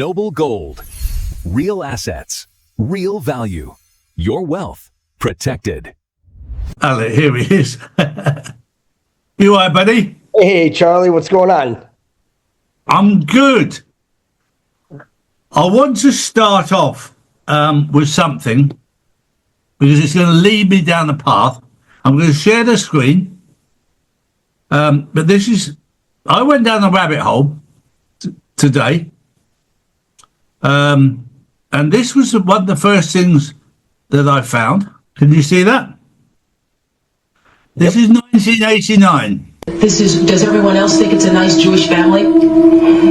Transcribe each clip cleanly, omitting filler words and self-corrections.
Noble Gold. Real assets. Real value. Your wealth protected. Hello, here he is. You all right, buddy? Hey, Charlie, what's going on? I'm good. I want to start off with something because it's going to lead me down the path. I'm going to share the screen. But this is, I went down the rabbit hole today. And this was one of the first things that I found. Can you see that? This is 1989. Does everyone else think it's a nice Jewish family?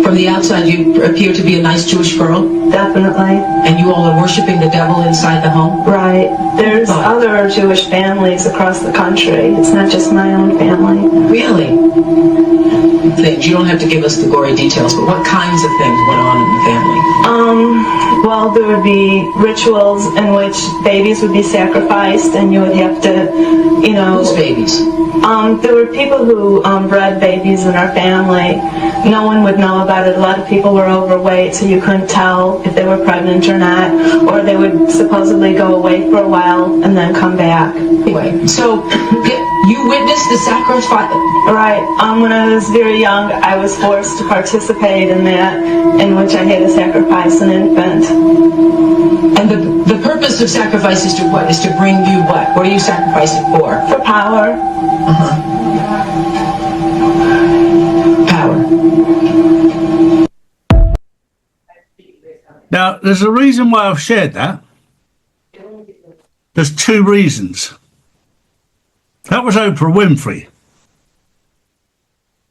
From the outside, you appear to be a nice Jewish girl. Definitely. And you all are worshiping the devil inside the home? Right. There's other Jewish families across the country. It's not just my own family. Really? Things. You don't have to give us the gory details, but what kinds of things went on in the family? Well, there would be rituals in which babies would be sacrificed, and you would have to, Whose babies? There were people who bred babies in our family. No one would know about it. A lot of people were overweight, so you couldn't tell if they were pregnant or not, or they would supposedly go away for a while and then come back. Anyway, so you witnessed the sacrifice? Right. When I was very young, I was forced to participate in that, in which I had to sacrifice an infant. And the purpose of sacrifice is to what? Is to bring you what? What are you sacrificing for? For power. Power. Now, there's a reason why I've shared that. There's two reasons. That was Oprah Winfrey.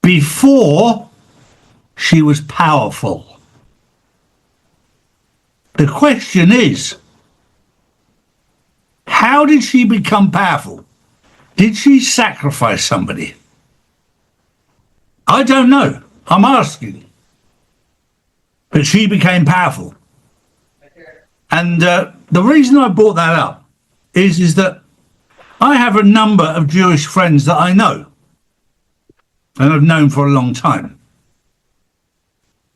Before she was powerful. The question is, how did she become powerful? Did she sacrifice somebody? I don't know. I'm asking. But she became powerful. And the reason I brought that up is that I have a number of Jewish friends that I know and I've known for a long time.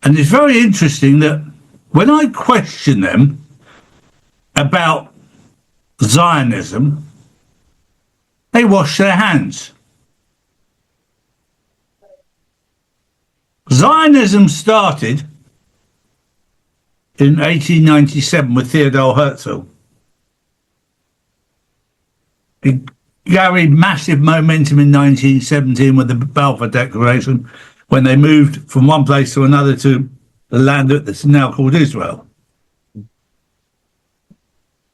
And it's very interesting that when I question them about Zionism, they wash their hands. Zionism started in 1897 with Theodore Herzl. It carried massive momentum in 1917 with the Balfour Declaration when they moved from one place to another to the land that's now called Israel.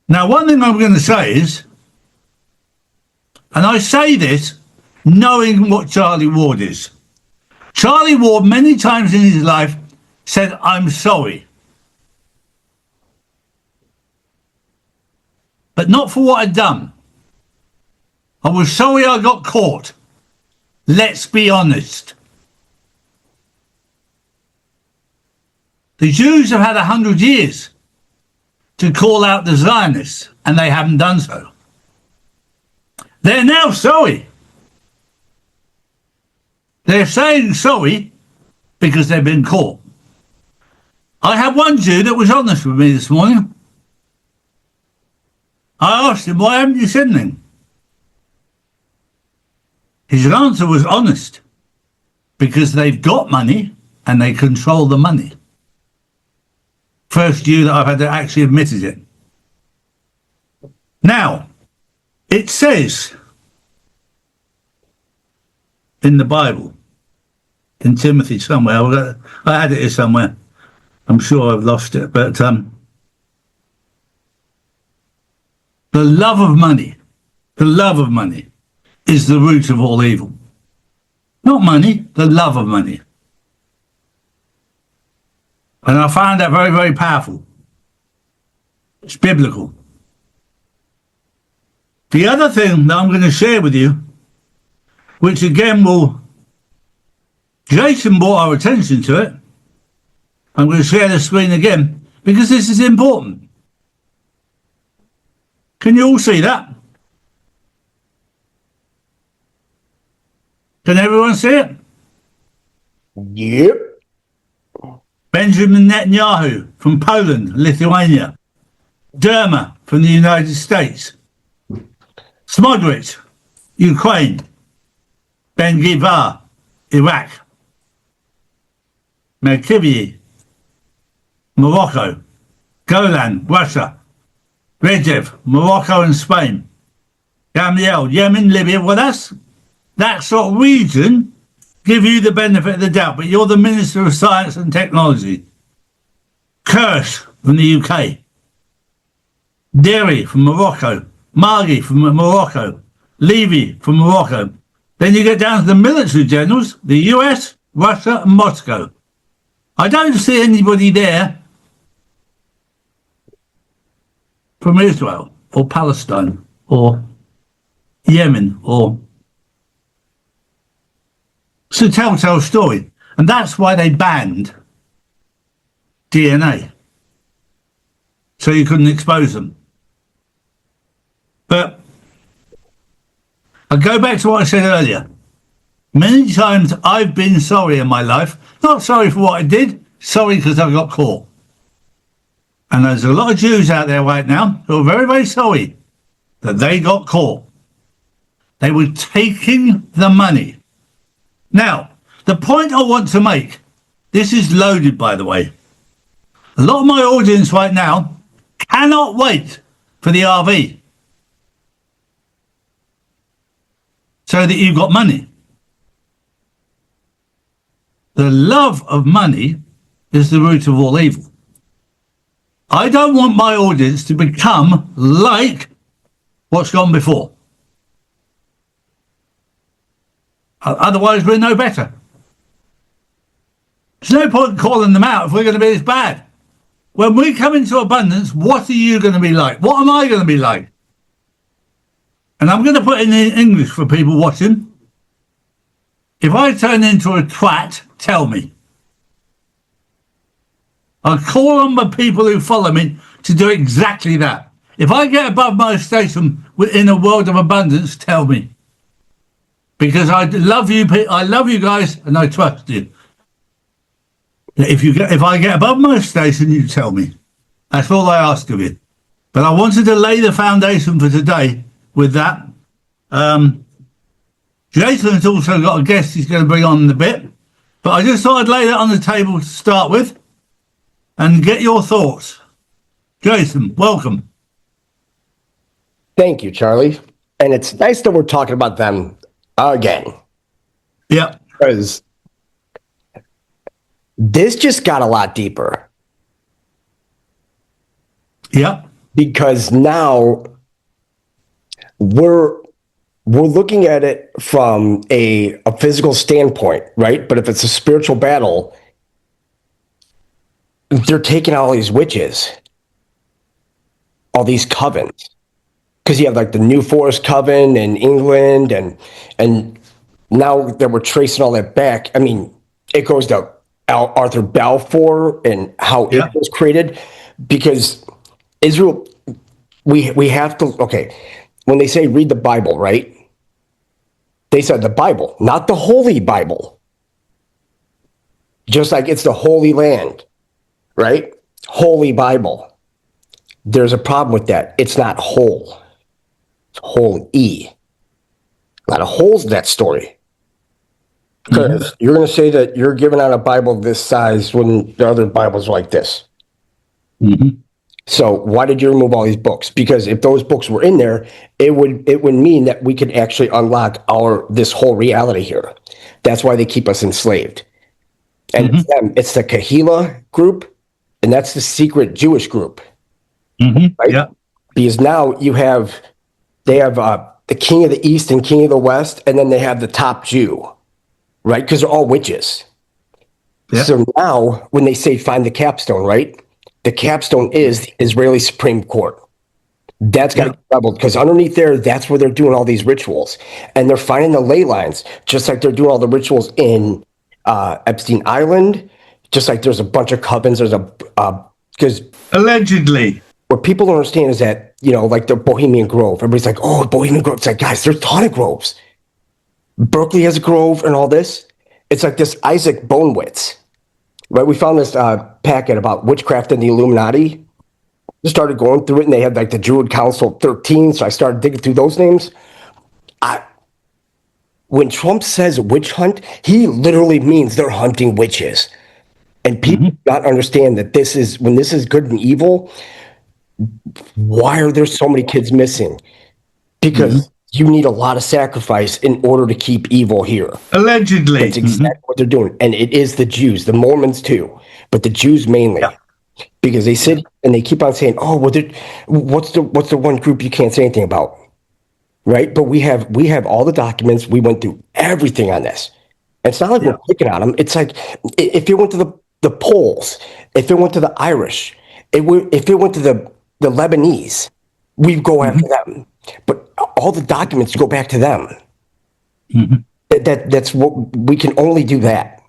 Now, one thing I'm going to say is, and I say this knowing what Charlie Ward is. Charlie Ward, many times in his life, said, "I'm sorry." But not for what I'd done. I was sorry I got caught. Let's be honest. The Jews have had 100 years to call out the Zionists, and they haven't done so. They're now sorry. They're saying sorry because they've been caught. I had one Jew that was honest with me this morning. I asked him, "Why haven't you said anything?" His answer was honest. Because they've got money and they control the money. First Jew that I've had that actually admitted it. Now, it says in the Bible, in Timothy somewhere, I had it here somewhere. I'm sure I've lost it, but the love of money is the root of all evil. Not money, the love of money. And I find that very, very powerful. It's biblical. The other thing that I'm going to share with you, which again Jason brought our attention to it. I'm going to share the screen again because this is important. Can you all see that? Can everyone see it? Yep. Benjamin Netanyahu from Poland, Lithuania. Derma from the United States. Smotrich, Ukraine. Ben Givar, Iraq. Merkivi, Morocco. Golan, Russia. Regev, Morocco and Spain. Gamliel, Yemen, Libya. Well, that sort of region give you the benefit of the doubt, but you're the Minister of Science and Technology. Kirsch from the UK. Derry from Morocco. Margi from Morocco. Levy from Morocco. Then you get down to the military generals, the US, Russia and Moscow. I don't see anybody there from Israel or Palestine or Yemen or... It's a telltale story. And that's why they banned DNA. So you couldn't expose them. But I go back to what I said earlier. Many times I've been sorry in my life. Not sorry for what I did, sorry because I got caught. And there's a lot of Jews out there right now who are very, very sorry that they got caught. They were taking the money. Now, the point I want to make, this is loaded, by the way. A lot of my audience right now cannot wait for the RV so that you've got money. The love of money is the root of all evil. I don't want my audience to become like what's gone before. Otherwise, we're no better. There's no point in calling them out if we're going to be this bad. When we come into abundance, what are you going to be like? What am I going to be like? And I'm going to put it in English for people watching. If I turn into a twat, tell me. I call on the people who follow me to do exactly that. If I get above my station within a world of abundance, tell me. Because I love you guys, and I trust you. If I get above my station, you tell me. That's all I ask of you. But I wanted to lay the foundation for today with that. Jason has also got a guest he's going to bring on in a bit. But I just thought I'd lay that on the table to start with and get your thoughts. Jason, welcome. Thank you, Charlie. And it's nice that we're talking about them again. Yeah. Because this just got a lot deeper. Yeah. Because now we're looking at it from a physical standpoint, right? But if it's a spiritual battle, they're taking out all these witches, all these covens. Because you have like the New Forest Coven in England, and now that we're tracing all that back, I mean, it goes to Arthur Balfour and how it was created. Because Israel, we have to, okay, when they say read the Bible, right? They said the Bible, not the Holy Bible. Just like it's the Holy Land, right? Holy Bible. There's a problem with that. It's not whole. It's whole E. A lot of holes in that story. Because you're going to say that you're giving out a Bible this size when the other Bibles are like this. Mm-hmm. So why did you remove all these books? Because if those books were in there, it would mean that we could actually unlock this whole reality here. That's why they keep us enslaved. And it's the Kahila group, and that's the secret Jewish group. Mm-hmm. Right? Yeah. Because now they have the king of the East and king of the West, and then they have the top Jew, right? Because they're all witches. Yeah. So now when they say find the capstone, right? The capstone is the Israeli Supreme Court. That's got to be leveled because underneath there, that's where they're doing all these rituals. And they're finding the ley lines, just like they're doing all the rituals in Epstein Island, just like there's a bunch of covens. There's because allegedly. What people don't understand is that, like the Bohemian Grove, everybody's like, oh, Bohemian Grove. It's like, guys, there's a ton of groves. Berkeley has a grove and all this. It's like this Isaac Bonewitz. right? We found this packet about witchcraft and the Illuminati. Just started going through it, and they had like the Druid Council 13. So I started digging through those names. When Trump says witch hunt, he literally means they're hunting witches. And people do not understand that when this is good and evil, why are there so many kids missing? Because you need a lot of sacrifice in order to keep evil here. Allegedly. That's exactly what they're doing. And it is the Jews, the Mormons too, but the Jews mainly. Yeah. Because they sit and they keep on saying, oh, well, what's the one group you can't say anything about? Right? But we have all the documents. We went through everything on this. It's not like we're picking on them. It's like if it went to the Poles, if it went to the Irish, if it went to the Lebanese, we'd go after them. But all the documents go back to them. That's what we can only do that.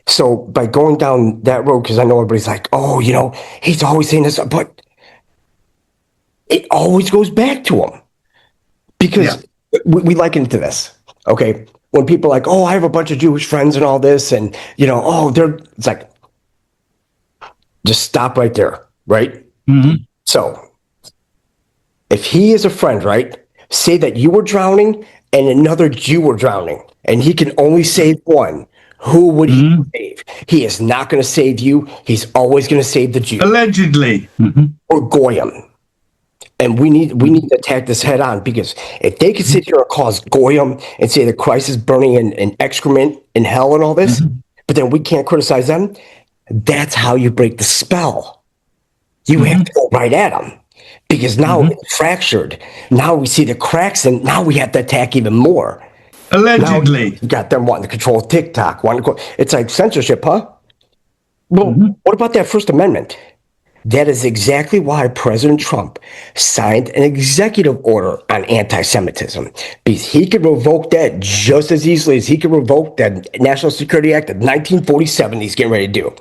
So by going down that road, because I know everybody's like, oh, he's always saying this, but it always goes back to him. Because we liken it to this, okay? When people are like, oh, I have a bunch of Jewish friends and all this, and, it's like, just stop right there, right? So if he is a friend, right, say that you were drowning and another Jew were drowning, and he can only save one, who would he save? He is not going to save you. He's always going to save the Jew. Allegedly. Or Goyim. And we need to attack this head on, because if they could sit here and cause Goyim and say that Christ is burning in excrement in hell and all this, but then we can't criticize them, that's how you break the spell. You have to go right at them, because now it's fractured. Now we see the cracks, and now we have to attack even more. Allegedly. Now you got them wanting to control TikTok. It's like censorship, huh? Well, what about that First Amendment? That is exactly why President Trump signed an executive order on anti-Semitism, because he could revoke that just as easily as he could revoke that National Security Act of 1947 he's getting ready to do.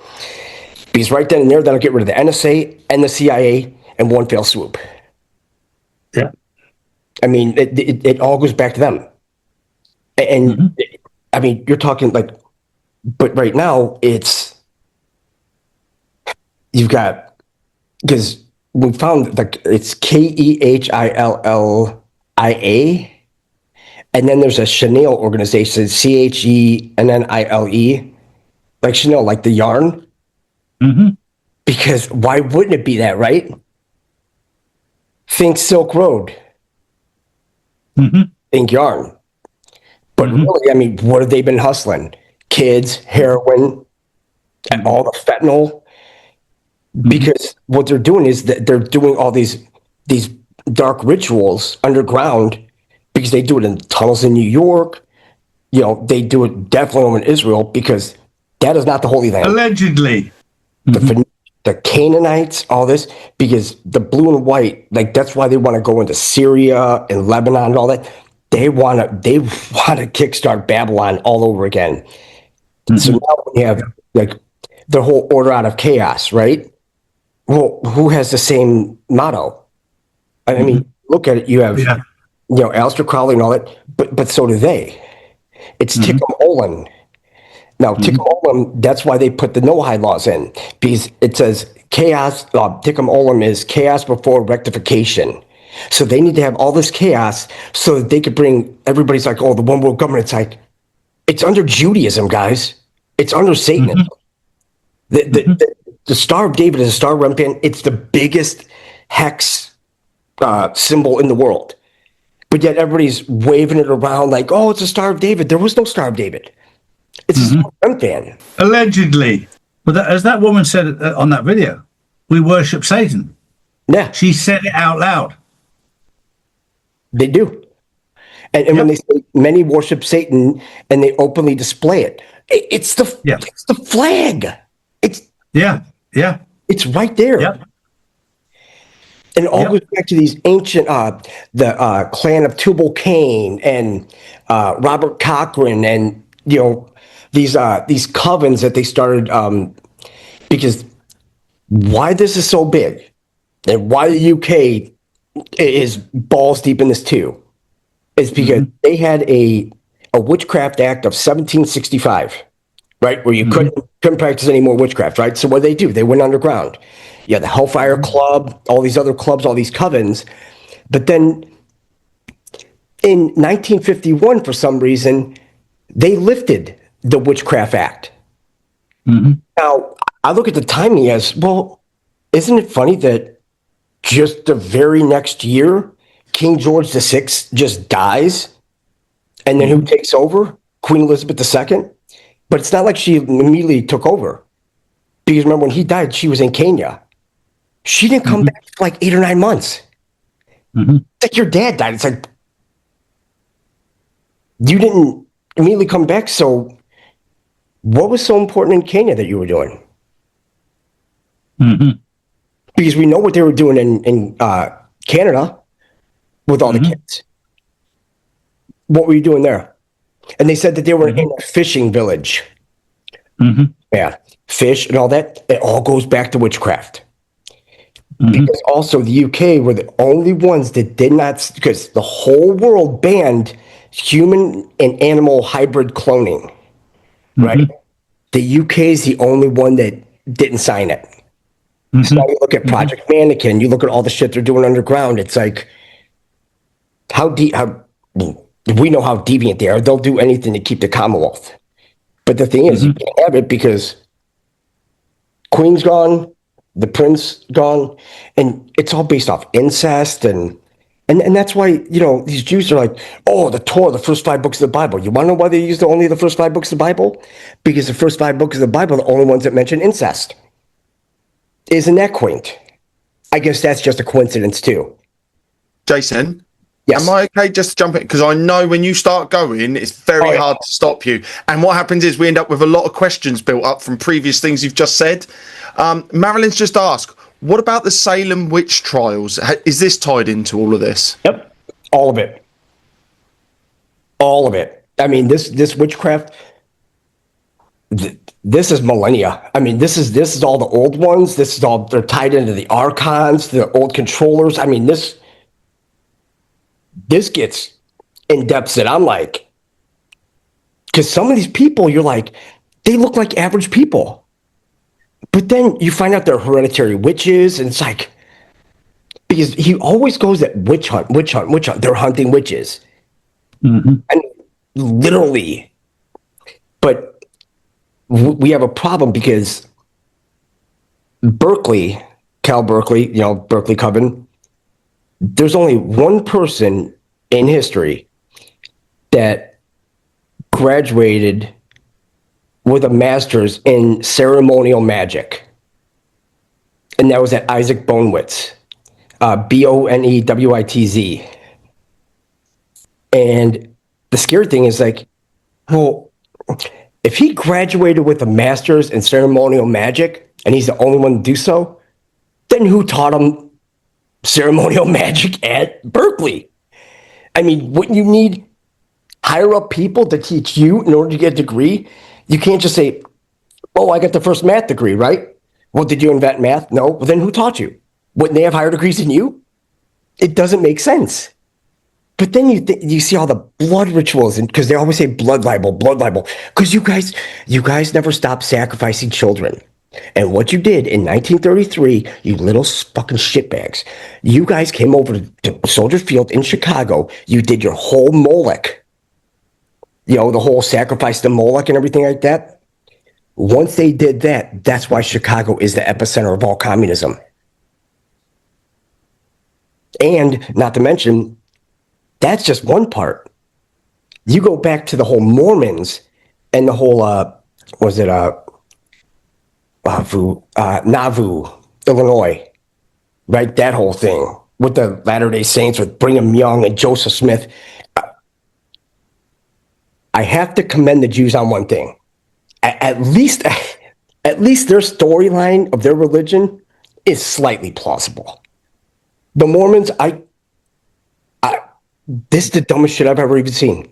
Because right then and there, that'll get rid of the NSA and the CIA in one fell swoop. Yeah. I mean, it all goes back to them. And I mean, you're talking but right now you've got, because we found it's KEHILLIA, and then there's a Chanel organization, CHENNILE, like Chanel, like the yarn. Because why wouldn't it be that, right? Think Silk Road. Think yarn. But really, I mean, what have they been hustling? Kids, heroin, and all the fentanyl. Because what they're doing is that they're doing all these dark rituals underground, because they do it in tunnels in New York. They do it definitely in Israel, because that is not the Holy Land. Allegedly. The Canaanites, all this, because the blue and white, that's why they want to go into Syria and Lebanon and all that. They want to kickstart Babylon all over again. So now we have the whole order out of chaos, right? Well, who has the same motto? I mean, look at it. You have, Aleister Crowley and all that, but so do they. It's Tikkun Olam. Now, Tikkun Olam, that's why they put the no-high laws in, because it says chaos. Tikkun Olam is chaos before rectification. So they need to have all this chaos so that they could bring, everybody's like, oh, the one world government. It's like, it's under Judaism, guys. It's under Satanism. The Star of David is a star rampant. It's the biggest hex symbol in the world. But yet everybody's waving it around like, oh, it's a Star of David. There was no Star of David. It's a star rampant. Allegedly. But as that woman said on that video, we worship Satan. Yeah. She said it out loud. They do. And when they say many worship Satan and they openly display it, it's the flag. It's It's right there. Yep. And it all goes back to these ancient, the clan of Tubal-Cain and Robert Cochrane, and these covens that they started. Because why this is so big, and why the UK is balls deep in this too, is because they had a Witchcraft Act of 1765, right, where you couldn't couldn't practice any more witchcraft, right? So what do? They went underground. Yeah, the Hellfire Club, all these other clubs, all these covens. But then in 1951, for some reason, they lifted the Witchcraft Act. Now, I look at the timing as, well, isn't it funny that just the very next year, King George VI just dies? And then who takes over? Queen Elizabeth II? But it's not like she immediately took over. Because remember, when he died, she was in Kenya. She didn't come back for like 8 or 9 months. It's like your dad died. It's like, you didn't immediately come back. So what was so important in Kenya that you were doing? Because we know what they were doing in Canada with all the kids. What were you doing there? And they said that they were in a fishing village. Yeah, fish and all that. It all goes back to witchcraft. Because also the UK were the only ones that did not, because the whole world banned human and animal hybrid cloning, right? The UK is the only one that didn't sign it. So now you look at Project Mannequin, you look at all the shit they're doing underground. It's like, how we know how deviant they are. They'll do anything to keep the Commonwealth. But the thing is, you can't have it because Queen's gone, the Prince gone, and it's all based off incest and that's why, you know, these Jews are like, oh, the Torah, the first 5 books of the Bible. You want to know why they use only the first 5 books of the Bible? Because the first 5 books of the Bible are the only ones that mention incest. Isn't that quaint? I guess that's just a coincidence too. Jason, yes. Am I okay just to jump in? Because I know when you start going, it's very hard to stop you. And what happens is we end up with a lot of questions built up from previous things you've just said. Marilyn's just asked, what about the Salem witch trials? Is this tied into all of this? Yep. All of it. All of it. I mean, this witchcraft, this is millennia. I mean, this is all the old ones. This is all, they're tied into the archons, the old controllers. I mean, this gets in depths that I'm like, because some of these people, you're like, they look like average people. But then you find out they're hereditary witches, and it's like, because he always goes that witch hunt. They're hunting witches. And literally. But we have a problem because Cal Berkeley, you know, Berkeley Coven, there's only one person in history that graduated with a master's in ceremonial magic. And that was at Isaac Bonewitz, Bonewitz. And the scary thing is like, well, if he graduated with a master's in ceremonial magic and he's the only one to do so, then who taught him ceremonial magic at Berkeley? I mean, wouldn't you need higher up people to teach you in order to get a degree? You can't just say, oh, I got the first math degree, right? Well, did you invent math? No. Well, then who taught you? Wouldn't they have higher degrees than you? It doesn't make sense. But then you see all the blood rituals, and because they always say blood libel, because you guys never stopped sacrificing children. And what you did in 1933, you little fucking shitbags, you guys came over to Soldier Field in Chicago. You did your whole Moloch. You know, the whole sacrifice to Moloch and everything like that. Once they did that, that's why Chicago is the epicenter of all communism. And not to mention, that's just one part. You go back to the whole Mormons and the whole, Nauvoo, Illinois, right? That whole thing with the Latter-day Saints with Brigham Young and Joseph Smith. I have to commend the Jews on one thing. At least their storyline of their religion is slightly plausible. The Mormons, this is the dumbest shit I've ever even seen.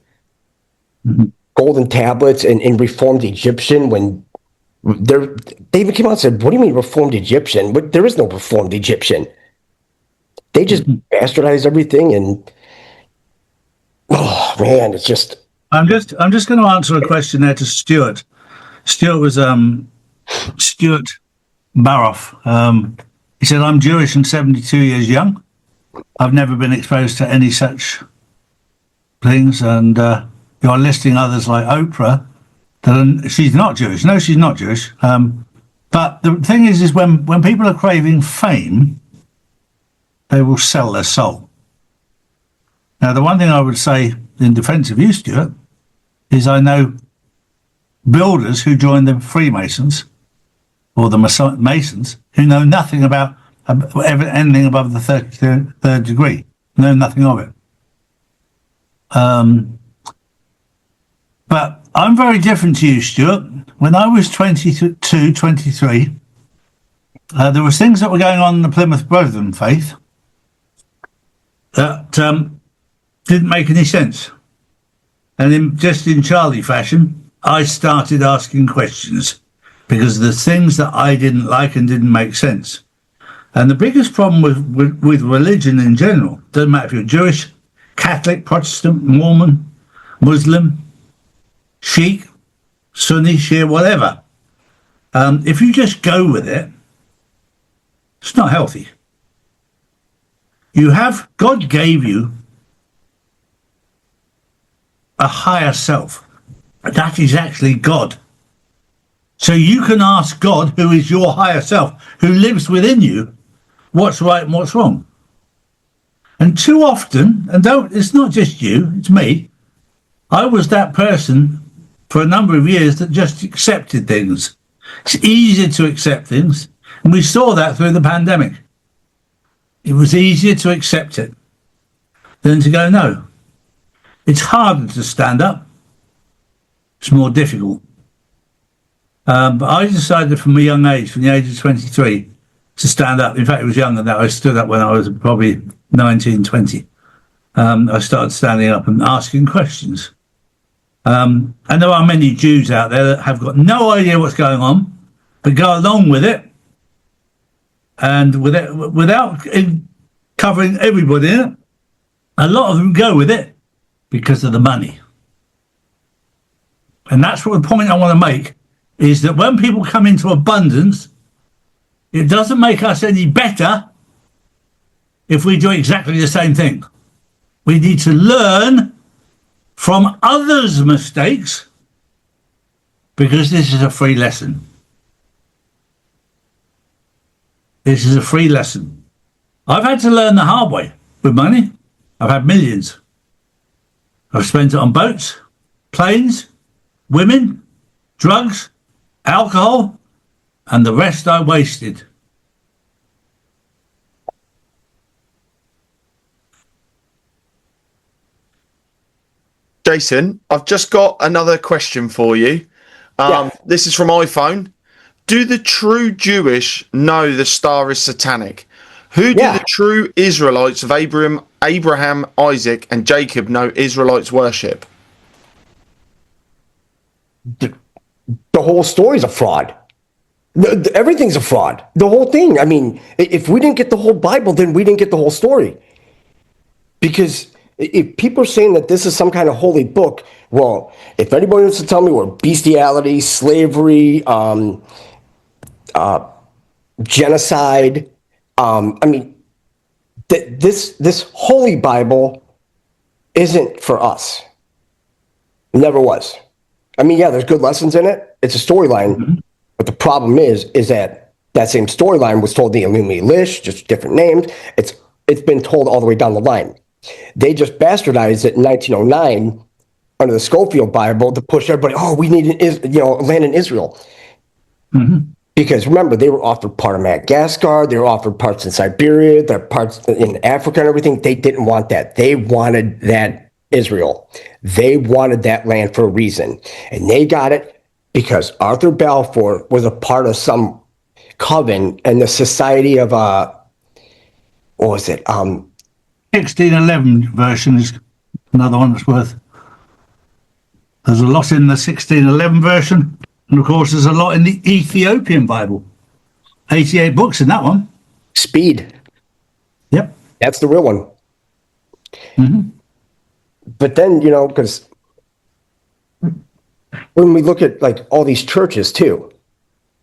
Golden tablets and Reformed Egyptian, when they even came out and said, what do you mean Reformed Egyptian? But there is no Reformed Egyptian. They just bastardized everything, and oh man, it's just. I'm just going to answer a question there to Stuart. Stuart was Stuart Baroff. He said, I'm Jewish and 72 years young. I've never been exposed to any such things. And you're listing others like Oprah. She's not Jewish. No, she's not Jewish. But the thing is when people are craving fame, they will sell their soul. Now, the one thing I would say in defense of you, Stuart, is I know builders who joined the Freemasons or the Masons who know nothing about anything above the third degree, know nothing of it. But I'm very different to you, Stuart. When I was 22, 23, there were things that were going on in the Plymouth Brethren faith that didn't make any sense. And just in Charlie fashion, I started asking questions because the things that I didn't like and didn't make sense. And the biggest problem with religion in general, doesn't matter if you're Jewish, Catholic, Protestant, Mormon, Muslim, Sikh, Sunni, Shia, whatever, if you just go with it, it's not healthy. God gave you a higher self. That is actually God. So you can ask God, who is your higher self, who lives within you, what's right and what's wrong. And too often, it's not just you, it's me. I was that person for a number of years that just accepted things. It's easier to accept things. And we saw that through the pandemic. It was easier to accept it than to go, no. It's harder to stand up. It's more difficult. But I decided from a young age, from the age of 23, to stand up. In fact, it was younger than that. I stood up when I was probably 19, 20. I started standing up and asking questions. And there are many Jews out there that have got no idea what's going on, but go along with it. And without covering everybody in it, a lot of them go with it because of the money. And that's what the point I want to make, is that when people come into abundance, it doesn't make us any better if we do exactly the same thing. We need to learn from others' mistakes because this is a free lesson. This is a free lesson. I've had to learn the hard way with money. I've had millions. I've spent it on boats, planes, women, drugs, alcohol, and the rest I wasted. Jason, I've just got another question for you. This is from iPhone. Do the true Jewish know the star is satanic? Who do the true Israelites of Abraham, Isaac, and Jacob know Israelites worship? The whole story's a fraud. Everything's a fraud. The whole thing. I mean, if we didn't get the whole Bible, then we didn't get the whole story. Because if people are saying that this is some kind of holy book, well, if anybody wants to tell me what bestiality, slavery, genocide, I mean, this holy Bible isn't for us. It never was. I mean, yeah, there's good lessons in it. It's a storyline, but the problem is that same storyline was told the Illumi Lish, just different names. It's been told all the way down the line. They just bastardized it in 1909 under the Schofield Bible to push everybody. Oh, we need land in Israel. Because remember, they were offered part of Madagascar, they were offered parts in Siberia, their parts in Africa and everything. They didn't want that. They wanted that Israel. They wanted that land for a reason. And they got it because Arthur Balfour was a part of some coven and the society of, what was it? 1611 version is another one that's worth. There's a lot in the 1611 version. And of course, there's a lot in the Ethiopian Bible. 88 books in that one. Speed. Yep. That's the real one. But then, because when we look at like all these churches too,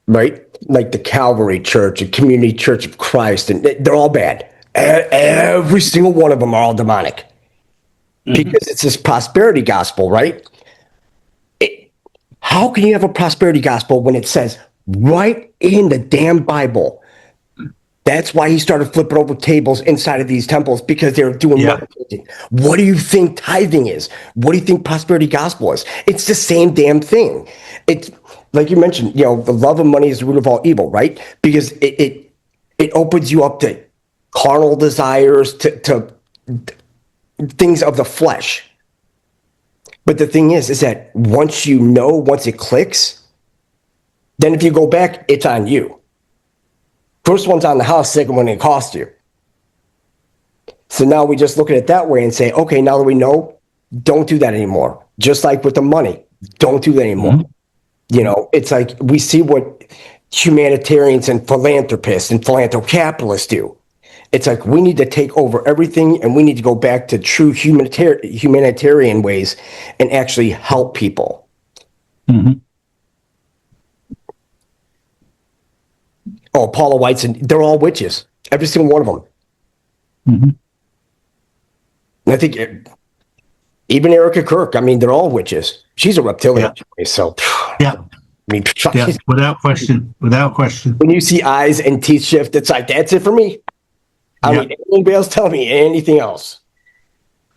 right? Like the Calvary Church and Community Church of Christ, and they're all bad. Every single one of them are all demonic because it's this prosperity gospel, right? How can you have a prosperity gospel when it says right in the damn Bible? That's why he started flipping over tables inside of these temples, because they're doing marketing. What do you think tithing is? What do you think prosperity gospel is? It's the same damn thing. It's like you mentioned, the love of money is the root of all evil, right? Because it opens you up to carnal desires, to things of the flesh. But the thing is that once it clicks, then if you go back, it's on you. First one's on the house, second one it cost you. So now we just look at it that way and say, okay, now that we know, don't do that anymore. Just like with the money, don't do that anymore. It's like we see what humanitarians and philanthropists and philanthrocapitalists do. It's like we need to take over everything, and we need to go back to true humanitarian ways and actually help people. Oh, Paula White's, and they're all witches. Every single one of them. And I think even Erica Kirk, they're all witches. She's a reptilian. So, without question. When you see eyes and teeth shift, it's like, that's it for me. Anybody else tell me anything else?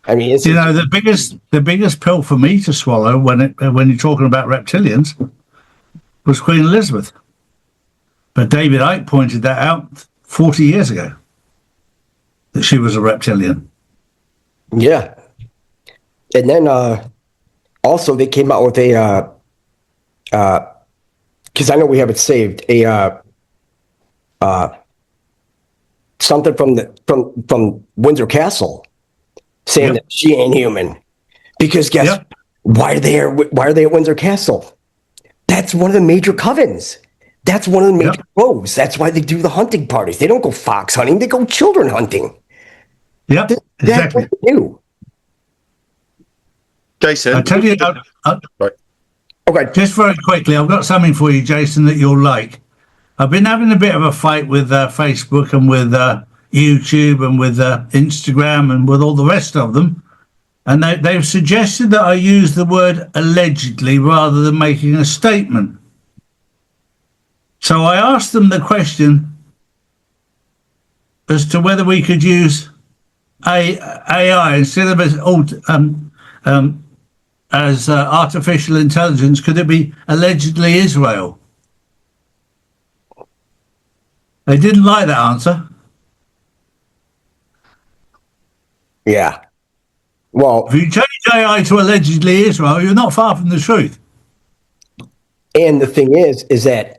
It's, the biggest pill for me to swallow when you're talking about reptilians was Queen Elizabeth. But David Icke pointed that out 40 years ago, that she was a reptilian. Yeah. And then also they came out with a, because I know we have it saved, something from Windsor Castle saying that she ain't human. Because why are they at Windsor Castle? That's one of the major covens. That's one of the major groves. That's why they do the hunting parties. They don't go fox hunting. They go children hunting. Yeah, that's what they do. Jason, I tell you, right. Okay. Just very quickly, I've got something for you, Jason, that you'll like. I've been having a bit of a fight with Facebook and with YouTube and with Instagram and with all the rest of them. And they've suggested that I use the word allegedly rather than making a statement. So I asked them the question as to whether we could use AI instead of as artificial intelligence. Could it be allegedly Israel? They didn't like that answer. Yeah. Well, if you change AI to allegedly Israel, you're not far from the truth. And the thing is that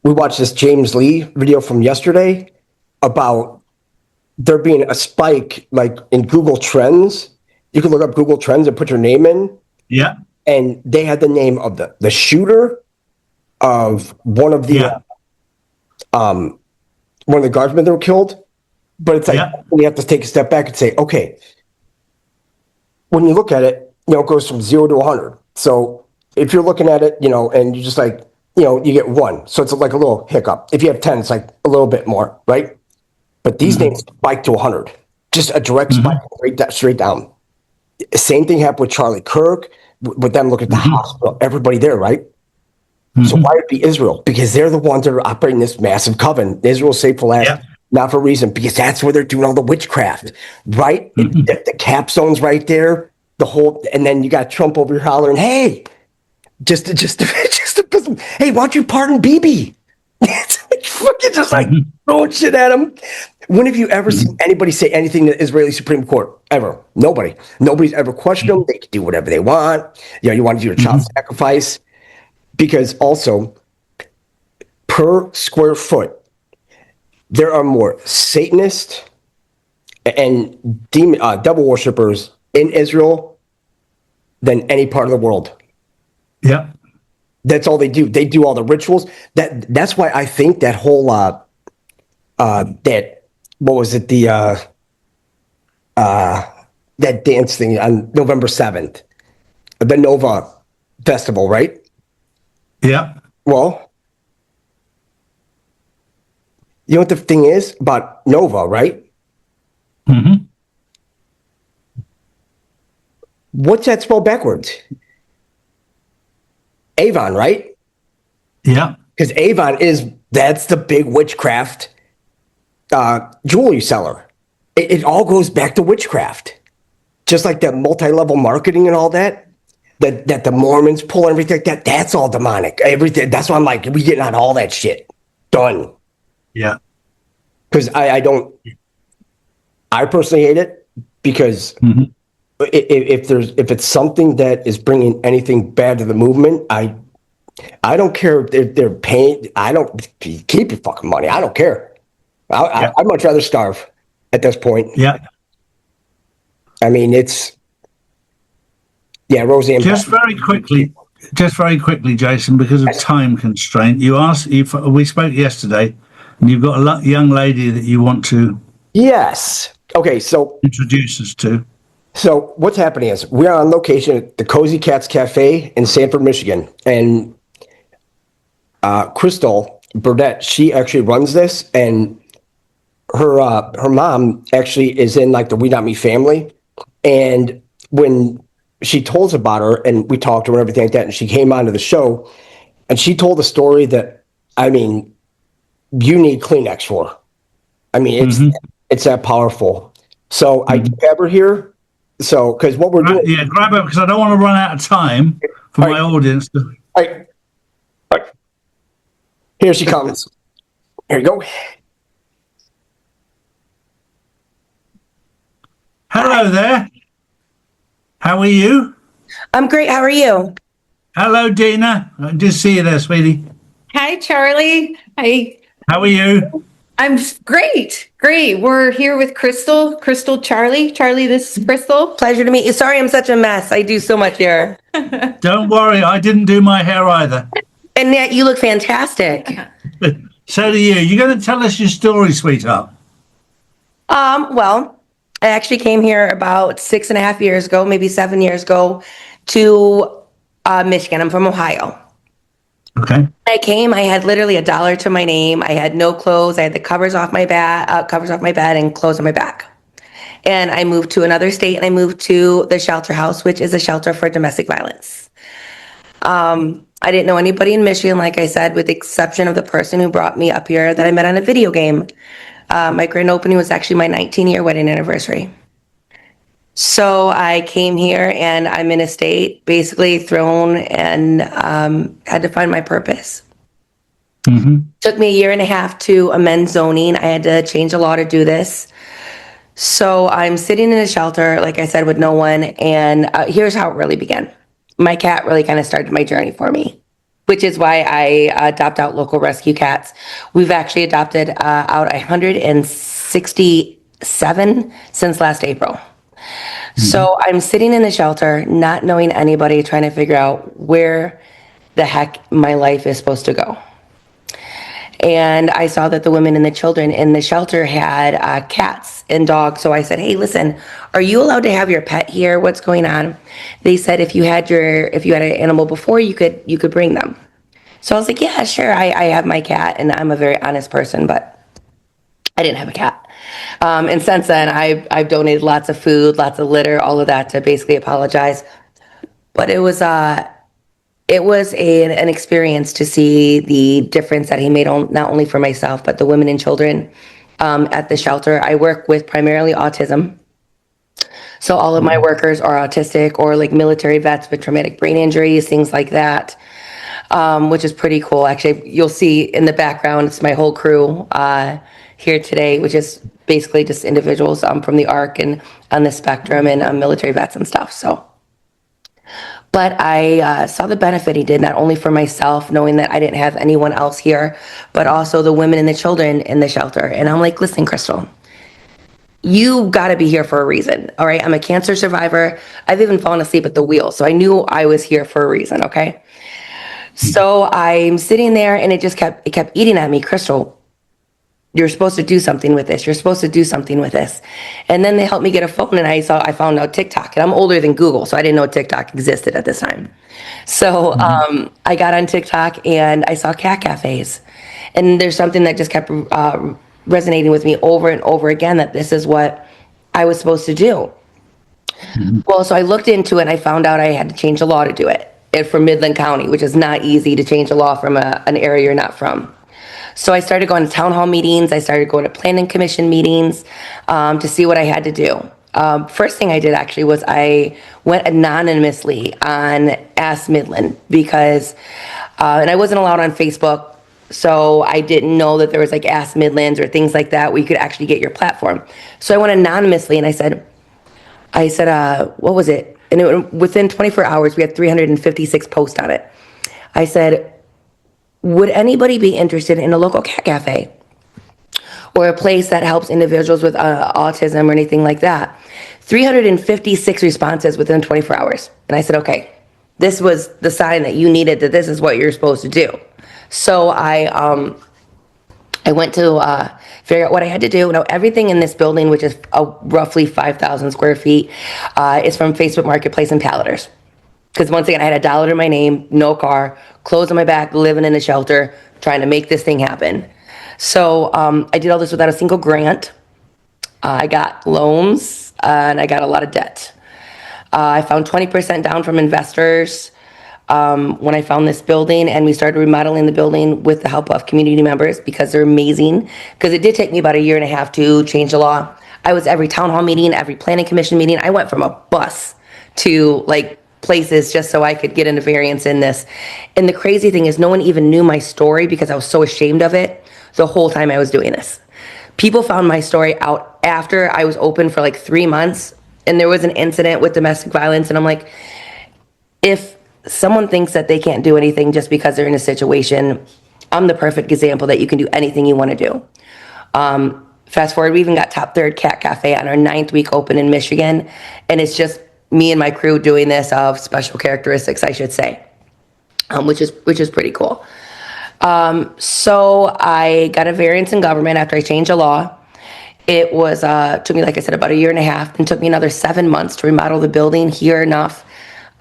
we watched this James Lee video from yesterday about there being a spike, like in Google Trends. You can look up Google Trends and put your name in. Yeah. And they had the name of the shooter of one of the guardsmen that were killed. But it's like you have to take a step back and say, okay, when you look at it, it goes from 0 to 100. So if you're looking at it, and you're just like, you get 1. So it's like a little hiccup. If you have 10, it's like a little bit more, right? But these names spike to 100. Just a direct spike straight down. Same thing happened with Charlie Kirk, with them looking at the hospital, everybody there, right? So why would it be Israel? Because they're the ones that are operating this massive coven. Israel's safe for last, not for a reason, because that's where they're doing all the witchcraft, right? The cap zone's right there. And then you got Trump over here hollering, hey, just to hey, why don't you pardon Bibi? It's like fucking just like throwing shit at him. When have you ever seen anybody say anything to the Israeli Supreme Court? Ever? Nobody. Nobody's ever questioned them. They can do whatever they want. You want to do your child sacrifice. Because also, per square foot, there are more Satanists and devil worshippers in Israel than any part of the world. Yeah. That's all they do. They do all the rituals. That's why I think that whole that what was it, that dance thing on November 7th, the Nova Festival, right? Yeah. Well, You know what the thing is about Nova, right? Mm-hmm. What's that spelled backwards? Avon, right? Yeah. Because Avon that's the big witchcraft jewelry seller. It all goes back to witchcraft. Just like that multi-level marketing and all that the Mormons pull and everything like that, that's all demonic. Everything. That's why I'm like, we getting on all that shit. Done. Yeah. Because I personally hate it because if it's something that is bringing anything bad to the movement, I don't care if they're paying. I don't keep your fucking money. I don't care. I'd much rather starve at this point. Yeah. I mean, Roseanne. Just very quickly, Jason, because of time constraint, we spoke yesterday, and you've got a young lady that you want to Yes. Okay, so introduce us to. So what's happening is we're on location at the Cozy Cats Cafe in Sanford, Michigan, and Crystal Burdett, she actually runs this, and her mom actually is in like the We Not Me family, and when she told us about her and we talked to her and everything like that, and she came onto the show, and she told a story that, I mean, you need Kleenex for. I mean, it's that powerful. So I do have her here. So, because what we're doing... Yeah, grab her, because I don't want to run out of time for my audience. All right. Here she comes. Here you go. Hello there. How are you? I'm great. How are you? Hello, Dina. I just see you there, sweetie. Hi, Charlie. How are you? I'm great. We're here with Charlie. Charlie, this is Crystal. Pleasure to meet you. Sorry, I'm such a mess. I do so much here. Don't worry, I didn't do my hair either. And yet you look fantastic. So do you. You're going to tell us your story, sweetheart. Well, I actually came here about 6.5 years ago, maybe 7 years ago, to Michigan. I'm from Ohio. Okay. When I came, I had literally $1 to my name. I had no clothes. I had the covers off my bed, and clothes on my back. And I moved to another state, and I moved to the shelter house, which is a shelter for domestic violence. I didn't know anybody in Michigan, like I said, with the exception of the person who brought me up here that I met on a video game. My grand opening was actually my 19-year wedding anniversary. So I came here, and I'm in a state basically thrown, and had to find my purpose. Took me 1.5 years to amend zoning. I had to change the law to do this. So I'm sitting in a shelter, like I said, with no one. And here's how it really began. My cat really kind of started my journey for me, which is why I adopt out local rescue cats. We've actually adopted out 167 since last April. So I'm sitting in a shelter, not knowing anybody, trying to figure out where the heck my life is supposed to go. And I saw that the women and the children in the shelter had cats and dogs. So I said, hey, listen, are you allowed to have your pet here? What's going on? They said, if you had an animal before, you could bring them. So I was like, yeah, sure. I have my cat, and I'm a very honest person, but I didn't have a cat. And since then, I've donated lots of food, lots of litter, all of that to basically apologize. But it was an experience to see the difference that he made, not only for myself, but the women and children at the shelter. I work with primarily autism. So all of my workers are autistic or like military vets with traumatic brain injuries, things like that, which is pretty cool. Actually, you'll see in the background, it's my whole crew here today, which is basically just individuals from the ARC and on the spectrum and military vets and stuff. So, but I saw the benefit he did, not only for myself, knowing that I didn't have anyone else here, but also the women and the children in the shelter. And I'm like, listen, Crystal, you got to be here for a reason. All right. I'm a cancer survivor. I've even fallen asleep at the wheel. So I knew I was here for a reason. Okay. So I'm sitting there, and it kept eating at me. Crystal, You're supposed to do something with this. You're supposed to do something with this. And then they helped me get a phone, and I found out TikTok. And I'm older than Google, so I didn't know TikTok existed at this time. So I got on TikTok and I saw cat cafes. And there's something that just kept resonating with me over and over again, that this is what I was supposed to do. Well, so I looked into it and I found out I had to change the law to do it. For Midland County, which is not easy to change a law from an area you're not from. So I started going to town hall meetings. I started going to planning commission meetings to see what I had to do. First thing I did actually was I went anonymously on Ask Midland because, and I wasn't allowed on Facebook, so I didn't know that there was like Ask Midlands or things like that where you could actually get your platform. So I went anonymously and I said, what was it? And within 24 hours, we had 356 posts on it. I said, would anybody be interested in a local cat cafe or a place that helps individuals with autism or anything like that? 356 responses within 24 hours. And I said, okay, this was the sign that you needed, that this is what you're supposed to do. So I went to figure out what I had to do. Now, everything in this building, which is roughly 5,000 square feet, is from Facebook Marketplace and Palleters. Because once again, I had $1 to my name, no car, clothes on my back, living in a shelter, trying to make this thing happen. So I did all this without a single grant. I got loans and I got a lot of debt. I found 20% down from investors when I found this building, and we started remodeling the building with the help of community members because they're amazing. Because it did take me about 1.5 years to change the law. I was every town hall meeting, every planning commission meeting. I went from a bus to like places just so I could get into variance in this. And the crazy thing is no one even knew my story because I was so ashamed of it the whole time I was doing this. People found my story out after I was open for like 3 months, and there was an incident with domestic violence, and I'm like, if someone thinks that they can't do anything just because they're in a situation, I'm the perfect example that you can do anything you want to do. Fast forward, we even got top 3rd cat cafe on our 9th week open in Michigan, and it's just me and my crew doing this of special characteristics, I should say, which is pretty cool. So I got a variance in government after I changed the law. It was took me, like I said, about 1.5 years, and took me another 7 months to remodel the building here enough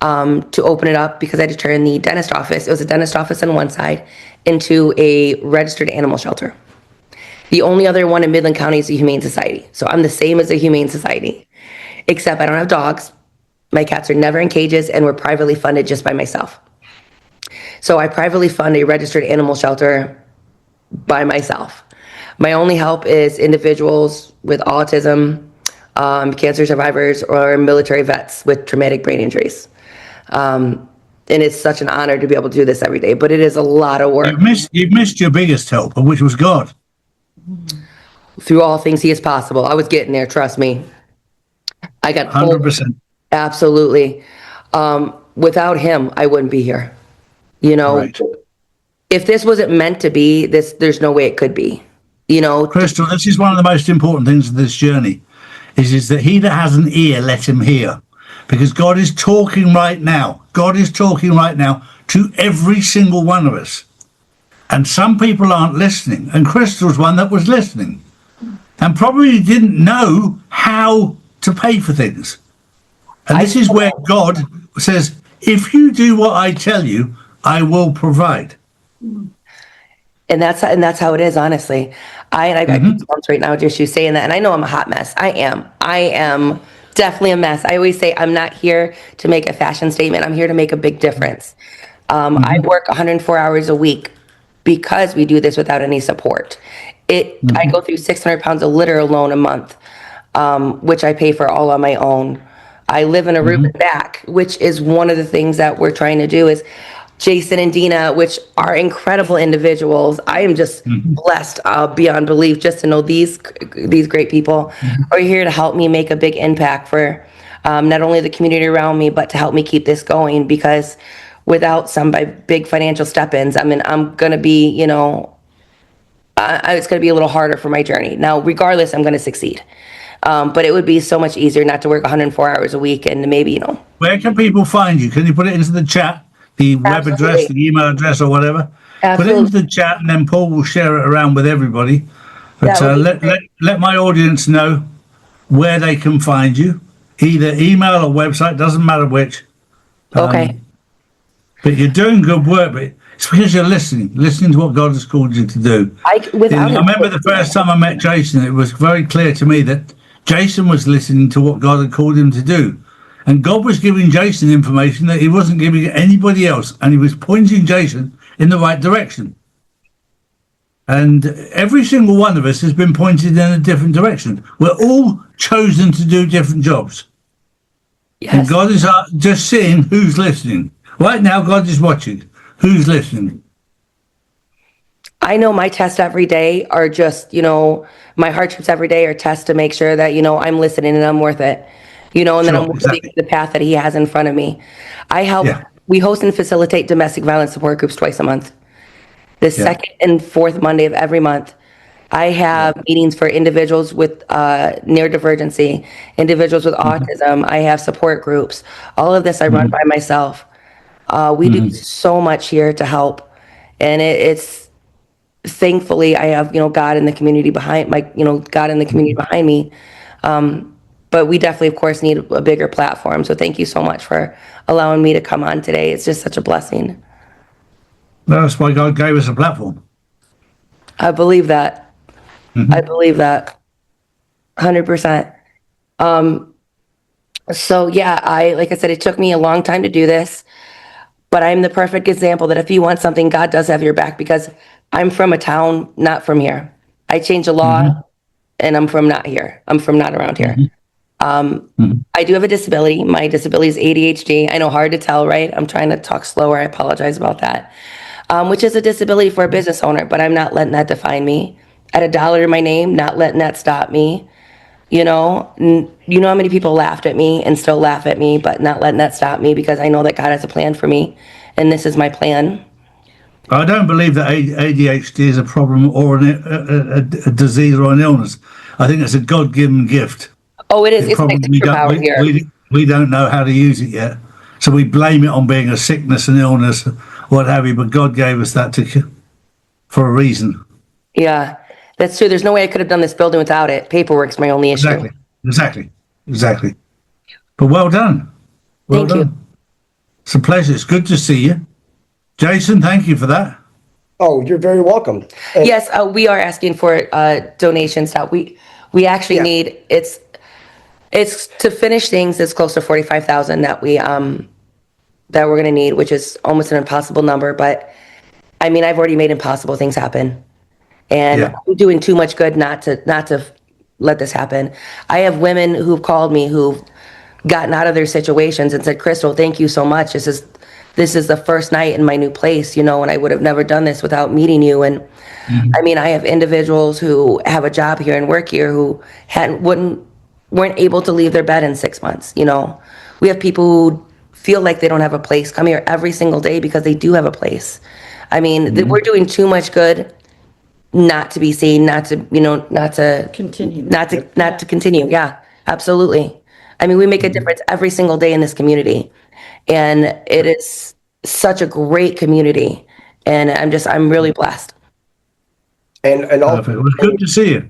to open it up, because I had to turn the dentist office, it was a dentist office on one side, into a registered animal shelter. The only other one in Midland County is the Humane Society. So I'm the same as the Humane Society, except I don't have dogs. My cats are never in cages, and we're privately funded just by myself. So I privately fund a registered animal shelter by myself. My only help is individuals with autism, cancer survivors, or military vets with traumatic brain injuries. And it's such an honor to be able to do this every day, but it is a lot of work. You've missed your biggest helper, which was God. Through all things, He is possible. I was getting there, trust me. I got 100%. Absolutely. Without Him, I wouldn't be here. You know, Right. If this wasn't meant to be, there's no way it could be. You know, Crystal, this is one of the most important things of this journey, is that he that has an ear, let him hear. Because God is talking right now. God is talking right now to every single one of us. And some people aren't listening. And Crystal's one that was listening. And probably didn't know how to pay for things. And this is where God says, if you do what I tell you, I will provide. And that's how it is, honestly. I got goosebumps right now just you saying that. And I know I'm a hot mess. I am definitely a mess. I always say I'm not here to make a fashion statement. I'm here to make a big difference. I work 104 hours a week because we do this without any support. I go through 600 pounds of litter alone a month, which I pay for all on my own. I live in a room in the back, which is one of the things that we're trying to do is Jason and Dina, which are incredible individuals. I am just blessed beyond belief just to know these great people are here to help me make a big impact for not only the community around me, but to help me keep this going, because without some big financial step-ins, I mean, I'm going to be, you know, it's going to be a little harder for my journey. Now, regardless, I'm going to succeed. But it would be so much easier not to work 104 hours a week and maybe, you know. Where can people find you? Can you put it into the chat? The web address, the email address, or whatever. Absolutely. Put it into the chat, and then Paul will share it around with everybody. But That would let my audience know where they can find you, either email or website, doesn't matter which. Okay. But you're doing good work, but it's because you're listening to what God has called you to do. I remember the first time I met Jason, it was very clear to me that Jason was listening to what God had called him to do. And God was giving Jason information that he wasn't giving anybody else. And he was pointing Jason in the right direction. And every single one of us has been pointed in a different direction. We're all chosen to do different jobs. Yes. And God is just seeing who's listening. Right now, God is watching. Who's listening? I know my tests every day are just, my hardships every day are tests to make sure that, I'm listening and I'm worth it, and then I'm worthy of the path that he has in front of me. We host and facilitate domestic violence support groups twice a month. The second and fourth Monday of every month. I have meetings for individuals with neurodivergency, individuals with autism. I have support groups. All of this I run by myself. We do so much here to help. And it's thankfully I have, God in the community behind God in the community behind me. But we definitely, of course, need a bigger platform. So thank you so much for allowing me to come on today. It's just such a blessing. That's why God gave us a platform. I believe that. I believe that 100%. So yeah, like I said, it took me a long time to do this, but I'm the perfect example that if you want something, God does have your back, because I'm from a town, not from here. I changed the law and I'm from not here. I'm from not around here. I do have a disability. My disability is ADHD. I know, hard to tell, right? I'm trying to talk slower. I apologize about that. Which is a disability for a business owner, but I'm not letting that define me. At $1 in my name, not letting that stop me. You know how many people laughed at me and still laugh at me, but not letting that stop me, because I know that God has a plan for me, and this is my plan. I don't believe that ADHD is a problem or a disease or an illness. I think it's a God-given gift. Oh, it is. It's my superpower here. We don't know how to use it yet. So we blame it on being a sickness and illness, what have you, but God gave us that for a reason. Yeah, that's true. There's no way I could have done this building without it. Paperwork's my only issue. Exactly. But well done. Thank you. It's a pleasure. It's good to see you. Jason, thank you for that. Oh, you're very welcome. And Yes, we are asking for donations. We actually need, it's to finish things, it's close to 45,000 that we're going to need, which is almost an impossible number. But I mean, I've already made impossible things happen, and I'm doing too much good not to let this happen. I have women who've called me who've gotten out of their situations and said, Crystal, thank you so much. This is the first night in my new place, and I would have never done this without meeting you. And I mean, I have individuals who have a job here and work here who weren't able to leave their bed in 6 months. We have people who feel like they don't have a place come here every single day because they do have a place. I mean, we're doing too much good not to be seen, not to continue. Yeah, absolutely. I mean, we make a difference every single day in this community, and it is such a great community, and I'm really blessed. and all, Perfect. It was good to see you.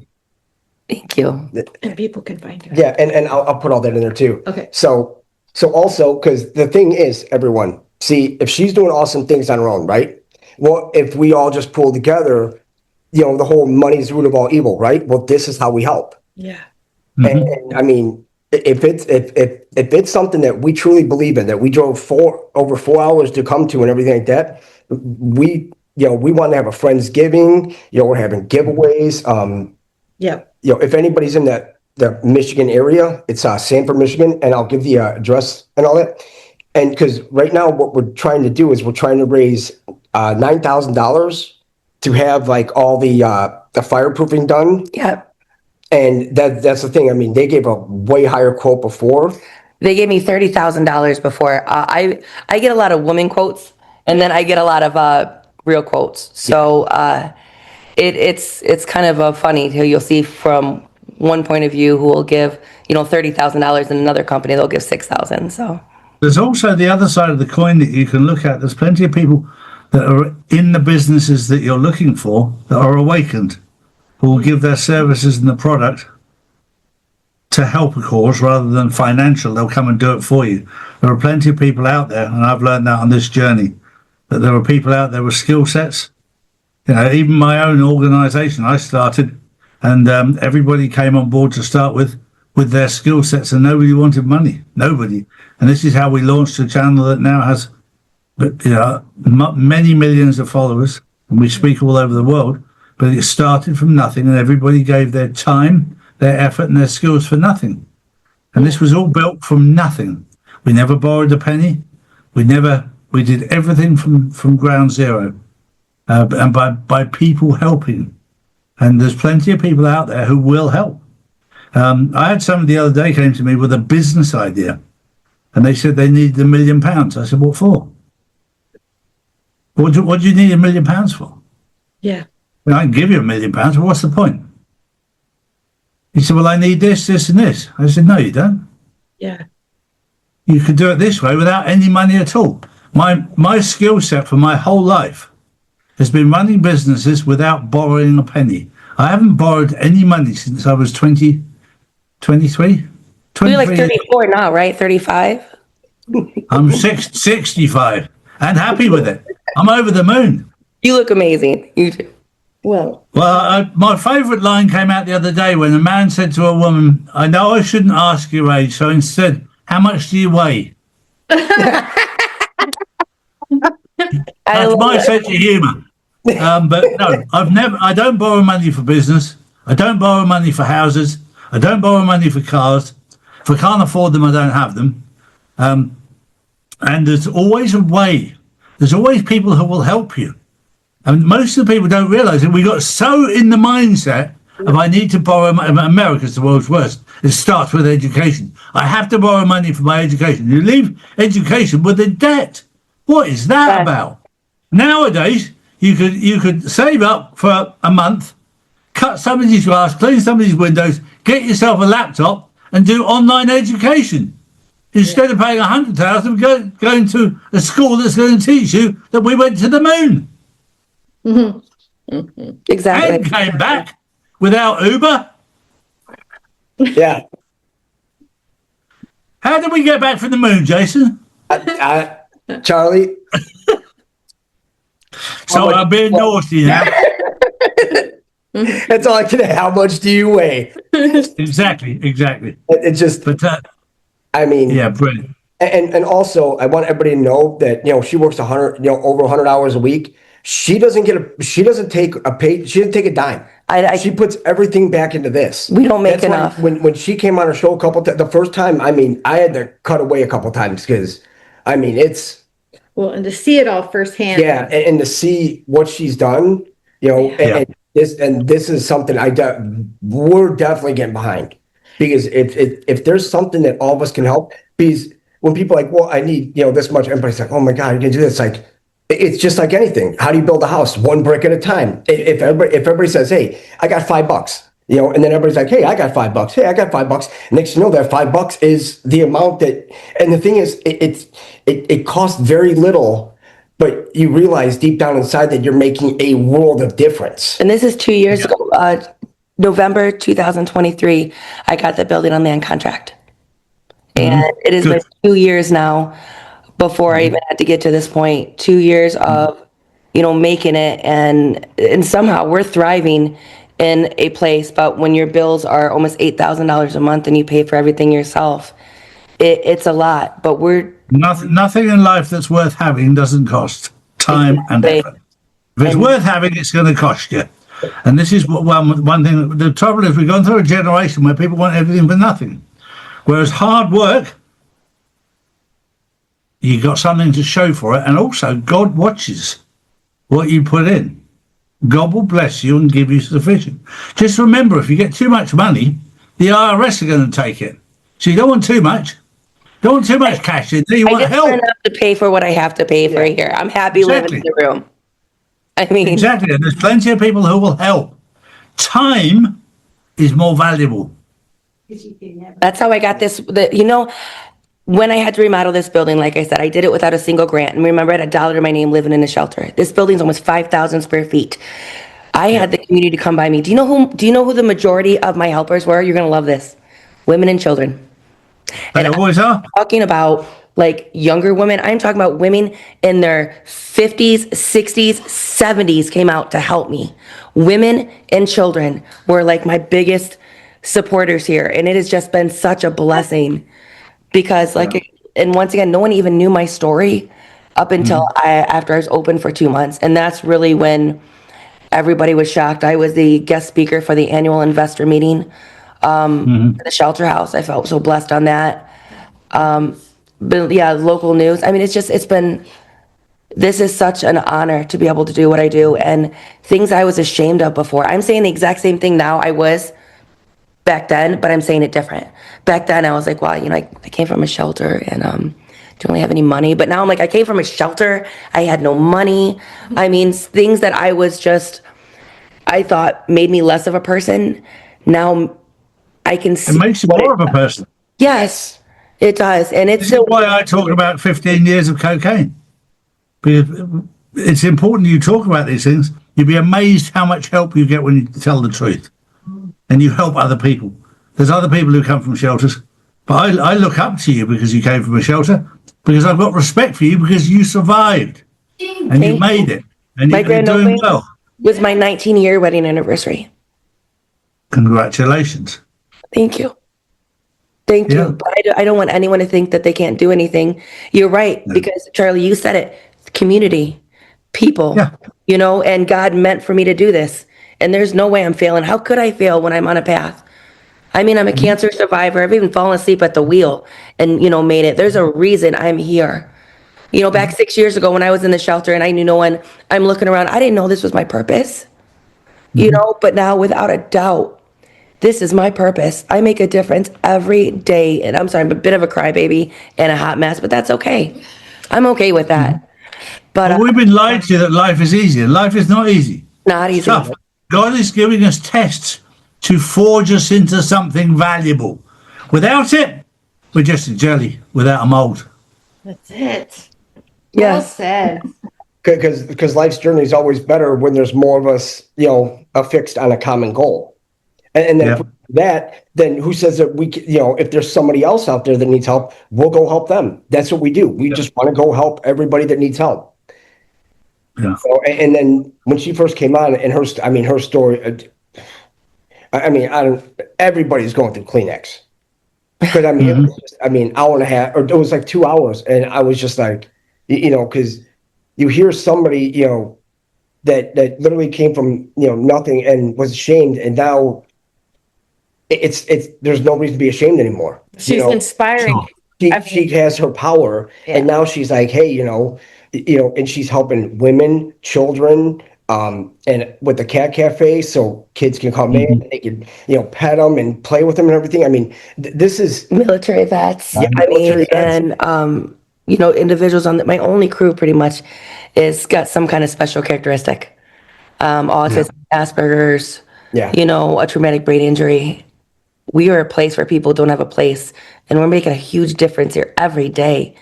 Thank you. And people can find you. yeah, and I'll put all that in there too. Okay. So also, because the thing is, everyone, see, if she's doing awesome things on her own, right? Well, if we all just pull together, the whole money is the root of all evil, right? Well, this is how we help. Yeah. And I mean, if it's something that we truly believe in, that we drove over 4 hours to come to and everything like that, we want to have a Friendsgiving, we're having giveaways. Yeah. If anybody's in the Michigan area, it's Sanford, Michigan, and I'll give the address and all that. And because right now what we're trying to do is we're trying to raise $9,000 to have like all the fireproofing done. Yeah. And that's the thing. I mean, they gave a way higher quote before. They gave me $30,000 before. I get a lot of woman quotes, and then I get a lot of real quotes. So it's kind of funny how you'll see from one point of view who will give $30,000, and another company they'll give $6,000. So there's also the other side of the coin that you can look at. There's plenty of people that are in the businesses that you're looking for that are awakened. who will give their services and the product to help a cause rather than financial. They'll come and do it for you. There are plenty of people out there, and I've learned that on this journey, that there are people out there with skill sets. You know, even my own organization, I started, and everybody came on board to start with their skill sets, and nobody wanted money. Nobody. And this is how we launched a channel that now has, you know, many millions of followers, and we speak all over the world. But it started from nothing, and everybody gave their time, their effort, and their skills for nothing. And this was all built from nothing. We never borrowed a penny. We did everything from ground zero, and by people helping. And there's plenty of people out there who will help. I had somebody the other day came to me with a business idea, and they said they needed £1 million. I said, what for? What do you need £1 million for? Yeah. Well, I can give you £1 million, but what's the point? He said, well, I need this, this, and this. I said, no, you don't. Yeah. You could do it this way without any money at all. My skill set for my whole life has been running businesses without borrowing a penny. I haven't borrowed any money since I was 23. You're like 34 now, right? 35? I'm 65 and happy with it. I'm over the moon. You look amazing. You do. Well, My favourite line came out the other day when a man said to a woman, I know I shouldn't ask your age, so instead, how much do you weigh? That's my sense of humour. But no, I don't borrow money for business. I don't borrow money for houses. I don't borrow money for cars. If I can't afford them, I don't have them. And there's always a way. There's always people who will help you. And most of the people don't realise that we got so in the mindset of I need to borrow money. America's the world's worst. It starts with education. I have to borrow money for my education. You leave education with a debt. What is that about? Nowadays, you could save up for a month, cut somebody's grass, clean somebody's windows, get yourself a laptop, and do online education instead of paying $100,000 going to a school that's going to teach you that we went to the moon. Mm-hmm. Mm-hmm. Exactly. And came back without Uber. Yeah. How did we get back from the moon, Jason? Charlie. So I'm being naughty now. That's all I can. How much do you weigh? Exactly. It's just. But I mean, yeah, brilliant. And also, I want everybody to know that she works 100, over 100 hours a week. She doesn't take a dime. She puts everything back into this. We don't make enough. When she came on our show a couple times, the first time, I mean, I had to cut away a couple times because, I mean, it's. Well, and to see it all firsthand. Yeah, and to see what she's done, and this is something we're definitely getting behind, because if there's something that all of us can help, because when people are like, well, I need this much, everybody's like, oh my God, you can do this. Like, it's just like anything. How do you build a house? One brick at a time. If everybody says, hey, I got $5, and then everybody's like, hey, I got $5. Hey, I got $5. Next you know, that $5 is the amount that, and the thing is, it costs very little, but you realize deep down inside that you're making a world of difference. And this is 2 years ago, November 2023, I got the building on land contract. And it has been 2 years now before I even had to get to this point. 2 years of, making it, and somehow we're thriving in a place. But when your bills are almost $8,000 a month and you pay for everything yourself, it's a lot. But we're nothing in life that's worth having doesn't cost time and effort. If it's worth having, it's going to cost you. And this is one thing. The trouble is, we've gone through a generation where people want everything for nothing, whereas hard work, you got something to show for it, and also God watches what you put in. God will bless you and give you sufficient. Just remember, if you get too much money, the IRS are going to take it. So you don't want too much. Don't want too much cash in there. You want help. I just enough to pay for what I have to pay for here. I'm happy living in the room. I mean, exactly. And there's plenty of people who will help. Time is more valuable. That's how I got this. When I had to remodel this building, like I said, I did it without a single grant. And remember, I had $1 to my name living in a shelter. This building's almost 5,000 square feet. I had the community to come by me. Do you know who the majority of my helpers were? You're going to love this. Women and children. They always are. Talking about like younger women. I'm talking about women in their 50s, 60s, 70s came out to help me. Women and children were like my biggest supporters here. And it has just been such a blessing because and once again, no one even knew my story up until after I was open for 2 months. And that's really when everybody was shocked. I was the guest speaker for the annual investor meeting at the shelter house. I felt so blessed on that. But yeah, local news. I mean, this is such an honor to be able to do what I do, and things I was ashamed of before. I'm saying the exact same thing now I was back then, but I'm saying it different. Back then I was like, wow, I came from a shelter and don't really have any money. But now I'm like, I came from a shelter. I had no money. I mean, things that I thought made me less of a person. Now I can see. It makes you more of a person. Yes, it does. And it's This is why I talk about 15 years of cocaine. Because it's important you talk about these things. You'd be amazed how much help you get when you tell the truth. And you help other people. There's other people who come from shelters. But I look up to you because you came from a shelter. Because I've got respect for you because you survived. And you made it. And you're doing well. Was my 19-year wedding anniversary. Congratulations. Thank you. Thank you. But I don't want anyone to think that they can't do anything. You're right, because Charlie, you said it. Community, people, and God meant for me to do this. And there's no way I'm failing. How could I fail when I'm on a path? I mean, I'm a cancer survivor. I've even fallen asleep at the wheel and, made it. There's a reason I'm here. Back 6 years ago when I was in the shelter and I knew no one, I'm looking around. I didn't know this was my purpose, but now without a doubt, this is my purpose. I make a difference every day. And I'm sorry, I'm a bit of a crybaby and a hot mess, but that's okay. I'm okay with that. But we've been lied to that life is easy. Life is not easy. Not easy. Tough. God is giving us tests to forge us into something valuable. Without it, we're just a jelly without a mold. That's it. Yes. Well said. Because life's journey is always better when there's more of us, affixed on a common goal. And then then who says that we, if there's somebody else out there that needs help, we'll go help them. That's what we do. We just want to go help everybody that needs help. Yeah. So, and then when she first came on, and her story, everybody's going through Kleenex. Because it was just, hour and a half, or it was like 2 hours, and I was just like, because you hear somebody, that literally came from nothing and was ashamed, and now it's there's no reason to be ashamed anymore. She's inspiring. She has her power, and now she's like, hey, and she's helping women, children, and with the cat cafe, so kids can come in, and they can, pet them and play with them and everything. I mean, this is military vets. Individuals on my only crew pretty much is got some kind of special characteristic, autism, Asperger's, a traumatic brain injury. We are a place where people don't have a place, and we're making a huge difference here every day.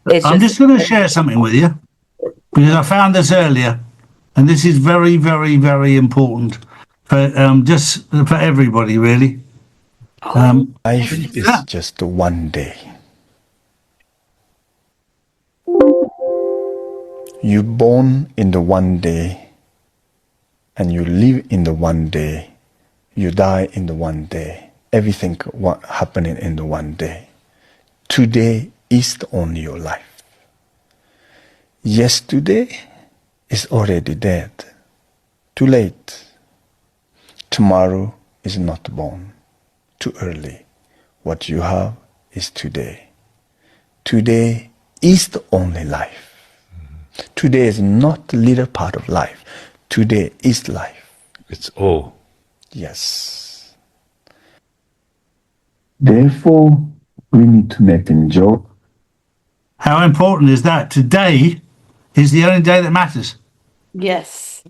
I'm just going to share something with you because I found this earlier, and this is very, very, very important for just for everybody, really. Life is just one day. You born in the one day, and you live in the one day. You die in the one day. Everything happening in the one day. Today is only your life. Yesterday is already dead. Too late. Tomorrow is not born. Too early. What you have is today. Today is the only life. Today is not a little part of life. Today is life. It's all. Yes. Therefore, we need to make enjoy. How important is that? Today is the only day that matters. Yes.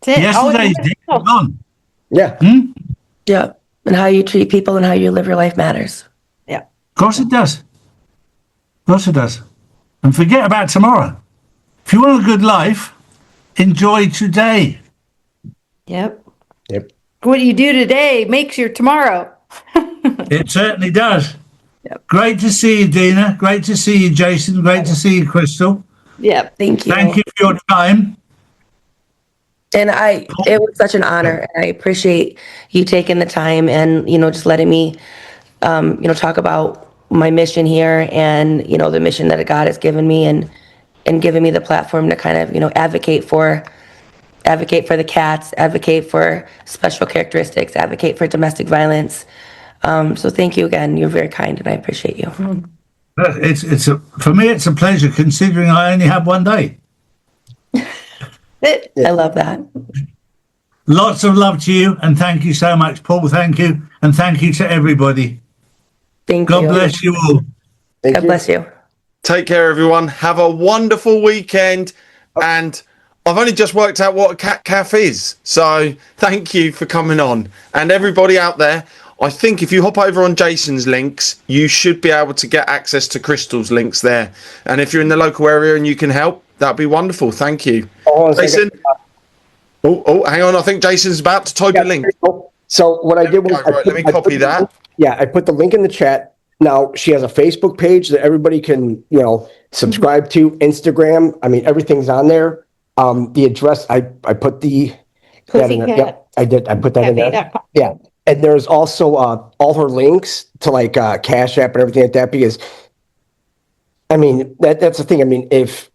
That's it. Yesterday's day is gone. Yeah. Yeah. And how you treat people and how you live your life matters. Yeah. Of course it does. Of course it does. And forget about tomorrow. If you want a good life, enjoy today. Yep. Yep. What you do today makes your tomorrow. It certainly does. Yep. Great to see you, Dina. Great to see you, Jason. Great to see you, Crystal. Yep. Thank you. Thank you for your time. And it was such an honor. I appreciate you taking the time and, just letting me, talk about my mission here and, the mission that God has given me and giving me the platform to kind of, advocate for the cats, advocate for special characteristics, advocate for domestic violence. So thank you again. You're very kind and I appreciate you. For me, it's a pleasure considering I only have one day. I love that. Lots of love to you and thank you so much, Paul. Thank you. And thank you to everybody. Thank you. God bless you all. God bless you. Take care, everyone. Have a wonderful weekend. And I've only just worked out what a cat calf is. So thank you for coming on. And everybody out there, I think if you hop over on Jason's links, you should be able to get access to Crystal's links there. And if you're in the local area and you can help, that'd be wonderful. Thank you. Jason. Oh, hang on. I think Jason's about to type a link. So what I did was let me copy that. Yeah, I put the link in the chat. Now she has a Facebook page that everybody can, subscribe to. Instagram. I mean, everything's on there. The address I put that in there. Yep, I did. I put that in there. Yeah, and there's also all her links to like Cash App and everything like that. Because I mean that's the thing. I mean if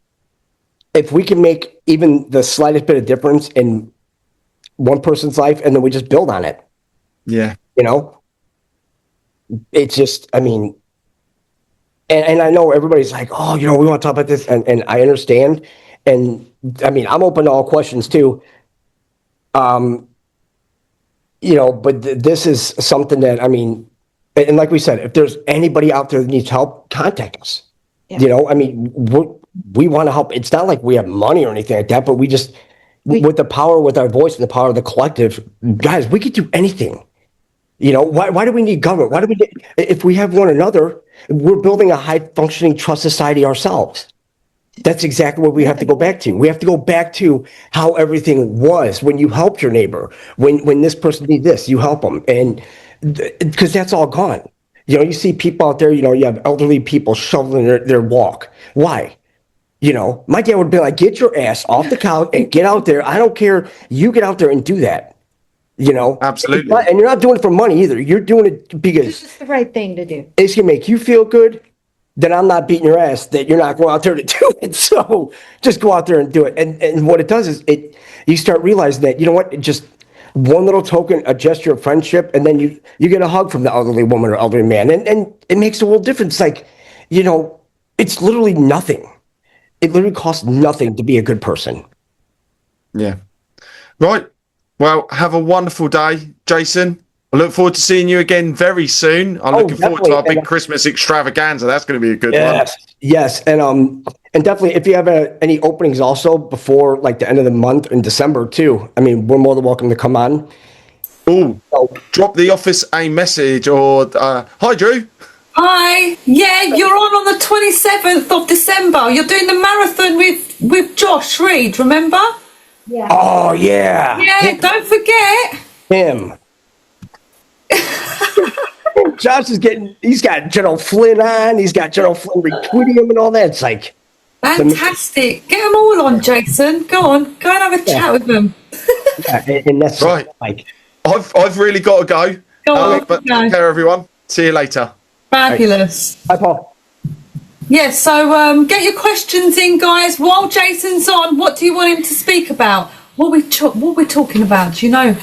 we can make even the slightest bit of difference in one person's life, and then we just build on it. Yeah. It's just, I mean, and I know everybody's like, oh, we want to talk about this, and I understand. And I mean, I'm open to all questions too. But this is something that, I mean, and like we said, if there's anybody out there that needs help, contact us. Yeah. I mean, we want to help. It's not like we have money or anything like that, but we just, with the power, with our voice and the power of the collective, guys, we could do anything. Why do we need government? Why do we if we have one another, we're building a high functioning trust society ourselves. That's exactly what we have to go back to. We have to go back to how everything was when you helped your neighbor, when this person needs this, you help them. And because that's all gone. You see people out there, you have elderly people shoveling their walk. Why? My dad would be like, get your ass off the couch and get out there. I don't care. You get out there and do that. Absolutely. And you're not doing it for money either. You're doing it because It's just the right thing to do. it's going to make you feel good. Then I'm not beating your ass that you're not going out there to do it. So just go out there and do it. And what it does is you start realizing that, just one little token, a gesture of friendship, and then you get a hug from the elderly woman or elderly man. And it makes a world difference. Like, it's literally nothing. It literally costs nothing to be a good person. Yeah. Right. Well, have a wonderful day, Jason. I look forward to seeing you again very soon. I'm looking forward to our big Christmas extravaganza. That's going to be a good one. Yes. And definitely, if you have any openings also before like the end of the month in December too, I mean, we're more than welcome to come on. Drop the office a message or hi, Drew. Hi. Yeah, you're on the 27th of December. You're doing the marathon with Josh Reed, remember? Yeah. Oh, yeah. Yeah, don't forget. Him. Josh he's got General Flynn on. He's got General Flynn retweeting him and all that. It's like. Fantastic. Get them all on, Jason. Go on. Go and have a chat with them. And that's right. Like, I've really got to go. But take care, everyone. See you later. Fabulous. Hi, Paul. Yeah, so get your questions in, guys. While Jason's on, what do you want him to speak about? What we're talking about, do you know?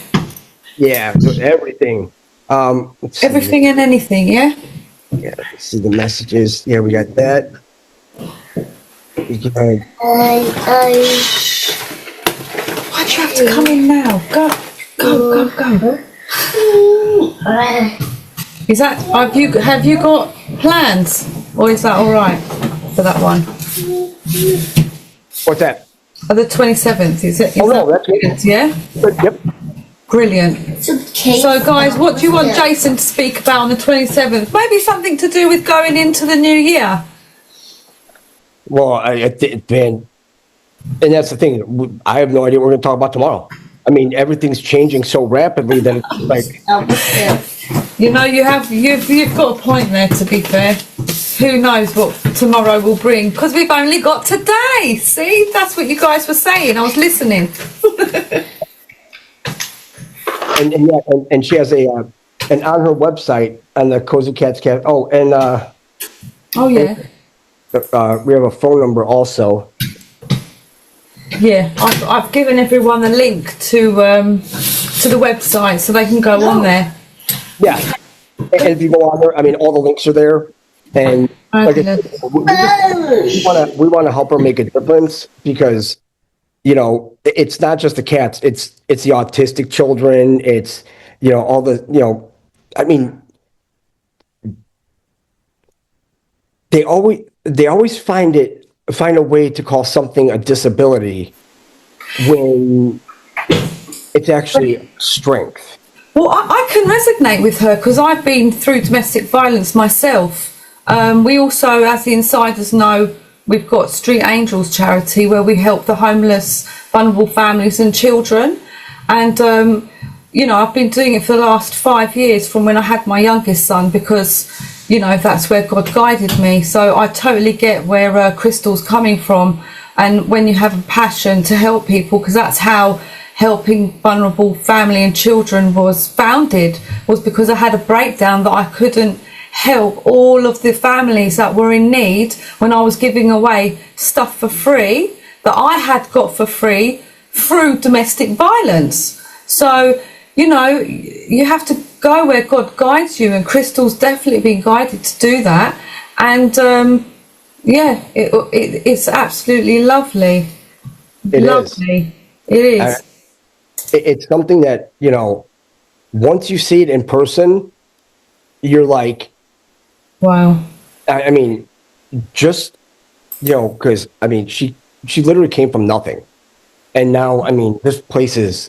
Yeah, everything. Everything and anything, yeah? Yeah, let's see the messages. Yeah, we got that. Why'd you have to come in now? Go. Is that, have you got plans? Or is that all right for that one? What's that? The 27th, is it? That's good, yeah? Yep. Brilliant. So, guys, what do you want Jason to speak about on the 27th? Maybe something to do with going into the new year. Well, man, and that's the thing. I have no idea what we're going to talk about tomorrow. I mean, everything's changing so rapidly that it's like, You know, you've got a point there, to be fair. Who knows what tomorrow will bring? Because we've only got today. See, that's what you guys were saying. I was listening. and she has and on her website, on the Cozy Cats Cat. Oh, and we have a phone number also. Yeah, I've given everyone the link to the website so they can go on there. Yeah, and if you go on there, I mean, all the links are there, and like I said, we want to help her make a difference, because you know, it's not just the cats; it's the autistic children. It's, you know, all the, you know, I mean, they always find a way to call something a disability when it's actually strength. Well, I can resonate with her because I've been through domestic violence myself. We also, as the insiders know, we've got Street Angels charity where we help the homeless, vulnerable families and children. And, you know, I've been doing it for the last 5 years from when I had my youngest son, because, you know, that's where God guided me. So I totally get where Crystal's coming from. And when you have a passion to help people, because that's how helping vulnerable family and children was founded, was because I had a breakdown that I couldn't help all of the families that were in need when I was giving away stuff for free that I had got for free through domestic violence. So, you know, you have to go where God guides you, and Crystal's definitely been guided to do that. And yeah, it's absolutely lovely. Lovely. It is. It's something that, you know, once you see it in person, you're like, wow. I mean, just, you know, because, I mean, she literally came from nothing. And now, I mean, this place is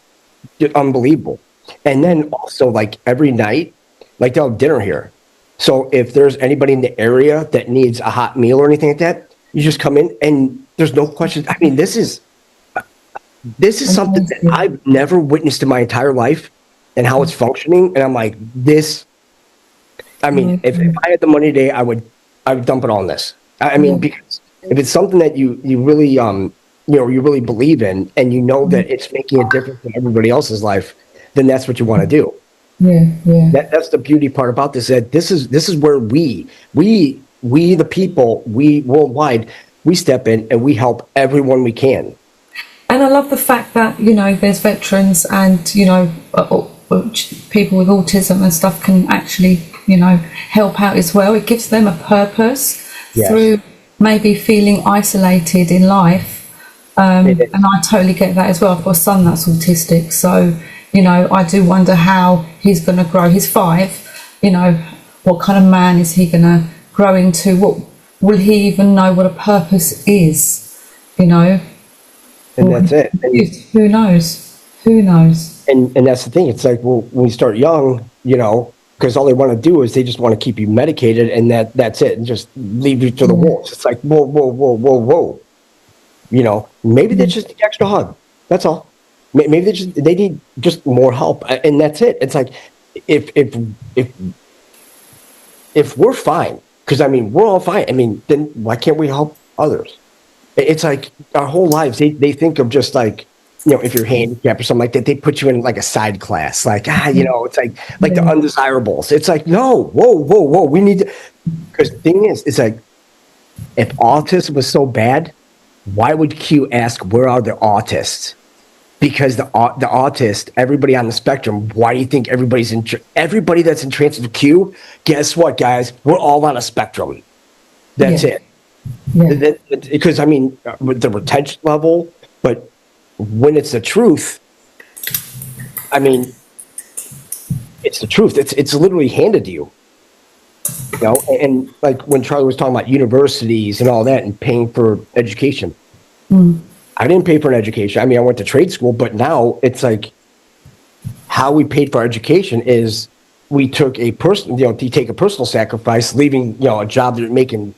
unbelievable. And then also, like, every night, like, they'll have dinner here. So if there's anybody in the area that needs a hot meal or anything like that, you just come in and there's no questions. I mean, this is something that I've never witnessed in my entire life, and how it's functioning. And I'm like, this, I mean, if I had the money today, I would dump it on this. I mean, because if it's something that you really, you know, you really believe in, and you know that it's making a difference in everybody else's life, then that's what you want to do. Yeah, yeah. That's the beauty part about this. That this is where we the people, we worldwide, we step in and we help everyone we can. And I love the fact that, you know, there's veterans and, you know, people with autism and stuff can actually, you know, help out as well. It gives them a purpose through maybe feeling isolated in life. And I totally get that as well. I've got a son that's autistic, so, you know, I do wonder how he's going to grow. He's 5, you know, what kind of man is he going to grow into? What will he even know what a purpose is, you know? And that's it. And, who knows? Who knows? And that's the thing. It's like, well, when you start young, you know, because all they want to do is they just want to keep you medicated, and that's it, and just leave you to the wolves. It's like, whoa. You know, maybe they just need extra hug. That's all. Maybe they need just more help, and that's it. It's like, if we're fine, because I mean, we're all fine. I mean, then why can't we help others? It's like our whole lives, they think of just like, you know, if you're handicapped or something like that, they put you in like a side class, like, you know, it's like the undesirables. It's like, no, whoa. We need to, because the thing is, it's like, if autism was so bad, why would Q ask, where are the autists? Because the autist, everybody on the spectrum, why do you think everybody that's in transit Q? Guess what, guys? We're all on a spectrum. That's it. Yeah. Because I mean, with the retention level, but when it's the truth, I mean, it's the truth. It's literally handed to you. You know, and like when Charlie was talking about universities and all that and paying for education. I didn't pay for an education. I mean, I went to trade school, but now it's like how we paid for education is we took you take a personal sacrifice, leaving, you know, a job that you're making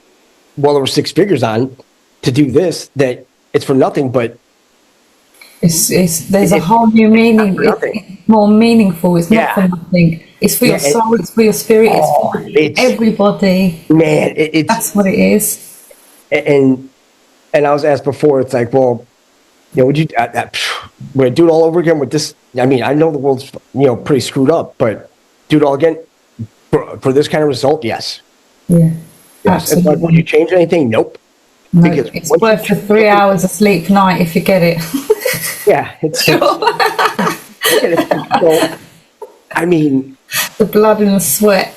well over 6 figures on to do this, that it's for nothing, but There's a whole new meaning. It's more meaningful. It's not for nothing. It's for your soul. It's for your spirit. It's for everybody. Man, that's what it is. And I was asked before. It's like, well, would you would I do it all over again with this? I mean, I know the world's pretty screwed up, but do it all again for this kind of result? Yes. Yeah. Yes. And like, would you change anything? Nope. No, because it's worth the 3 hours of sleep night if you get it. Yeah, I mean, the blood and the sweat.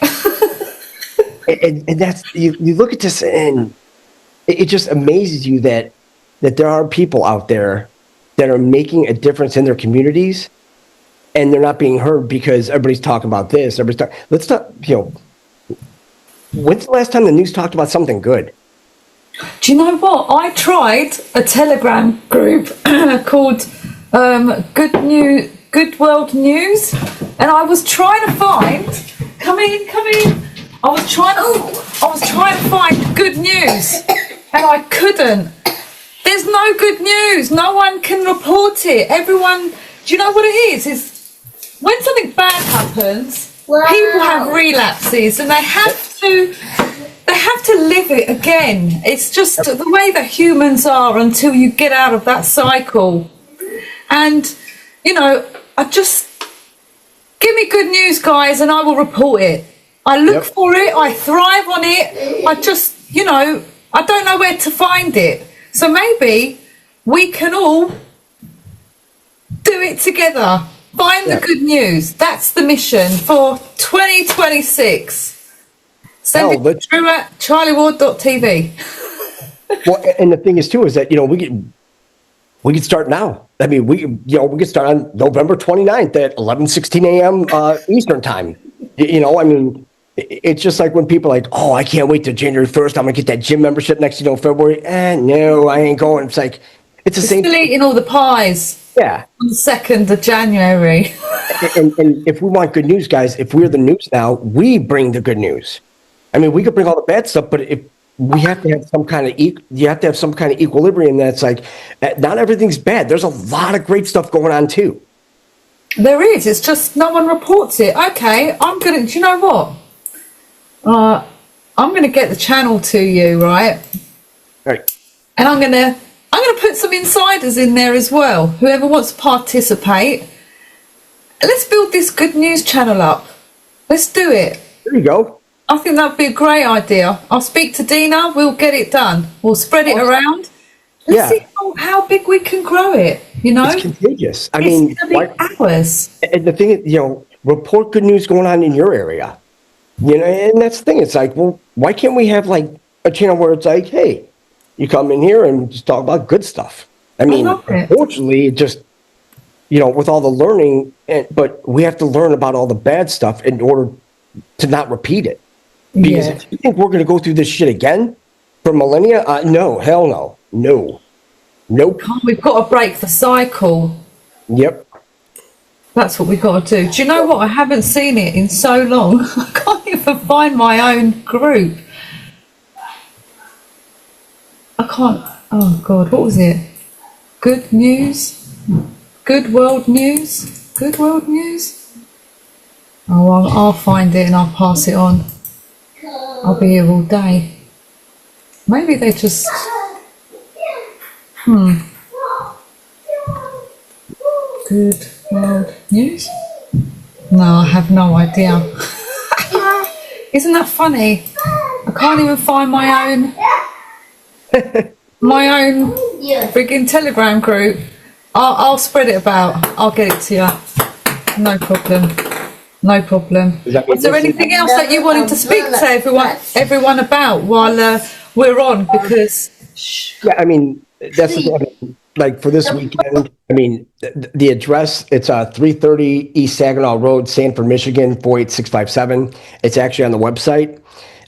and that's you look at this and it just amazes you that there are people out there that are making a difference in their communities, and they're not being heard because everybody's talking about this. Let's talk. When's the last time the news talked about something good? Do you know what? I tried a Telegram group called Good World News, and I was trying to find. Come in. I was trying to find good news, and I couldn't. There's no good news. No one can report it. Everyone. Do you know what it is? Is when something bad happens, people have relapses, and they have to live it again. It's just the way that humans are until you get out of that cycle. And, I just, give me good news, guys, and I will report it. I look for it. I thrive on it. I just, I don't know where to find it. So maybe we can all do it together. Find the good news. That's the mission for 2026. Send it through at drcharlieward.tv. Well, and the thing is too is that we could start now. I mean, we could start on November 29th at 11:16 a.m. Eastern time. I mean, it's just like when people are like, oh, I can't wait till January 1st. I'm gonna get that gym membership next February. No, I ain't going. It's like it's the same. Still eating all the pies. Yeah. On the 2nd of January. and if we want good news, guys, if we're the news now, we bring the good news. I mean, we could bring all the bad stuff, but if we have to have some kind of equilibrium. That's like not everything's bad. There's a lot of great stuff going on too. There is. It's just no one reports it. Okay, do you know what? I'm gonna get the channel to you, right? Right. And I'm gonna put some insiders in there as well. Whoever wants to participate. Let's build this good news channel up. Let's do it. There you go. I think that'd be a great idea. I'll speak to Dina. We'll get it done. We'll spread it around. Let's see how big we can grow it. It's contagious. I mean, it's gonna be hours. And the thing is, report good news going on in your area. And that's the thing. It's like, well, why can't we have like a channel where it's like, hey, you come in here and just talk about good stuff. I mean, unfortunately, it just, with all the learning, but we have to learn about all the bad stuff in order to not repeat it. Because if you think we're going to go through this shit again for millennia, no, hell no. No. Nope. We've got to break the cycle. Yep. That's what we've got to do. Do you know what? I haven't seen it in so long. I can't even find my own group. I can't. Oh, God. What was it? Good news? Good world news? Good world news? Oh, I'll find it and I'll pass it on. I'll be here all day. Maybe they just... Good world news? No, I have no idea. Isn't that funny? I can't even find my own friggin' Telegram group. I'll spread it about. I'll get it to you. No problem. No problem. Is there anything else that you wanted to speak to everyone about while we're on? Because I mean, that's the thing. Like for this weekend, I mean, the address, it's 330 East Saginaw Road, Sanford, Michigan, 48657. It's actually on the website.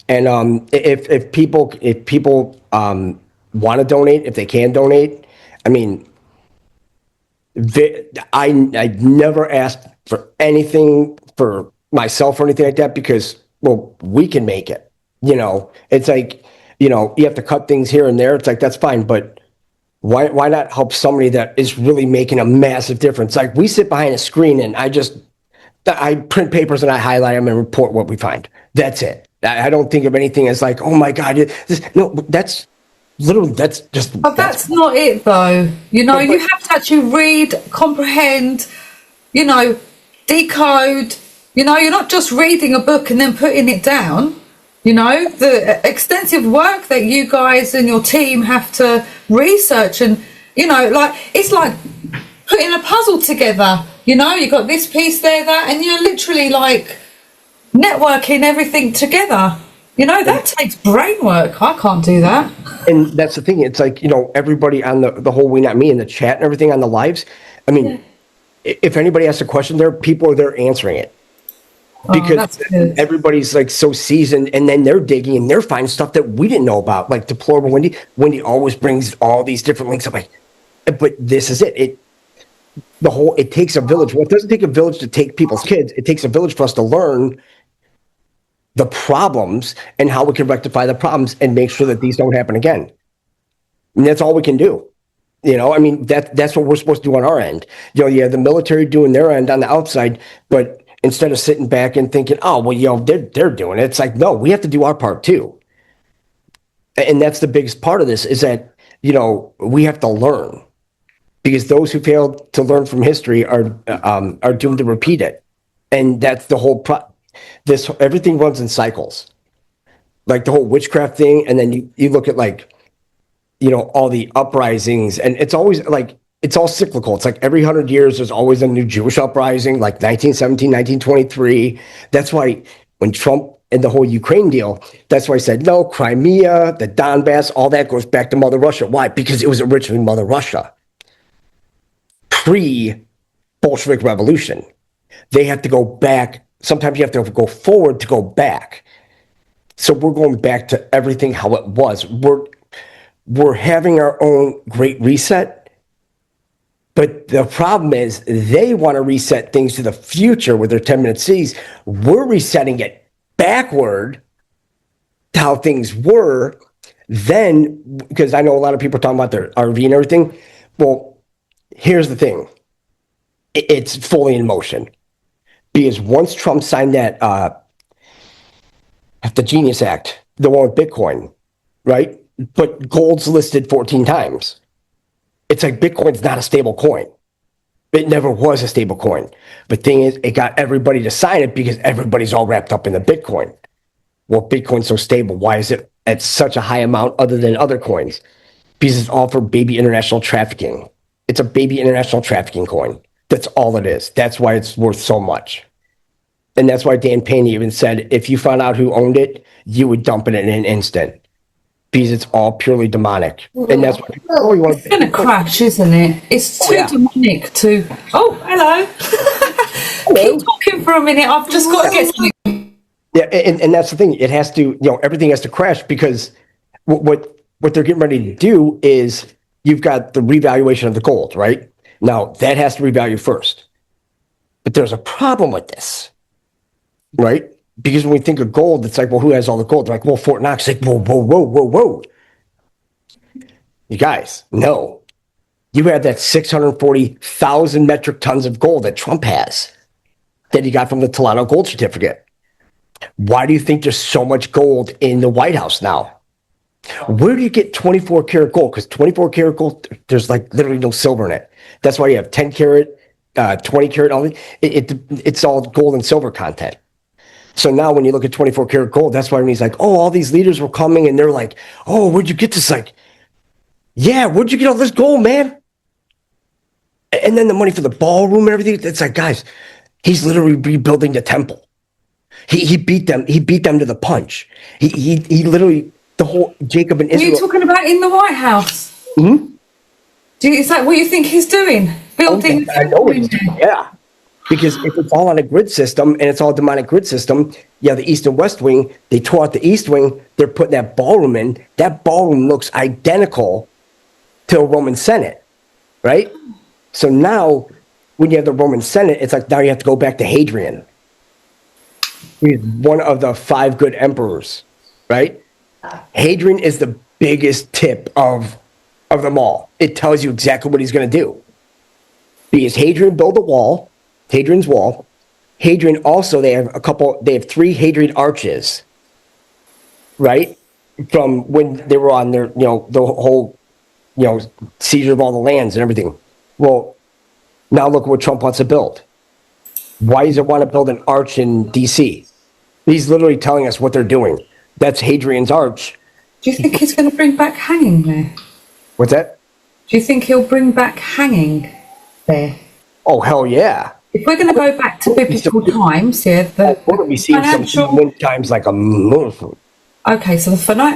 And if people want to donate, if they can donate, I mean, I never asked for anything for myself or anything like that because, well, we can make it. It's like, you have to cut things here and there. It's like, that's fine. But Why not help somebody that is really making a massive difference? Like, we sit behind a screen and I print papers and I highlight them and report what we find. That's it. I don't think of anything as like, oh my God, that's just. But that's not it though. You have to actually read, comprehend, decode. You're not just reading a book and then putting it down. The extensive work that you guys and your team have to research and, it's like putting a puzzle together. You got this piece there, that, and you're literally like networking everything together. That takes brain work. I can't do that. And that's the thing. It's like, everybody on the whole We Not Me in the chat and everything on the lives. I mean, if anybody asks a question there, people are there answering it. Because everybody's like so seasoned, and then they're digging and they're finding stuff that we didn't know about. Like Deplorable Wendy. Wendy always brings all these different links. I'm like, but this is it. It takes a village. Well, it doesn't take a village to take people's kids. It takes a village for us to learn the problems and how we can rectify the problems and make sure that these don't happen again. And that's all we can do. That's what we're supposed to do on our end. The military doing their end on the outside, but instead of sitting back and thinking, oh, well, they're doing it. It's like, no, we have to do our part too. And that's the biggest part of this is that, we have to learn, because those who failed to learn from history are doomed to repeat it. And that's the whole everything runs in cycles, like the whole witchcraft thing. And then you look at all the uprisings, and it's always like, it's all cyclical. It's like every 100 years, there's always a new Jewish uprising, like 1917, 1923. That's why when Trump and the whole Ukraine deal, that's why I said, no, Crimea, the Donbass, all that goes back to Mother Russia. Why? Because it was originally Mother Russia. Pre-Bolshevik Revolution. They have to go back. Sometimes you have to go forward to go back. So we're going back to everything how it was. We're having our own great reset. But the problem is they want to reset things to the future with their 10-minute C's. We're resetting it backward to how things were then, because I know a lot of people are talking about their RV and everything. Well, here's the thing. It's fully in motion. Because once Trump signed that, the Genius Act, the one with Bitcoin, right? But gold's listed 14 times. It's like Bitcoin's not a stable coin. It never was a stable coin. But thing is, it got everybody to sign it because everybody's all wrapped up in the Bitcoin. Well, Bitcoin's so stable. Why is it at such a high amount other than other coins? Because it's all for baby international trafficking. It's a baby international trafficking coin. That's all it is. That's why it's worth so much. And that's why Dan Payne even said, if you found out who owned it, you would dump it in an instant. Because it's all purely demonic. And that's what it's going to crash, isn't it? It's too demonic to... Oh, hello. Keep talking for a minute. I've just got to get something. Yeah, and that's the thing. It has to, everything has to crash, because what they're getting ready to do is you've got the revaluation of the gold, right? Now, that has to revalue first. But there's a problem with this, right? Because when we think of gold, it's like, well, who has all the gold? They're like, well, Fort Knox. It's like, whoa. You guys, no. You have that 640,000 metric tons of gold that Trump has that he got from the Toronto gold certificate. Why do you think there's so much gold in the White House now? Where do you get 24 karat gold? Because 24 karat gold, there's like literally no silver in it. That's why you have 10 karat, 20 karat, all it's all gold and silver content. So now when you look at 24 karat gold, that's why when he's like, oh, all these leaders were coming and they're like, oh, where'd you get this? Like, yeah, where'd you get all this gold, man? And then the money for the ballroom and everything. It's like, guys, he's literally rebuilding the temple. He beat them. He beat them to the punch. He literally, the whole Jacob and Israel. Are you talking about in the White House? Mm-hmm. Is that what you think he's doing? Building? I know what he's doing, yeah. Because if it's all on a grid system and it's all a demonic grid system, the East and West Wing, they tore out the East Wing, they're putting that ballroom in. That ballroom looks identical to a Roman Senate, right? So now, when you have the Roman Senate, it's like now you have to go back to Hadrian. He's one of the 5 good emperors, right? Hadrian is the biggest tip of of them all. It tells you exactly what he's going to do. Because Hadrian built a wall, Hadrian's wall. Hadrian also, they have 3 Hadrian arches, right? From when they were on their, the whole, seizure of all the lands and everything. Well, now look what Trump wants to build. Why does it want to build an arch in DC? He's literally telling us what they're doing. That's Hadrian's arch. Do you think he's going to bring back hanging there? What's that? Do you think he'll bring back hanging there? Oh, hell yeah. If we're going to go back to biblical times, we're going to be seeing some wind times like a month. Okay, so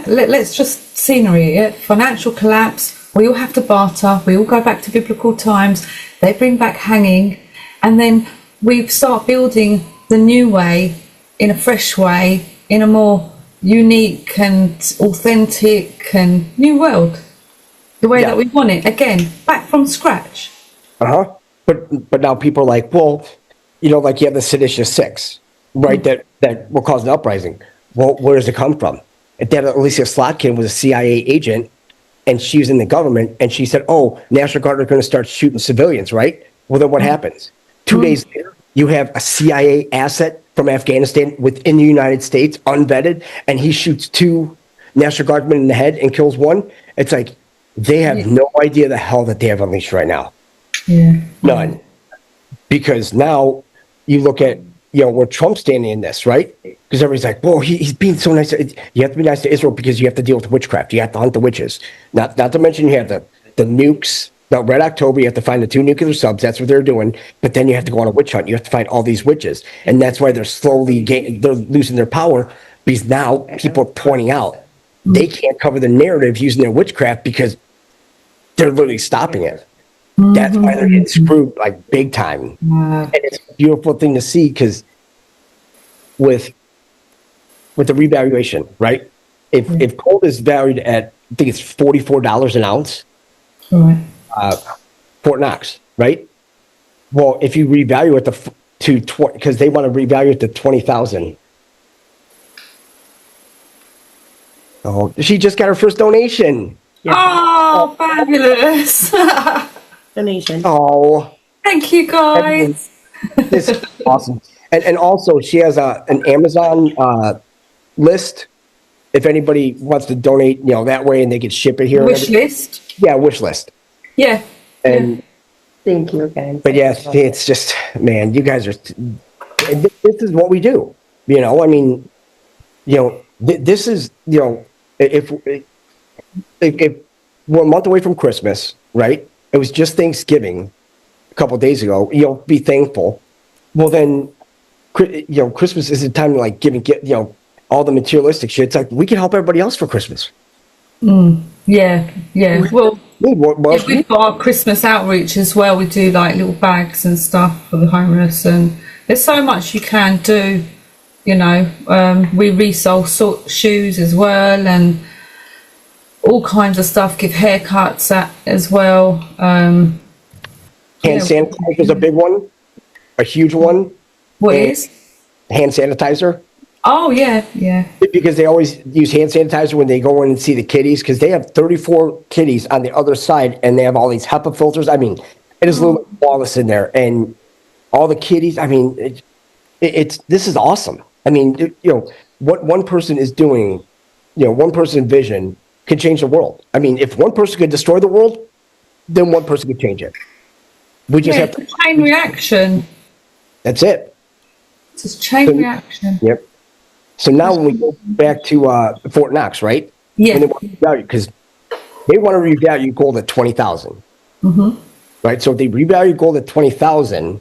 let's just scenery it. Financial collapse, we all have to barter, we all go back to biblical times, they bring back hanging, and then we start building the new way, in a fresh way, in a more unique and authentic and new world. The way that we want it, again, back from scratch. Uh-huh. But now people are like, well, like you have the seditious six, right? That will cause an uprising. Well, where does it come from? If that Alicia Slotkin was a CIA agent and she was in the government and she said, oh, National Guard are going to start shooting civilians, right? Well, then what happens? 2 days later, you have a CIA asset from Afghanistan within the United States, unvetted, and he shoots 2 National Guardsmen in the head and kills 1. It's like they have no idea the hell that they have unleashed right now. Yeah. None. Because now you look at, where Trump's standing in this, right? Because everybody's like, well, he's being so nice. You have to be nice to Israel because you have to deal with witchcraft. You have to hunt the witches. Not to mention you have the nukes, the Red October. You have to find the 2 nuclear subs. That's what they're doing. But then you have to go on a witch hunt. You have to find all these witches. And that's why they're slowly they're losing their power, because now people are pointing out they can't cover the narrative using their witchcraft because they're literally stopping it. That's why they're getting screwed like big time. And it's a beautiful thing to see because with the revaluation, right? If gold is valued at, I think it's $44 an ounce, Fort Knox, right? Well, if you revalue it because they want to revalue it to 20,000. Oh, she just got her first donation. Oh, fabulous. Donation. Oh, thank you, guys. This is awesome. And also, she has an Amazon list. If anybody wants to donate, that way, and they can ship it here. Wish list. Yeah, wish list. Yeah. And thank you again. But yeah, it's just, man, you guys are. This is what we do. I mean, this is, if we're a month away from Christmas, right? It was just Thanksgiving a couple of days ago. Be thankful. Well, then, Christmas is a time to get all the materialistic shit. It's like we can help everybody else for Christmas. Yeah. Well, we've got our Christmas outreach as well. We do like little bags and stuff for the homeless, and there's so much you can do. We resell shoes as well, and all kinds of stuff. Give haircuts as well. Hand sanitizer is a big one, a huge one. What is? Hand sanitizer. Oh, yeah. Because they always use hand sanitizer when they go in and see the kitties, because they have 34 kitties on the other side, and they have all these HEPA filters. I mean, it is a little flawless in there, and all the kitties. I mean, this is awesome. I mean, what one person is doing, one person's vision can change the world. I mean, if one person could destroy the world, then one person could change it. We just have to chain reaction. That's it. It's just chain reaction. Yep. So now when we go back to Fort Knox, right? Yeah. Because they want to revalue gold at 20,000. Right. So if they revalue gold at 20,000,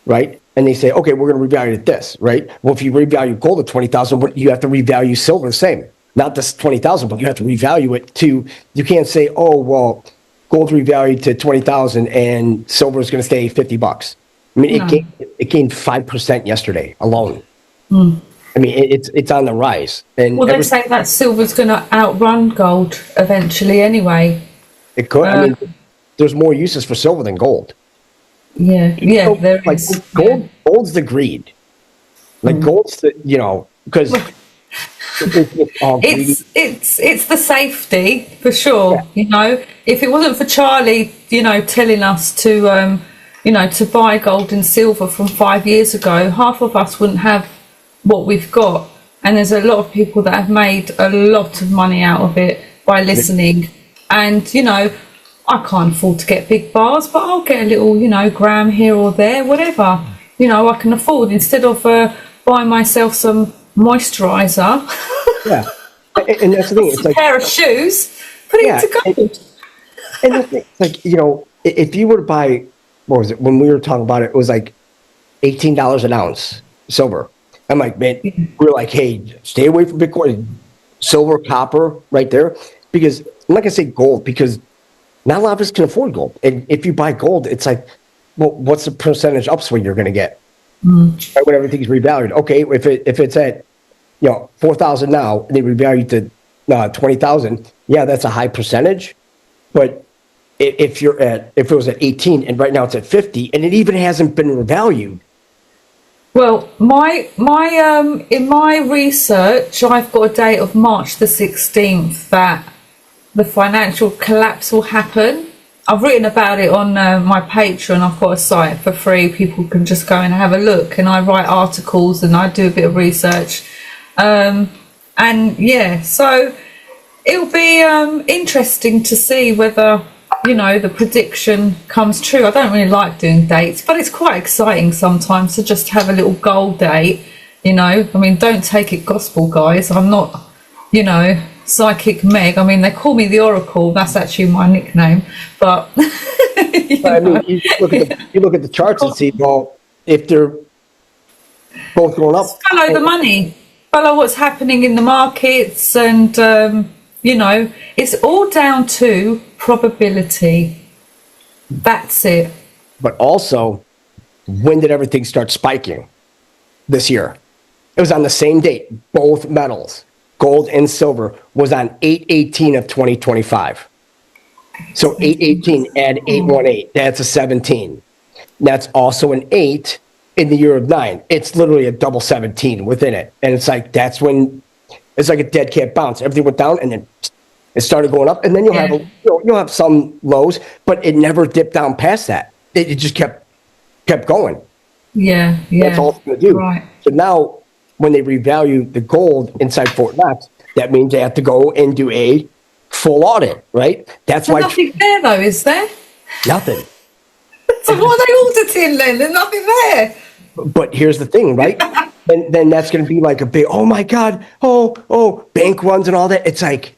right? And they say, okay, we're going to revalue it at this, right? Well, if you revalue gold at 20,000, you have to revalue silver the same. Not just 20,000, but you have to revalue it to. You can't say, oh, well, gold revalued to 20,000 and silver is going to stay $50. I mean, it gained 5% yesterday alone. I mean, it's on the rise. And they say that silver's going to outrun gold eventually anyway. It could. I mean, there's more uses for silver than gold. Yeah, there is. Gold's the greed. Like gold's the, because It's the safety for sure. Yeah. You know, if it wasn't for Charlie, you know, telling us to, you know, to buy gold and silver from 5 years ago, half of us wouldn't have what we've got. And there's a lot of people that have made a lot of money out of it by listening. And, you know, I can't afford to get big bars, but I'll get a little, you know, gram here or there, whatever, you know, I can afford, instead of buying myself some moisturizer. Yeah. And that's the thing. It's a like pair of shoes, put it into gold. And the thing, like, you know, if you were to buy, what was it, when we were talking about it, it was like $18 an ounce silver. I'm like, man, we're like, hey, stay away from Bitcoin, silver, copper, right there. Because I'm not gonna say gold, because not a lot of us can afford gold. And if you buy gold, it's like, well, what's the percentage upswing you're gonna get? Right, when everything's revalued. Okay, if it's at, you know, 4,000 now, and they revalue to 20,000, yeah, that's a high percentage. But if it was at 18 and right now it's at 50, and it even hasn't been revalued. Well, in my research, I've got a date of March the 16th that the financial collapse will happen. I've written about it on my Patreon. I've got a site for free. People can just go and have a look, and I write articles and I do a bit of research. And yeah, so it'll be interesting to see whether, you know, the prediction comes true. I don't really like doing dates, but it's quite exciting sometimes to just have a little goal date, you know. I mean, don't take it gospel, guys. I'm not, you know, Psychic Meg. I mean, they call me the Oracle. That's actually my nickname. But, I mean, you look at the charts and see, well, if they're both going up. Just follow the money. Follow what's happening in the markets, and, you know, it's all down to probability. That's it. But also, when did everything start spiking this year? It was on the same date. Both metals, gold and silver, was on 8/18 of 2025. So 8/18 add 8/18, that's a 17. That's also an 8 in the year of 9. It's literally a double 17 within it. And it's like, that's when it's like a dead cat bounce. Everything went down and then it started going up, and then you'll have some lows, but it never dipped down past that. It just kept going. Yeah. That's all it's going to do. Right. So now, when they revalue the gold inside Fort Knox, that means they have to go and do a full audit, right? That's There's why nothing there, though, is there? nothing. So what are they auditing then? There's nothing there. But here's the thing, right? then that's going to be like a big, oh my God, oh, bank runs and all that. It's like,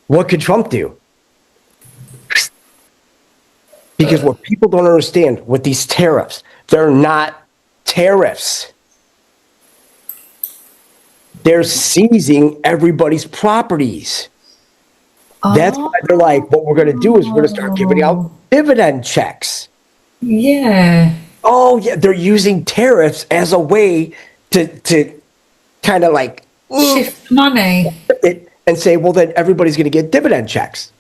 what could Trump do? Because what people don't understand with these tariffs, they're not tariffs. They're seizing everybody's properties. That's why they're like, what we're going to do is we're going to start giving out dividend checks. Yeah. Oh, yeah. They're using tariffs as a way to kind of like shift money and say, well, then everybody's going to get dividend checks.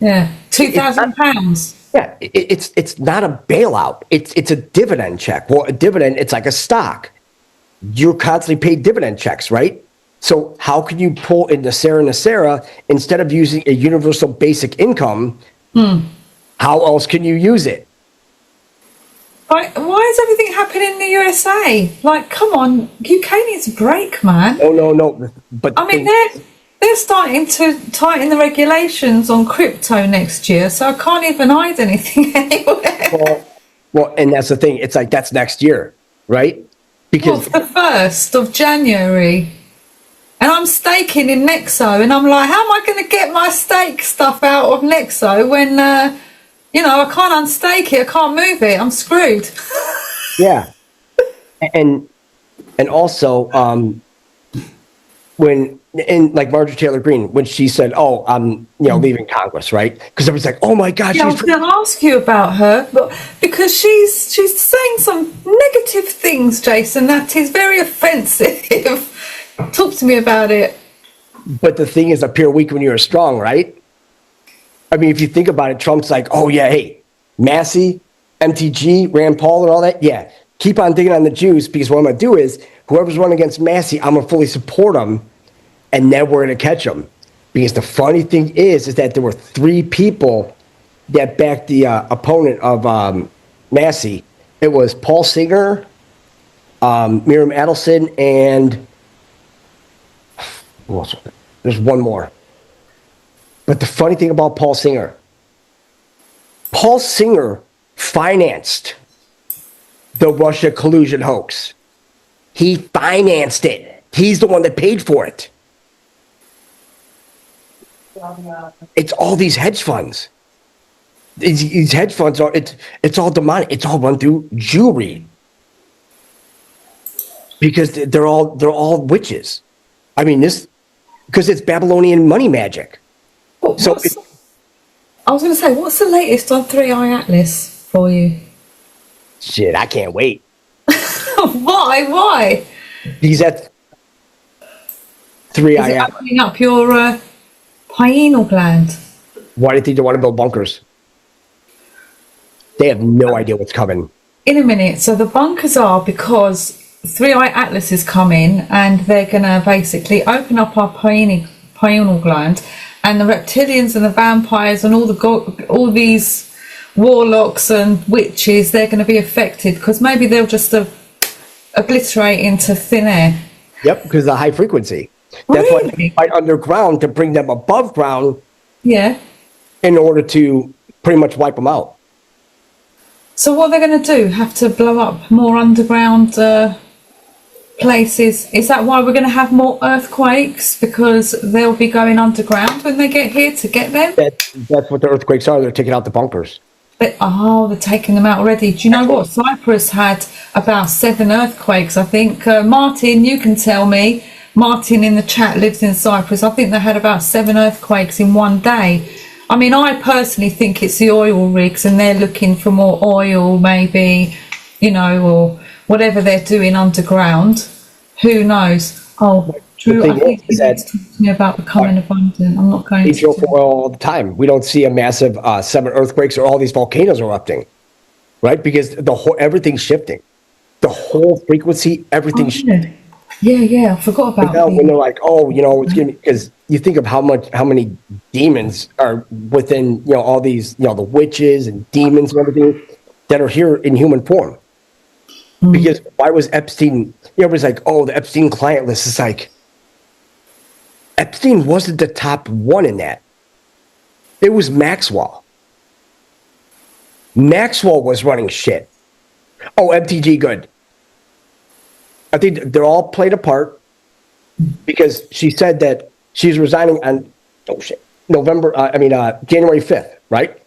Yeah. £2,000. Yeah. It's not a bailout. It's a dividend check. Well, a dividend, it's like a stock. You're constantly paid dividend checks, right? So how can you pull into Sarah instead of using a universal basic income? How else can you use it? Why is everything happening in the USA? Like, come on, UK needs a break, man. Oh, no. But I mean, they're starting to tighten the regulations on crypto next year, so I can't even hide anything anywhere. Well, and that's the thing. It's like, that's next year, right? Because the 1st of January. And I'm staking in Nexo, and I'm like, how am I going to get my stake stuff out of Nexo when, you know, I can't unstake it, I can't move it, I'm screwed. Yeah. And also, when, and like Marjorie Taylor Greene, when she said, oh, I'm, leaving Congress, right? Because everyone's like, oh my God. Yeah, I was going to ask you about her, but because she's saying some negative things, Jason, that is very offensive. Talk to me about it. But the thing is, appear weak when you're strong, right? I mean, if you think about it, Trump's like, oh yeah, hey, Massey, MTG, Rand Paul and all that, yeah, keep on digging on the Jews, because what I'm going to do is, whoever's running against Massey, I'm going to fully support them, and then we're going to catch them. Because the funny thing is that there were 3 people that backed the opponent of Massey. It was Paul Singer, Miriam Adelson, and who else? There's one more. But the funny thing about Paul Singer financed the Russia collusion hoax. He financed it. He's the one that paid for it. It's all these hedge funds. These hedge funds are, it's all demonic. It's all run through Jewry. Because they're all witches. I mean, because it's Babylonian money magic. I was going to say, what's the latest on 3i Atlas for you? Shit, I can't wait. Why? Because that's 3i Is it Atlas. opening up your pineal gland? Why do you think they want to build bunkers? They have no idea what's coming. In a minute. So the bunkers are because 3i Atlas is coming and they're going to basically open up our pineal gland, and the reptilians and the vampires and all these warlocks and witches, they're going to be affected because maybe they'll just obliterate into thin air. Yep, because of the high frequency. That's why they fight underground, to bring them above ground. Yeah. In order to pretty much wipe them out. So what are they going to do? Have to blow up more underground places? Is that why we're going to have more earthquakes? Because they'll be going underground when they get here to get them? That's what the earthquakes are. They're taking out the bunkers. They're taking them out already. Do you know what? Cyprus had about 7 earthquakes, I think. Martin, you can tell me. Martin in the chat lives in Cyprus. I think they had about 7 earthquakes in one day. I mean, I personally think it's the oil rigs and they're looking for more oil, maybe, or whatever they're doing underground. Who knows? Oh, Drew, I think you need to talk to me about becoming abundant. I'm not going to. We drill for oil all the time. We don't see a massive 7 earthquakes or all these volcanoes erupting, right? Because everything's shifting. The whole frequency, everything's shifting. Yeah, I forgot about that. When they're like, it's going to be, because you think of how many demons are within, all these, the witches and demons and everything that are here in human form. Because why was Epstein, everybody's like, the Epstein client list is like, Epstein wasn't the top one in that. It was Maxwell. Maxwell was running shit. MTG, good. I think they're all played apart because she said that she's resigning on January 5th, right?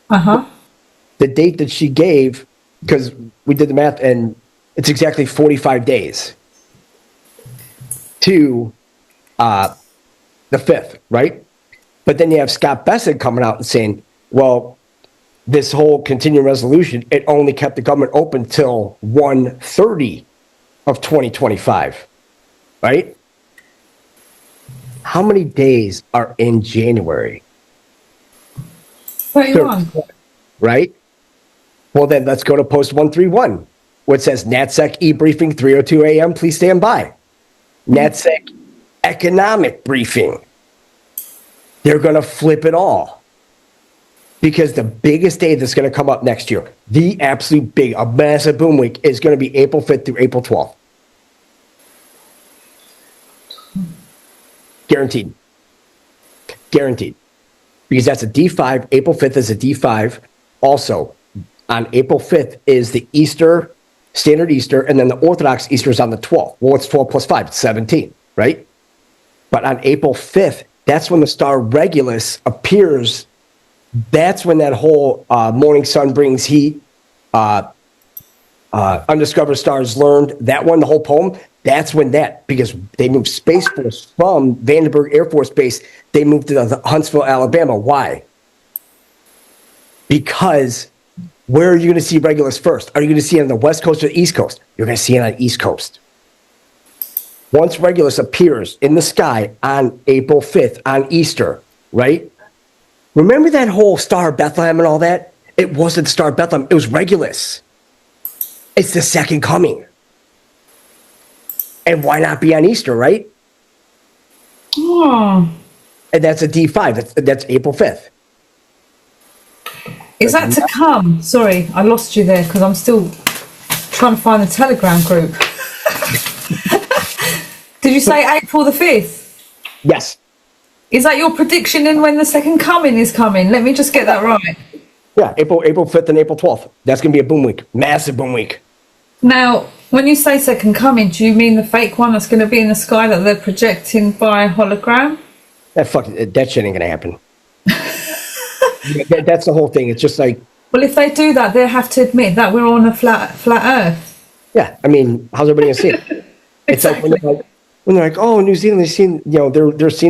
The date that she gave, because we did the math and it's exactly 45 days to the 5th, right? But then you have Scott Bessent coming out and saying, well, this whole continuing resolution, it only kept the government open till 1/30 of 2025, right? How many days are in January? 31. Right? Well, then let's go to post 131, where it says NatSec e-briefing 3:02 a.m. Please stand by. NatSec economic briefing. They're going to flip it all. Because the biggest day that's going to come up next year, the absolute a massive boom week, is going to be April 5th through April 12th. Guaranteed. Because that's a D5. April 5th is a D5. Also, on April 5th is the Easter, standard Easter, and then the Orthodox Easter is on the 12th. Well, it's 12 plus 5, it's 17, right? But on April 5th, that's when the star Regulus appears. That's when that whole morning sun brings heat, undiscovered stars learned, that one, the whole poem, that's when because they moved Space Force from Vandenberg Air Force Base, they moved to Huntsville, Alabama. Why? Because where are you going to see Regulus first? Are you going to see it on the West Coast or the East Coast? You're going to see it on the East Coast. Once Regulus appears in the sky on April 5th, on Easter, right? Remember that whole Star of Bethlehem and all that? It wasn't Star of Bethlehem. It was Regulus. It's the second coming. And why not be on Easter, right? Oh, And that's a D5. That's April 5th. is that to come? Sorry, I lost you there because I'm still trying to find the Telegram group. Did you say April the 5th? Yes. Is that your prediction in when the second coming is coming? Let me just get that right. Yeah, April 5th and April 12th. That's going to be a boom week. Massive boom week. Now, when you say second coming, do you mean the fake one that's going to be in the sky that they're projecting by hologram? That shit ain't going to happen. That's the whole thing. It's just like... Well, if they do that, they have to admit that we're on a flat Earth. Yeah, I mean, how's everybody going to see it? It's Exactly. like when they're like, oh, New Zealand, they're seeing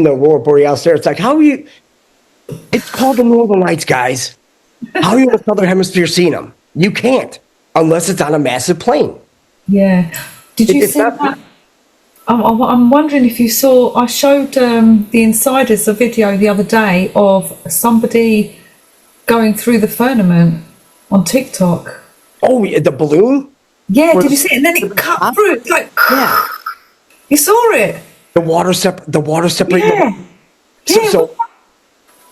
the aurora borealis there. It's like, how are you... It's called the Northern Lights, guys. How are you in the Southern Hemisphere seeing them? You can't, unless it's on a massive plane. Yeah. Did you see that? I'm wondering if you saw, I showed the insiders a video the other day of somebody going through the firmament on TikTok. Oh, the balloon? Yeah, did you see it? And then it cut through. It's like, yeah. You saw it? The water separating. Yeah.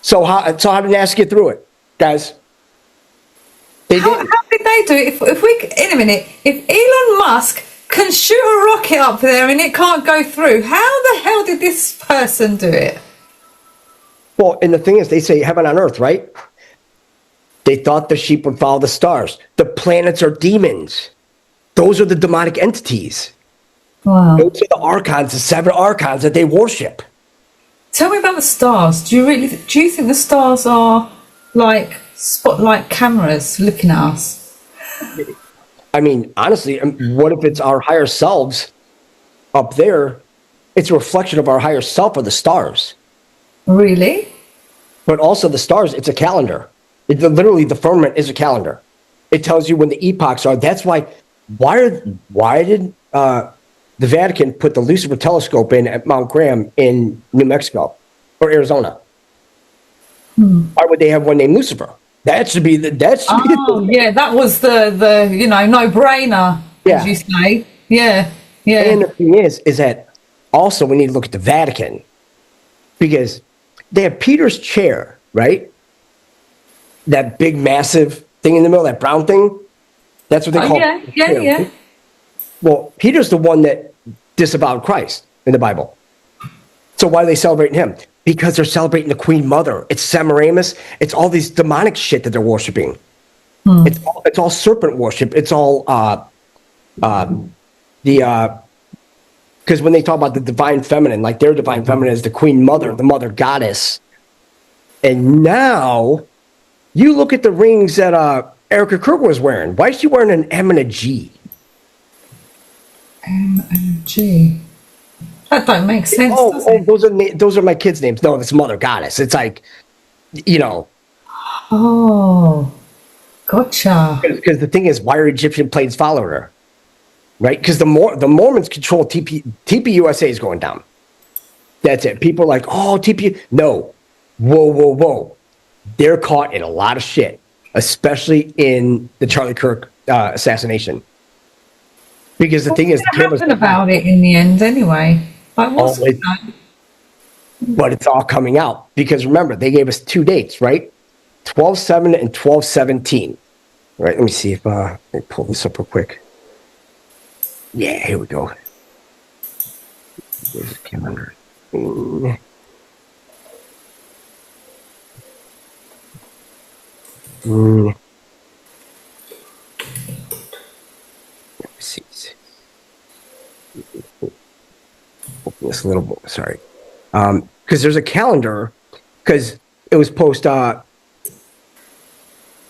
So how did NASA get through it, guys? How did they do it? In a minute, if Elon Musk can shoot a rocket up there and it can't go through, how the hell did this person do it? Well, and the thing is, they say heaven on earth, right? They thought the sheep would follow the stars. The planets are demons. Those are the demonic entities. Wow. Those are the archons, the 7 archons that they worship. Tell me about the stars. Do you think the stars are like spotlight cameras looking at us? I mean, honestly, what if it's our higher selves up there? It's a reflection of our higher self or the stars. Really? But also the stars, it's a calendar. Literally, the firmament is a calendar. It tells you when the epochs are. That's why did the Vatican put the Lucifer telescope in at Mount Graham in New Mexico or Arizona? Why would they have one named Lucifer? That should be the. Yeah, that was the no brainer. Yeah. As you say. Yeah. And the thing is that also we need to look at the Vatican because they have Peter's chair, right? That big, massive thing in the middle, that brown thing. That's what they call it. Yeah. Well, Peter's the one that disavowed Christ in the Bible. So why are they celebrating him? Because they're celebrating the Queen Mother. It's Semiramis. It's all these demonic shit that they're worshiping. It's all serpent worship. It's all because when they talk about the divine feminine, like their divine feminine is the Queen Mother, the Mother Goddess. And now you look at the rings that Erica Kirk was wearing. Why is she wearing an M and a G? M and G. That don't make sense. Those are my kids' names. No, it's Mother Goddess. It's like, Oh, gotcha. Because the thing is, why are Egyptian planes following her? Right? Because the Mormons control TPUSA is going down. That's it. People are like, oh, TP. No. Whoa. They're caught in a lot of shit, especially in the Charlie Kirk assassination. Because the thing is, what happened about it in the end anyway? Like, but it's all coming out because remember they gave us 2 dates, right? 12/7 and 12/17. Right. Let me see if let me pull this up real quick. Yeah, here we go. There's the calendar. Let me see. Open this a little bit. Sorry, because there's a calendar. Because it was post.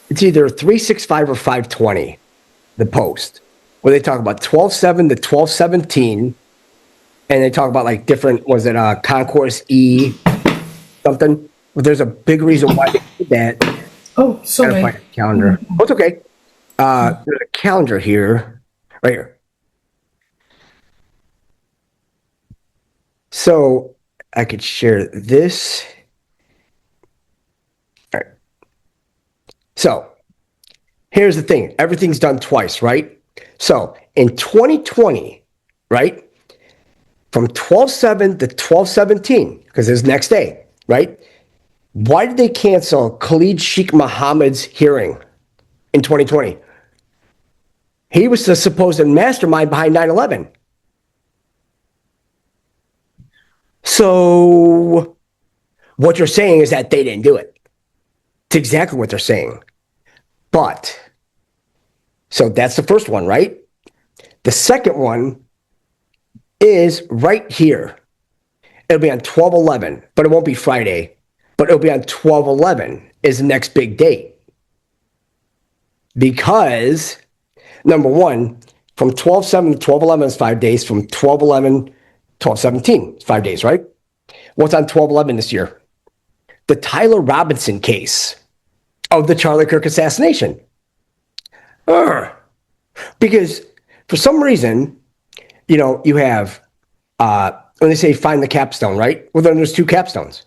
It's either 365 or 520. The post where they talk about 12/7 to 12/17, and they talk about like different. Was it Concourse E something? But there's a big reason why they did that. Oh, sorry. Gotta find a calendar. Oh, it's okay. There's a calendar here, right here. So I could share this. All right. So here's the thing. Everything's done twice, right? So in 2020, right? from 12/7 to 12/17, because it's next day, right? Why did they cancel Khalid Sheikh Mohammed's hearing in 2020? He was the supposed mastermind behind 9/11. So what you're saying is that they didn't do it. It's exactly what they're saying. But, so that's the first one, right? The second one is right here. It'll be on 12/11, but it won't be Friday. But it'll be on 12/11 is the next big date. Because, number one, from 12/7 to 12/11 is 5 days. From 12/11, 12/17 is 5 days, right? What's on 12/11 this year? The Tyler Robinson case of the Charlie Kirk assassination. Because for some reason, you know, you have, when they say find the capstone, right? Well, then there's two capstones,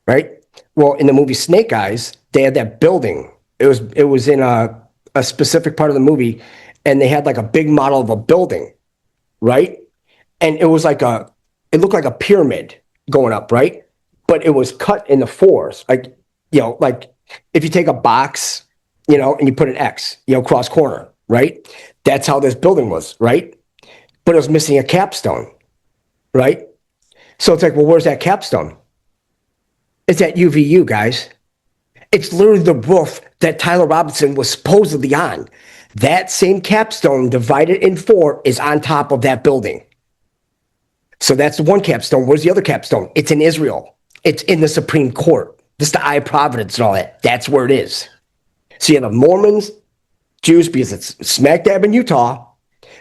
right? Well, in the movie Snake Eyes, they had that building. It was in a specific part of the movie, and they had like a big model of a building, right? And it was like it looked like a pyramid going up, right? But it was cut into fours, like, you know, like if you take a box, you know, and you put an X, you know, cross corner, right? That's how this building was, right? But it was missing a capstone, right? So it's like, well, where's that capstone? It's at UVU, guys. It's literally the roof that Tyler Robinson was supposedly on. That same capstone divided in four is on top of that building. So that's the one capstone. Where's the other capstone? It's in Israel. It's in the Supreme Court. This is the Eye of Providence and all that. That's where it is. So you have the Mormons, Jews, because it's smack dab in Utah,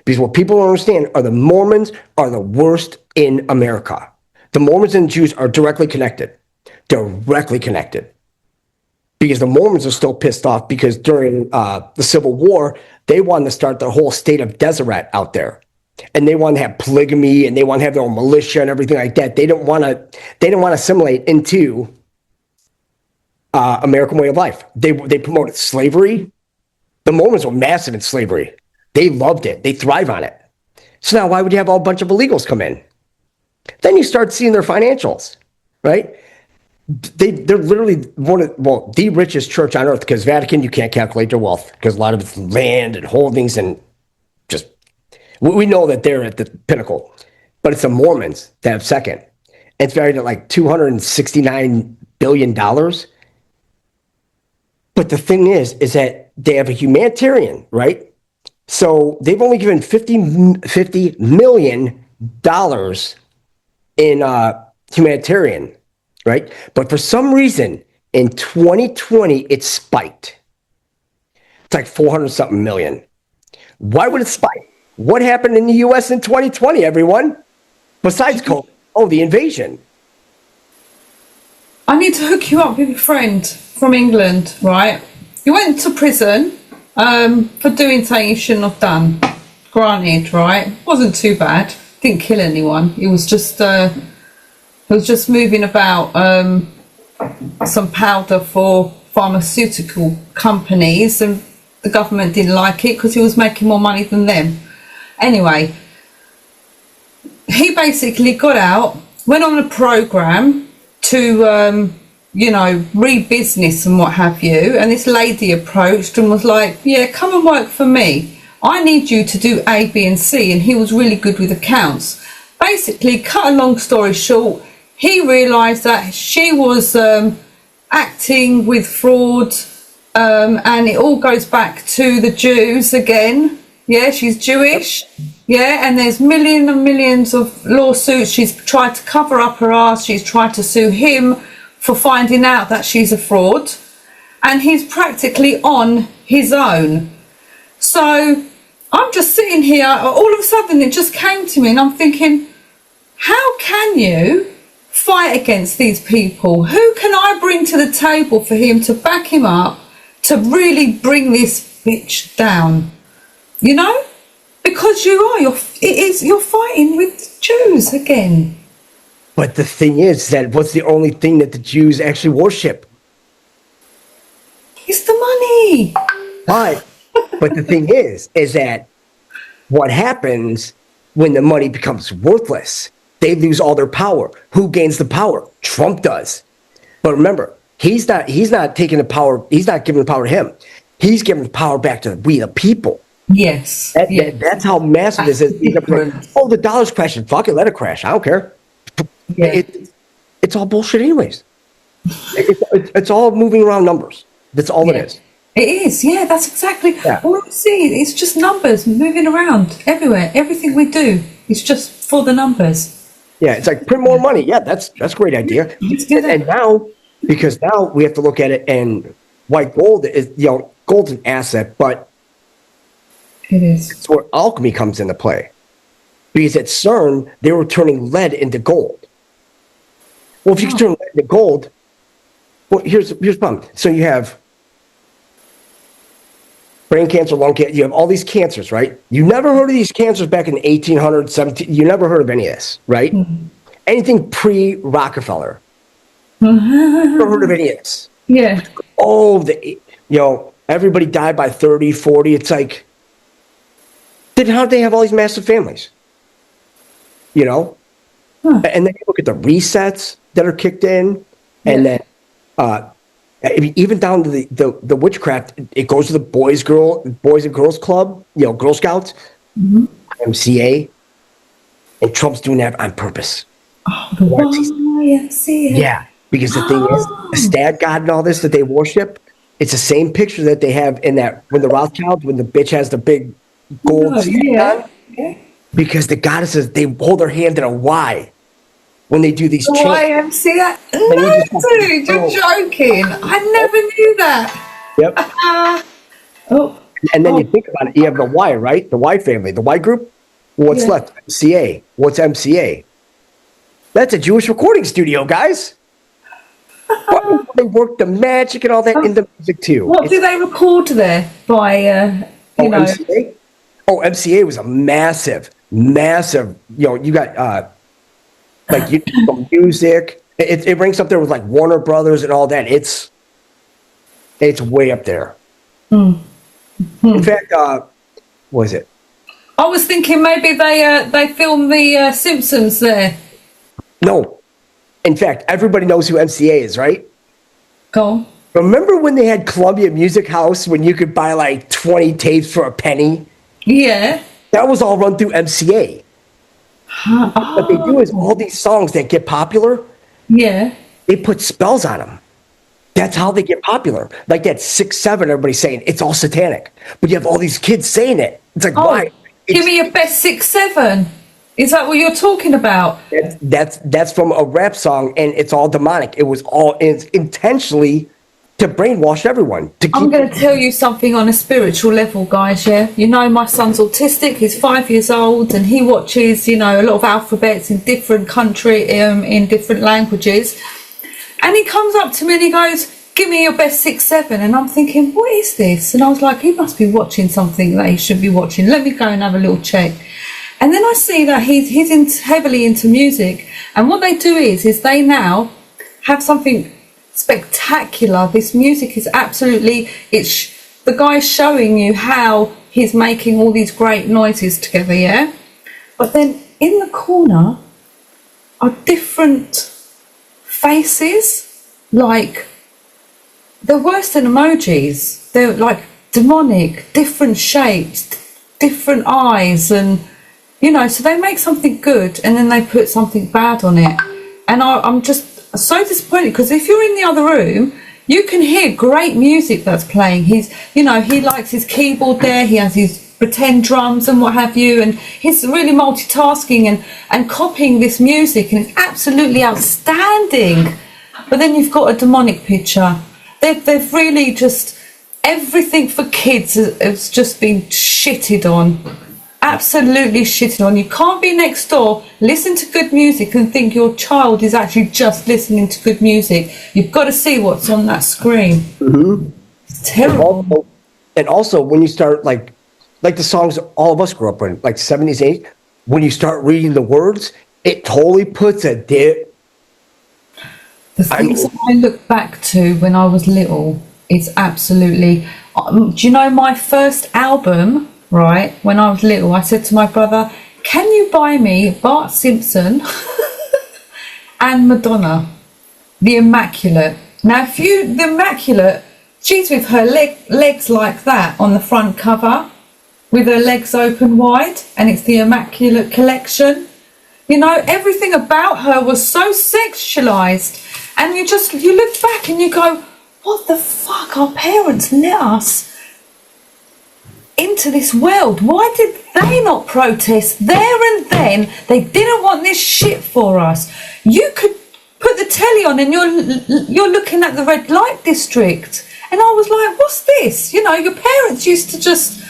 because what people don't understand are the Mormons are the worst in America. The Mormons and Jews are directly connected. Directly connected. Because the Mormons are still pissed off because during the Civil War, they wanted to start the whole state of Deseret out there. And they want to have polygamy and they want to have their own militia and everything like that. They didn't want to assimilate into American way of life. They promoted slavery. The Mormons were massive in slavery. They loved it. They thrive on it. So now why would you have a bunch of illegals come in? Then you start seeing their financials, right? They're literally the richest church on earth, because Vatican, you can't calculate their wealth because a lot of it's land and holdings and just, we know that they're at the pinnacle, but it's the Mormons that have second. It's valued at like $269 billion. But the thing is that they have a humanitarian, right? So they've only given $50 million in humanitarian, right? But for some reason, in 2020, it spiked. It's like 400 something million. Why would it spike? What happened in the US in 2020, everyone? Besides COVID, the invasion. I need to hook you up with a friend from England, right? He went to prison for doing something he shouldn't have done. Granted, right? Wasn't too bad. Didn't kill anyone. He was just moving about some powder for pharmaceutical companies, and the government didn't like it because he was making more money than them. Anyway, he basically got out, went on a program to re-business and what have you, and this lady approached and was like, yeah, come and work for me. I need you to do A, B and C, and he was really good with accounts. Basically, cut a long story short, he realised that she was acting with fraud, and it all goes back to the Jews again. Yeah, she's Jewish. Yeah, and there's millions and millions of lawsuits. She's tried to cover up her ass. She's tried to sue him for finding out that she's a fraud. And he's practically on his own. So I'm just sitting here, all of a sudden it just came to me and I'm thinking, how can you fight against these people? Who can I bring to the table for him to back him up, to really bring this bitch down? You know? Because you're fighting with Jews again. But the thing is that what's the only thing that the Jews actually worship? It's the money. But the thing is that what happens when the money becomes worthless, they lose all their power. Who gains the power? Trump does. But remember, he's not taking the power. He's not giving the power to him. He's giving the power back to we, the people. Yes. That's how massive this is. Oh, the dollar's crashing. Fuck it, let it crash. I don't care. Yeah. It's all bullshit anyways. It's all moving around numbers. That's all it is. It is, yeah, that's exactly all I'm seeing. It's just numbers moving around everywhere. Everything we do is just for the numbers. Yeah, it's like print more money. Yeah, that's a great idea. And now, because now we have to look at it, and white gold is, gold's an asset, but it is. It's where alchemy comes into play. Because at CERN, they were turning lead into gold. Well, if you can turn lead into gold, well, here's the problem. So you have brain cancer, lung cancer, you have all these cancers, right? You never heard of these cancers back in 1800s, 17, you never heard of any of this, right? Mm-hmm. Anything pre-Rockefeller. Never heard of any of this. Yeah. Oh, everybody died by 30, 40. It's like, then how do they have all these massive families? And then you look at the resets that are kicked in, and then even down to the witchcraft, it goes to the Boys and Girls Club, Girl Scouts, MCA, and Trump's doing that on purpose. Oh, the YMCA. Yeah, because the thing is, the stag god and all this that they worship, it's the same picture that they have in that when the Rothschilds, when the bitch has the big gold stag on, because the goddesses, they hold their hand in a Y. When they do these chants. YMCA? No, dude, you're joking. I never knew that. Yep. And then you think about it, you have the Y, right? The Y family, the Y group. What's left? MCA. What's MCA? That's a Jewish recording studio, guys. They work the magic and all that in the music too. What do they record there by, MCA? Oh, MCA was a massive, you got, music. It ranks up there with like Warner Brothers and all that. It's way up there. In fact, what was it? I was thinking maybe they filmed the Simpsons there. No. In fact, everybody knows who MCA is, right? Go on. Remember when they had Columbia Music House when you could buy like 20 tapes for a penny? Yeah. That was all run through MCA. What they do is all these songs that get popular, they put spells on them. That's how they get popular. Like that 6-7, everybody's saying it's all satanic, but you have all these kids saying it. It's like, why? Give me your best 6-7. Is that what you're talking about? That's from a rap song, and it's all demonic. It's intentionally to brainwash everyone. I'm going to tell you something on a spiritual level, guys, my son's autistic, he's 5 years old, and he watches, a lot of alphabets in different in different languages. And he comes up to me and he goes, give me your best 6-7. And I'm thinking, what is this? And I was like, he must be watching something that he should be watching. Let me go and have a little check. And then I see that he's heavily into music. And what they do is they now have something spectacular. This music is absolutely, the guy's showing you how he's making all these great noises together, but then in the corner are different faces, like they're worse than emojis. They're like demonic, different shapes, different eyes, and so they make something good and then they put something bad on it. And I'm just so disappointed, because if you're in the other room, you can hear great music that's playing. He likes his keyboard there, he has his pretend drums and what have you, and he's really multitasking and copying this music, and it's absolutely outstanding. But then you've got a demonic picture. They've really just, everything for kids has just been shitted on. Absolutely shitting on. You can't be next door, listen to good music and think your child is actually just listening to good music. You've got to see what's on that screen. It's terrible. And also when you start like the songs all of us grew up in, like 70s, 80s, when you start reading the words, it totally puts a dip. The things that I look back to when I was little, it's absolutely, do you know my first album? Right, when I was little, I said to my brother, can you buy me Bart Simpson and Madonna, the Immaculate? Now, the Immaculate, she's with her legs like that on the front cover, with her legs open wide, and it's the Immaculate Collection. You know, everything about her was so sexualized, and you look back and you go, what the fuck? Our parents let us into this world. Why did they not protest there and then? They didn't want this shit for us. You could put the telly on and you're looking at the red light district, and I was like, what's this? You know, your parents used to just,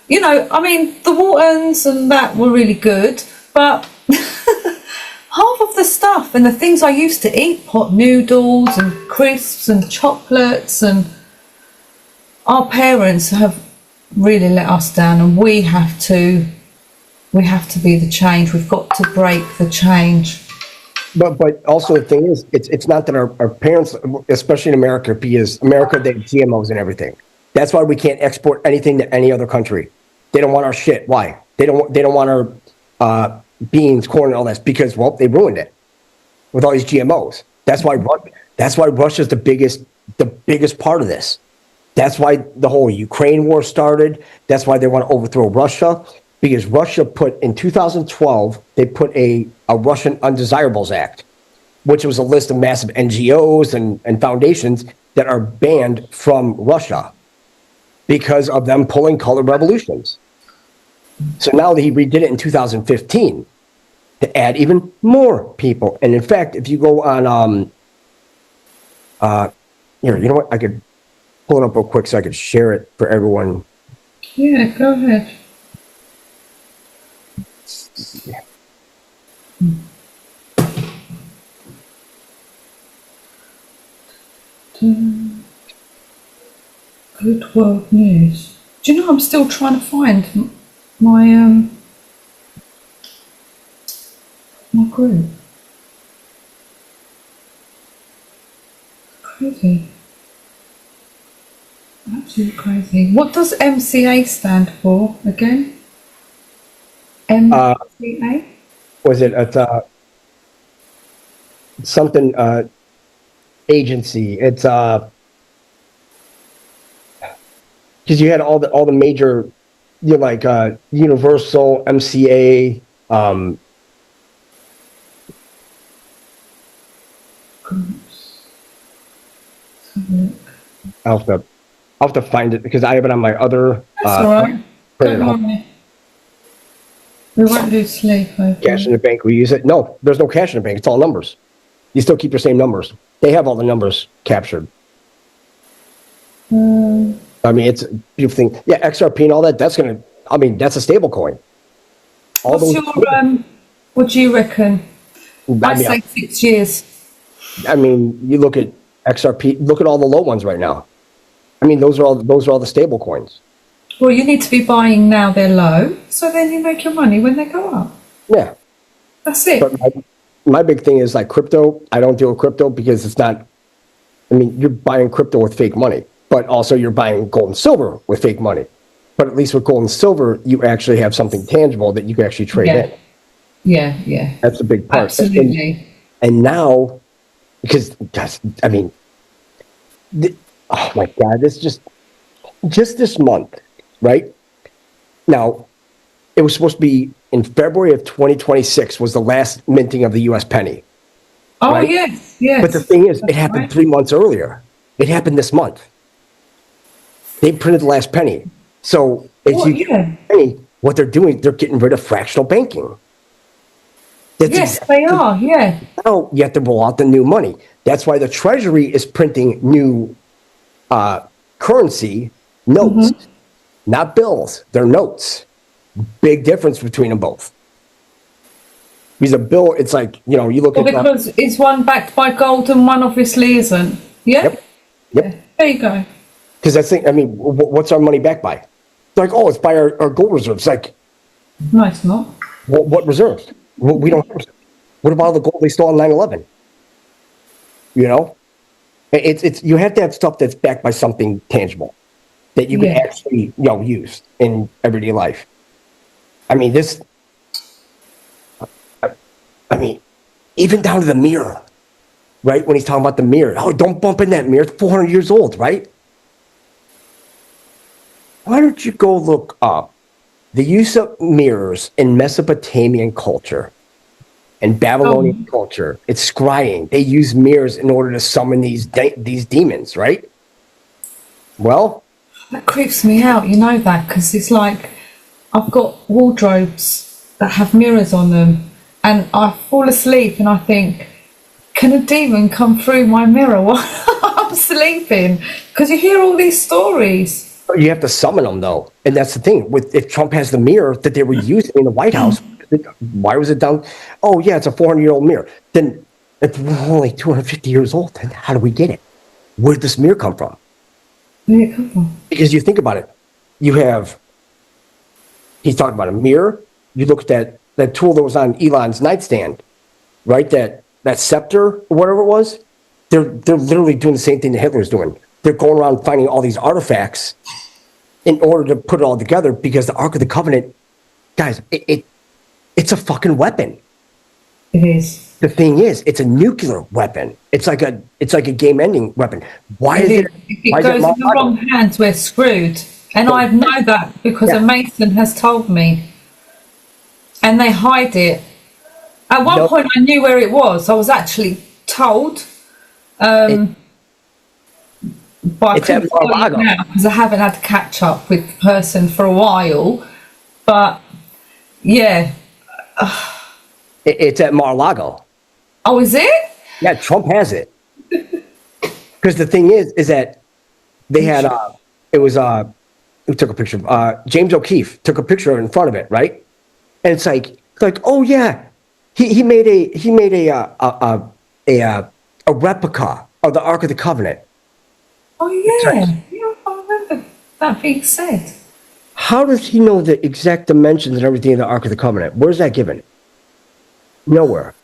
you know, I mean, the Waltons and that were really good, but half of the stuff and the things I used to eat, pot noodles and crisps and chocolates, and our parents have really let us down, and we have to be the change. We've got to break the change. But also the thing is, it's not that our parents, especially in America, because America, they have GMOs and everything. That's why we can't export anything to any other country. They don't want our shit. Why? They don't want our beans, corn, and all that, because, well, they ruined it with all these GMOs. That's why Russia's the biggest part of this. That's why the whole Ukraine war started. That's why they want to overthrow Russia, because Russia put, in 2012, they put a Russian Undesirables Act, which was a list of massive NGOs and foundations that are banned from Russia because of them pulling color revolutions. So now he redid it in 2015 to add even more people. And in fact, if you go on, here, you know what? I could pull it up real quick so I could share it for everyone. Yeah, go ahead. Yeah. Good World News. Do you know I'm still trying to find my my group? Crazy. Absolutely crazy. What does MCA stand for again? MCA? Was it something agency? It's because you had all the major, you know, like Universal, MCA, Groups. Let's have a look. I'll have to find it because I have it on my other. That's all right. Don't worry. We won't lose sleep over Cash in the bank, we use it. No, there's no cash in the bank. It's all numbers. You still keep your same numbers. They have all the numbers captured. I mean, it's a beautiful thing. Yeah, XRP and all that, that's a stable coin. What do you reckon? I say 6 years. I mean, you look at XRP, look at all the low ones right now. I mean, those are all the stable coins. Well, you need to be buying now they're low, so then you make your money when they go up. Yeah. That's it. But my big thing is like crypto. I don't deal with crypto because it's not, I mean, you're buying crypto with fake money, but also you're buying gold and silver with fake money. But at least with gold and silver, you actually have something tangible that you can actually trade in. Yeah. That's the big part. Absolutely. And now, because I mean, oh my God, this just this month, right? Now, it was supposed to be in February of 2026 was the last minting of the U.S. penny. Oh, right? yes. But the thing is, it happened 3 months earlier. It happened this month. They printed the last penny. So what they're doing, they're getting rid of fractional banking. They are, yeah. Now you have to roll out the new money. That's why the Treasury is printing new currency notes, not bills. They're notes. Big difference between them both. Because a bill, it's like, you know, you look at because is one backed by gold and one obviously isn't. Yeah? Yep. Yeah. There you go. Because that's the, I mean, what's our money backed by? It's like, oh, it's by our gold reserves. It's like, no, it's not. What reserves? We don't have reserves. What about all the gold they stole on 9/11? You know, it's you have to have stuff that's backed by something tangible that you can actually use in everyday life. I mean, this I mean, even down to the mirror, right? When he's talking about the mirror. Oh, don't bump in that mirror. It's 400 years old, right? Why don't you go look up the use of mirrors in Mesopotamian culture and Babylonian culture? It's scrying. They use mirrors in order to summon these demons, right? Well, that creeps me out, you know that, because it's like I've got wardrobes that have mirrors on them, and I fall asleep and I think, can a demon come through my mirror while I'm sleeping? Because you hear all these stories. You have to summon them, though, and that's the thing. With if Trump has the mirror that they were using in the White House, why was it down? Oh yeah, it's a 400-year-old mirror. Then if we're only 250 years old, then how do we get it? Where did this mirror come from? Where did it come from? Because you think about it, he's talking about a mirror. You look at that tool that was on Elon's nightstand, right? That scepter or whatever it was. They're literally doing the same thing that Hitler's doing. They're going around finding all these artifacts in order to put it all together, because the Ark of the Covenant, guys, it's a fucking weapon. It is. The thing is, it's a nuclear weapon. It's like a game-ending weapon. Why is it? If it goes in the wrong hands, we're screwed. And I know that because a Mason has told me. And they hide it. At one point, I knew where it was. I was actually told. But I couldn't tell you now because I haven't had to catch up with the person for a while. But yeah, it's at Mar-a-Lago. Oh, is it? Yeah, Trump has it. Because the thing is that they had who took a picture? James O'Keefe took a picture in front of it, right? And it's like oh yeah, he made a replica of the Ark of the Covenant. Oh yeah, yeah, I remember that being said. How does he know the exact dimensions and everything in the Ark of the Covenant? Where's that given? Nowhere.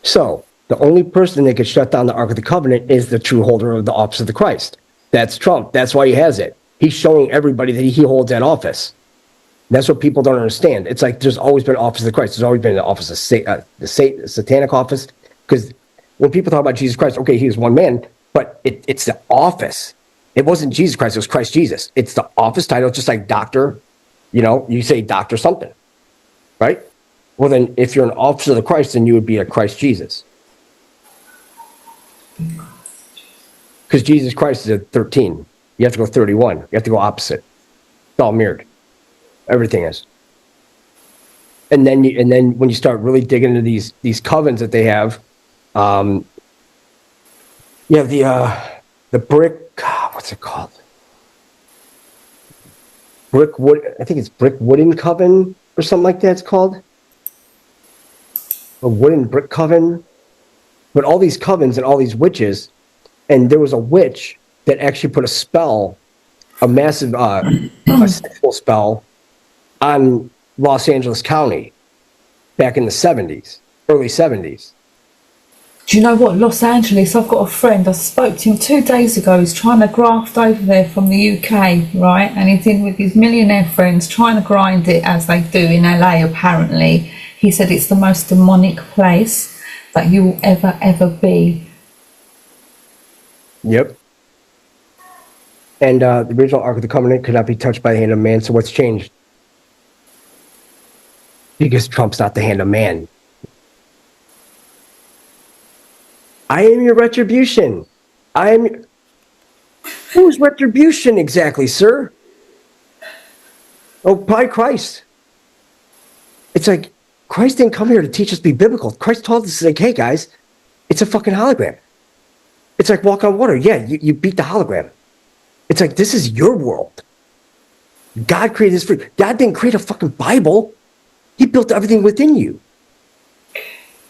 So the only person that could shut down the Ark of the Covenant is the true holder of the office of the Christ. That's Trump. That's why he has it. He's showing everybody that he holds that office. That's what people don't understand. It's like there's always been office of the Christ. There's always been the office of the satanic office. Because when people talk about Jesus Christ, okay, he was one man, but it's the office. It wasn't Jesus Christ, it was Christ Jesus. It's the office title, just like doctor, you say doctor something, right? Well, then if you're an officer of the Christ, then you would be a Christ Jesus. Because Jesus Christ is at 13. You have to go 31. You have to go opposite. It's all mirrored. Everything is. And then when you start really digging into these covens that they have, you have the brick, what's it called? Brick wood, I think it's brick wooden coven or something like that it's called. A wooden brick coven. But all these covens and all these witches, and there was a witch that actually put a spell, a massive a sexual spell on Los Angeles County back in the 70s, early 70s. Do you know what? Los Angeles, I've got a friend, I spoke to him 2 days ago, he's trying to graft over there from the UK, right? And he's in with his millionaire friends trying to grind it as they do in LA apparently. He said it's the most demonic place that you will ever be. Yep. And the original Ark of the Covenant could not be touched by the hand of man, so what's changed? Because Trump's not the hand of man. I am your retribution. Whose retribution exactly, sir? Oh, probably Christ. It's like, Christ didn't come here to teach us to be biblical. Christ told us, like, hey guys, it's a fucking hologram. It's like walk on water. Yeah, you beat the hologram. It's like, this is your world. God created this for you. God didn't create a fucking Bible. He built everything within you.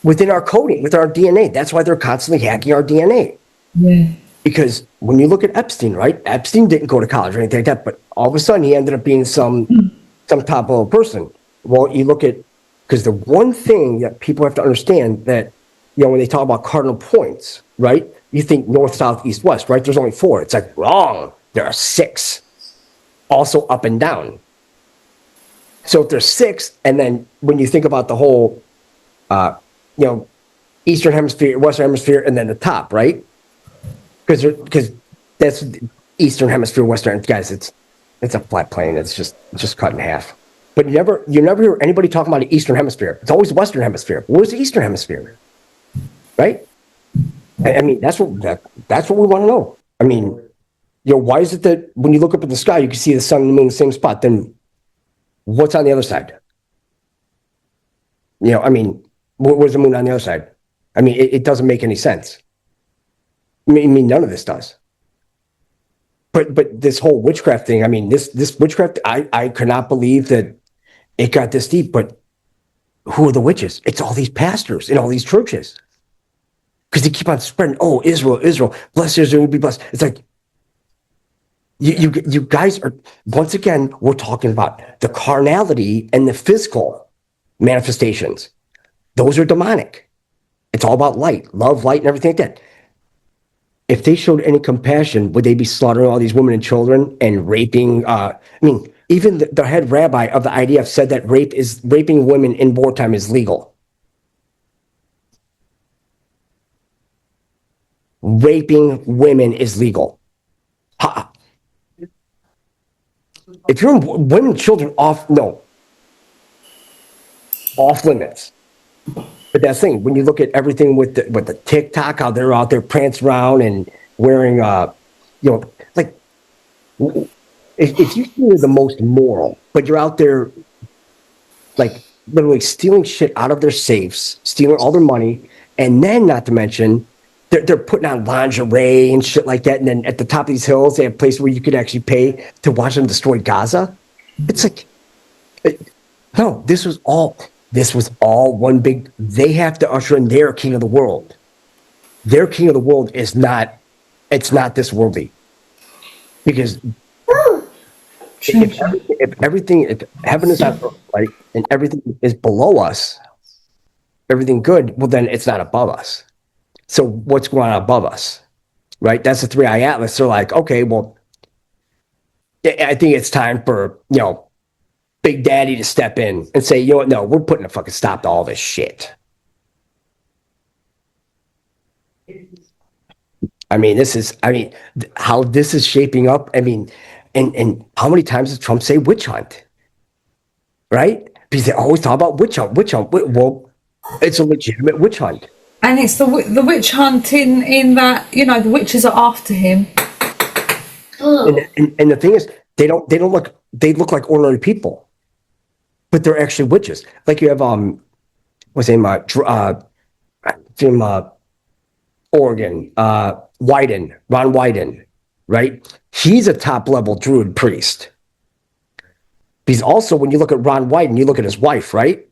Within our coding, with our DNA. That's why they're constantly hacking our DNA. Yeah. Because when you look at Epstein, right? Epstein didn't go to college or anything like that, but all of a sudden he ended up being some top level person. Well, you look at, because the one thing that people have to understand that, when they talk about cardinal points, right? You think north, south, east, west, right? There's only 4. It's like, wrong. There are 6. Also up and down. So if there's 6, and then when you think about the whole, Eastern Hemisphere, Western Hemisphere, and then the top, right? Because that's Eastern Hemisphere, Western, guys. It's a flat plane. It's just cut in half. But you never hear anybody talking about the Eastern Hemisphere. It's always the Western Hemisphere. Where's the Eastern Hemisphere? Right? I mean, that's what we want to know. I mean, why is it that when you look up at the sky, you can see the sun and the moon in the same spot? Then what's on the other side? I mean, where's the moon on the other side? I mean, it doesn't make any sense. I mean, none of this does. But this whole witchcraft thing, I mean, this witchcraft, I could not believe that it got this deep. But who are the witches? It's all these pastors in all these churches. Because they keep on spreading, oh, Israel, bless Israel, will be blessed. It's like, you guys are, once again, we're talking about the carnality and the physical manifestations. Those are demonic. It's all about light, love, light, and everything like that. If they showed any compassion, would they be slaughtering all these women and children and raping? I mean, even the head rabbi of the IDF said that raping women in wartime is legal. Raping women is legal. If you're women and children off limits. But that's the thing, when you look at everything with the TikTok, how they're out there prancing around and wearing, like, if you think you're the most moral, but you're out there, like, literally stealing shit out of their safes, stealing all their money, and then, not to mention, they're putting on lingerie and shit like that, and then at the top of these hills, they have places where you could actually pay to watch them destroy Gaza. It's like, no, this was all one big, they have to usher in their king of the world. Their king of the world is not, it's not this worldly. Because if heaven is on earth, right, and everything is below us, everything good, well, then it's not above us. So what's going on above us, right? That's the 3-eye atlas. They're like, okay, well, I think it's time for, Big Daddy to step in and say, no, we're putting a fucking stop to all this shit. I mean, how this is shaping up. I mean, and how many times does Trump say witch hunt? Right? Because they always talk about witch hunt. Well, it's a legitimate witch hunt. And it's the witch hunt in that, the witches are after him. And the thing is, they look like ordinary people. But they're actually witches. Like you have what's his name? Oregon, Ron Wyden, right? He's a top level Druid priest. He's also, when you look at Ron Wyden, you look at his wife, right?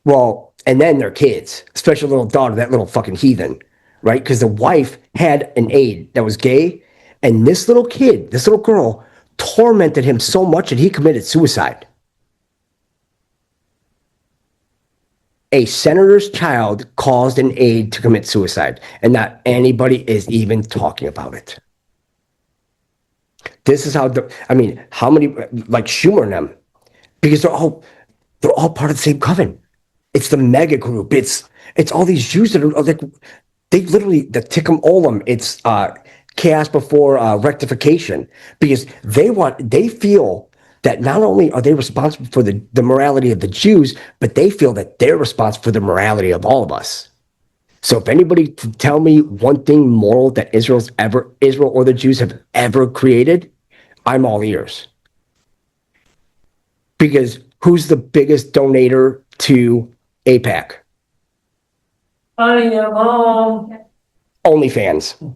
Well, and then their kids, especially little daughter, that little fucking heathen, right? Because the wife had an aide that was gay, and this little girl, tormented him so much that he committed suicide. A senator's child caused an aide to commit suicide, and not anybody is even talking about it. This is how how many, like Schumer and them, because they're all part of the same coven. It's the mega group. It's all these Jews that are like, they literally, the Tikkun Olam, it's chaos before rectification, because they feel that not only are they responsible for the morality of the Jews, but they feel that they're responsible for the morality of all of us. So if anybody can tell me one thing moral that Israel or the Jews have ever created, I'm all ears. Because who's the biggest donator to AIPAC? OnlyFans.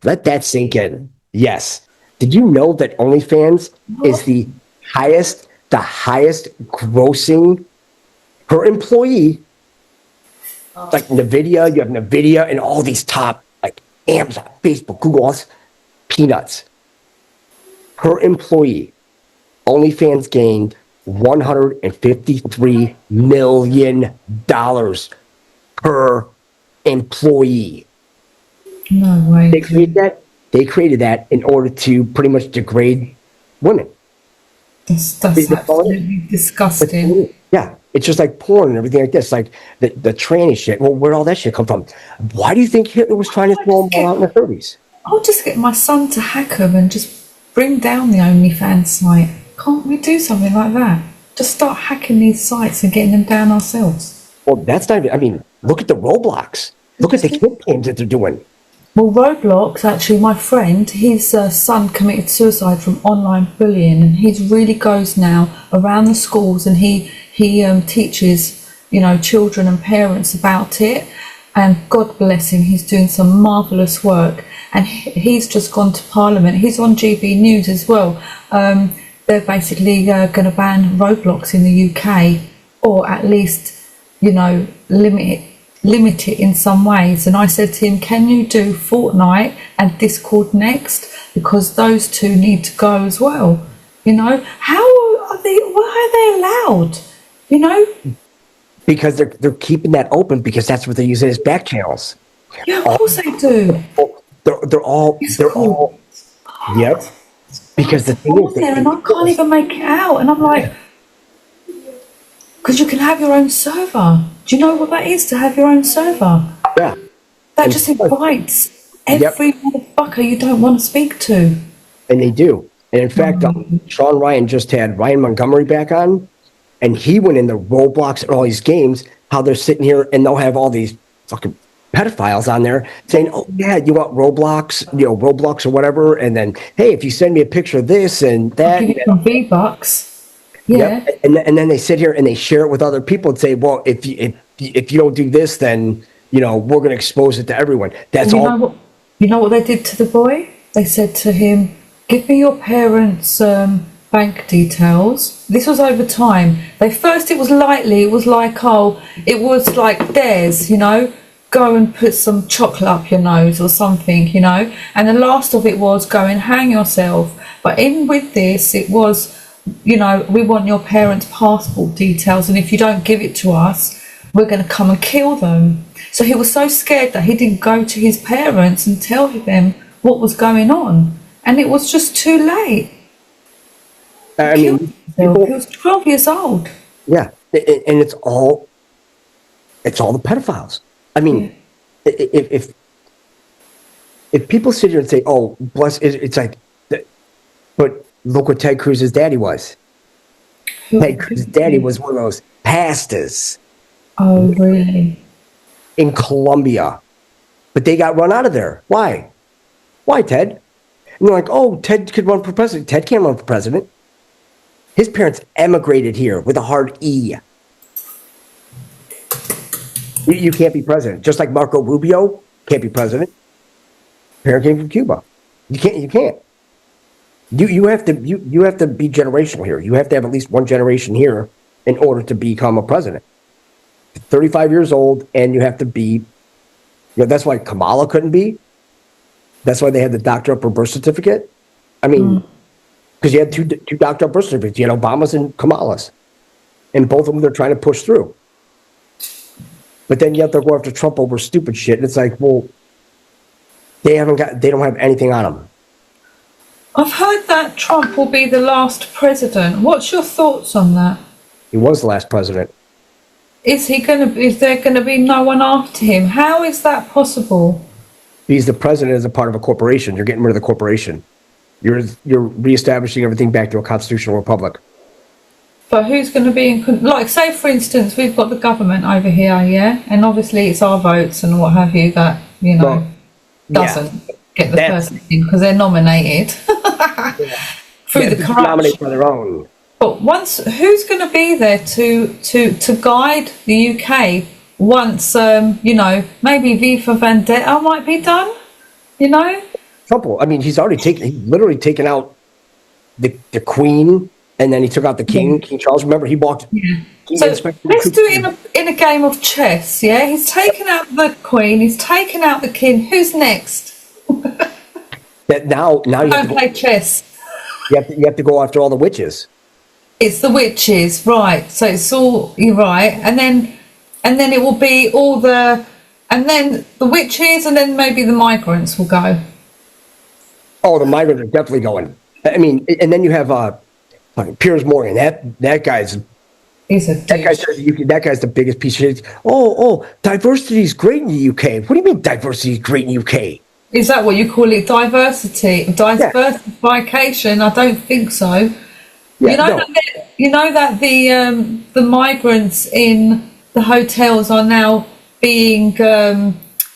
Let that sink in. Yes. Did you know that OnlyFans is the highest grossing per employee? Like NVIDIA, you have NVIDIA and all these top, like Amazon, Facebook, Google, all this, peanuts. Per employee, OnlyFans gained $153 million per employee. No way. They created that in order to pretty much degrade women. That's absolutely disgusting. Yeah, It's just like porn and everything like this, like the tranny shit. Well, where'd all that shit come from? Why do you think Hitler was trying to throw them all out in the 30s? I'll just get my son to hack them and just bring down the OnlyFans site. Can't we do something like that? Just start hacking these sites and getting them down ourselves. Well, that's not even, I mean, look at the Roblox. Look at the kid games that they're doing. Well, Roblox, actually, my friend, his son committed suicide from online bullying, and he really goes now around the schools and he teaches, you know, children and parents about it. And God bless him, he's doing some marvellous work. And he's just gone to Parliament. He's on GB News as well. They're basically going to ban Roblox in the UK, or at least, you know, limit it in some ways. And I said to him, can you do Fortnite and Discord next? Because those two need to go as well. You know, why are they allowed? You know? Because they're keeping that open because that's what they're using as back channels. Yeah, of course they do. They're all, yep. Because the thing is, and I can't even make it out. And I'm like, because you can have your own server. Do you know what that is to have your own server? Yeah. That just invites every motherfucker you don't want to speak to. And they do. And in fact, Sean Ryan just had Ryan Montgomery back on, and he went into Roblox and all these games, how they're sitting here and they'll have all these fucking pedophiles on there saying, oh yeah, you want Roblox, you know, Roblox or whatever, and then, hey, if you send me a picture of this and that. I'll give you some V-Bucks. Yeah. Yep. And then they sit here and they share it with other people and say, well, if you don't do this, then, you know, we're going to expose it to everyone. That's all. You know what they did to the boy? They said to him, give me your parents' bank details. This was over time. It was lightly, it was like, it was like theirs, you know, go and put some chocolate up your nose or something, you know. And the last of it was go and hang yourself. But in with this, it was, you know, we want your parents' passport details, and if you don't give it to us, we're going to come and kill them. So he was so scared that he didn't go to his parents and tell them what was going on, and it was just too late. I mean, he was 12 years old. Yeah, and it's all the pedophiles. I mean, if people sit here and say, "Oh, bless," it's like, but look what Ted Cruz's daddy was. Ted Cruz's daddy was one of those pastors. Oh, really? In Colombia, but they got run out of there. Why? Why, Ted? And they're like, oh, Ted could run for president. Ted can't run for president. His parents emigrated here with a hard E. You can't be president. Just like Marco Rubio can't be president. Parent came from Cuba. You can't. You have to be generational here. You have to have at least one generation here in order to become a president. 35 years old, and you have to be, you know, that's why Kamala couldn't be. That's why they had the doctor up her birth certificate. I mean, because you had two doctor up birth certificates. You had Obama's and Kamala's, and both of them they're trying to push through. But then yet they'll go after Trump over stupid shit. And it's like, well, they don't have anything on them. I've heard that Trump will be the last president. What's your thoughts on that? He was the last president. Is there going to be no one after him? How is that possible? He's the president as a part of a corporation. You're getting rid of the corporation. You're reestablishing everything back to a constitutional republic. But who's going to be in, like, say for instance, we've got the government over here, yeah? And obviously it's our votes and what have you that, you know, doesn't get the person in because they're nominated through the corruption. Nominate for their own. But who's going to be there to guide the UK once, you know, maybe V for Vendetta might be done, you know? Trouble. I mean, he's literally taken out the Queen, and then he took out the King, King Charles. Remember, he walked. Yeah. So let's do it in a game of chess, yeah? He's taken out the Queen, he's taken out the King. Who's next? Now you have to play chess. You have to go after all the witches. It's the witches, right? So it's all, you're right, and then it will be all the witches, and then maybe the migrants will go. Oh, the migrants are definitely going. I mean, and then you have Piers Morgan. That guy's He's a That guy douche. says that guy's the biggest piece of shit. Oh, diversity is great in the UK. What do you mean diversity is great in the UK? Is that what you call it? Diversification? I don't think so. Yeah, You know that the migrants in the hotels are now being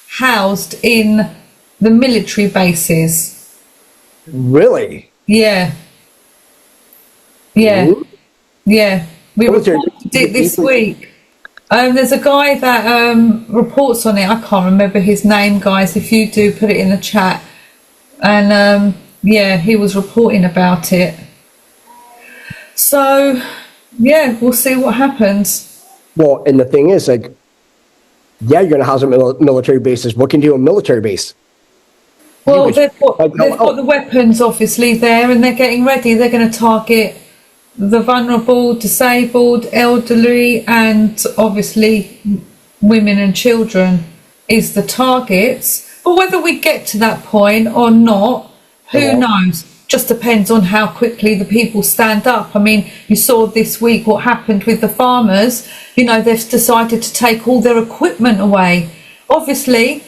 housed in the military bases. Really? Yeah. We reported it this week. There's a guy that reports on it. I can't remember his name, guys. If you do, put it in the chat. And he was reporting about it. So, we'll see what happens. Well, and the thing is, like, you're going to house them in military bases. What can you do in a military base? Well, they've got the weapons, obviously, there, and they're getting ready. They're going to target the vulnerable, disabled, elderly, and obviously women and children is the targets. But whether we get to that point or not, who knows? Just depends on how quickly the people stand up. I mean, you saw this week what happened with the farmers. You know, they've decided to take all their equipment away. Obviously,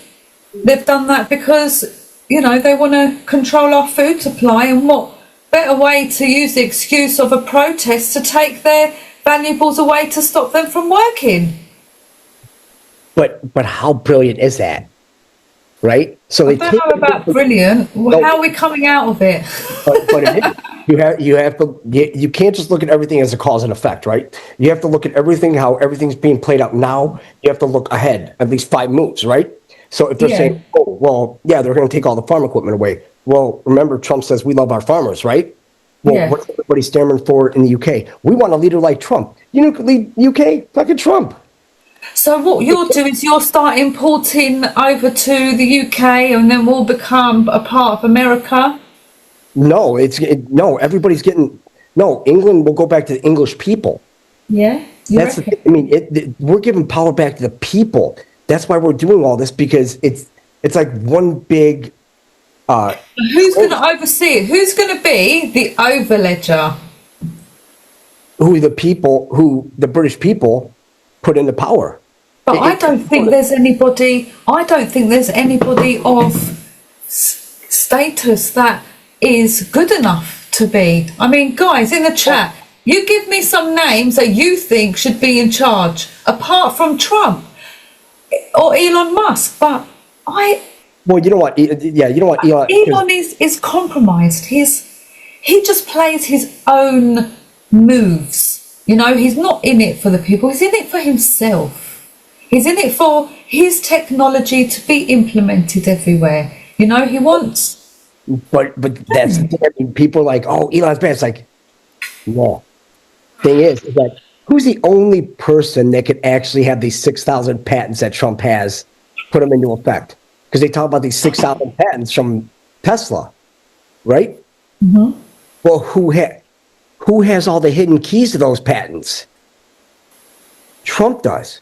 they've done that because, you know, they want to control our food supply, and what better way to use the excuse of a protest to take their valuables away to stop them from working? But how brilliant is that? Right? So I don't know about brilliant. How are we coming out of it? but it is. You have to, you can't just look at everything as a cause and effect, right? You have to look at everything, how everything's being played out now. You have to look ahead at least 5 moves, right? So if they're saying, oh, well, yeah, they're going to take all the farm equipment away. Well, remember, Trump says we love our farmers, right? Well, what's everybody stammering for in the UK? We want a leader like Trump. You know, lead UK, fucking Trump. So what you'll do is you'll start importing over to the UK, and then we'll become a part of America. No, everybody's getting, England will go back to the English people. Yeah. That's the thing. I mean, we're giving power back to the people. That's why we're doing all this, because it's like one big. Who's going to oversee it? Who's going to be the overledger? Who the British people put into power. But I don't think there's anybody of status that is good enough to be. I mean, guys, in the chat, you give me some names that you think should be in charge, apart from Trump or Elon Musk. But well, you know what? Yeah, you know what? Elon is compromised. He just plays his own moves. You know, he's not in it for the people. He's in it for himself. He's in it for his technology to be implemented everywhere. You know, he wants. But that's the thing. I mean, people are like, oh, Elon's bad. It's like, no. Thing is that who's the only person that could actually have these 6,000 patents that Trump has, put them into effect? Because they talk about these 6,000 patents from Tesla, right? Mm-hmm. Well, who has all the hidden keys to those patents? Trump does.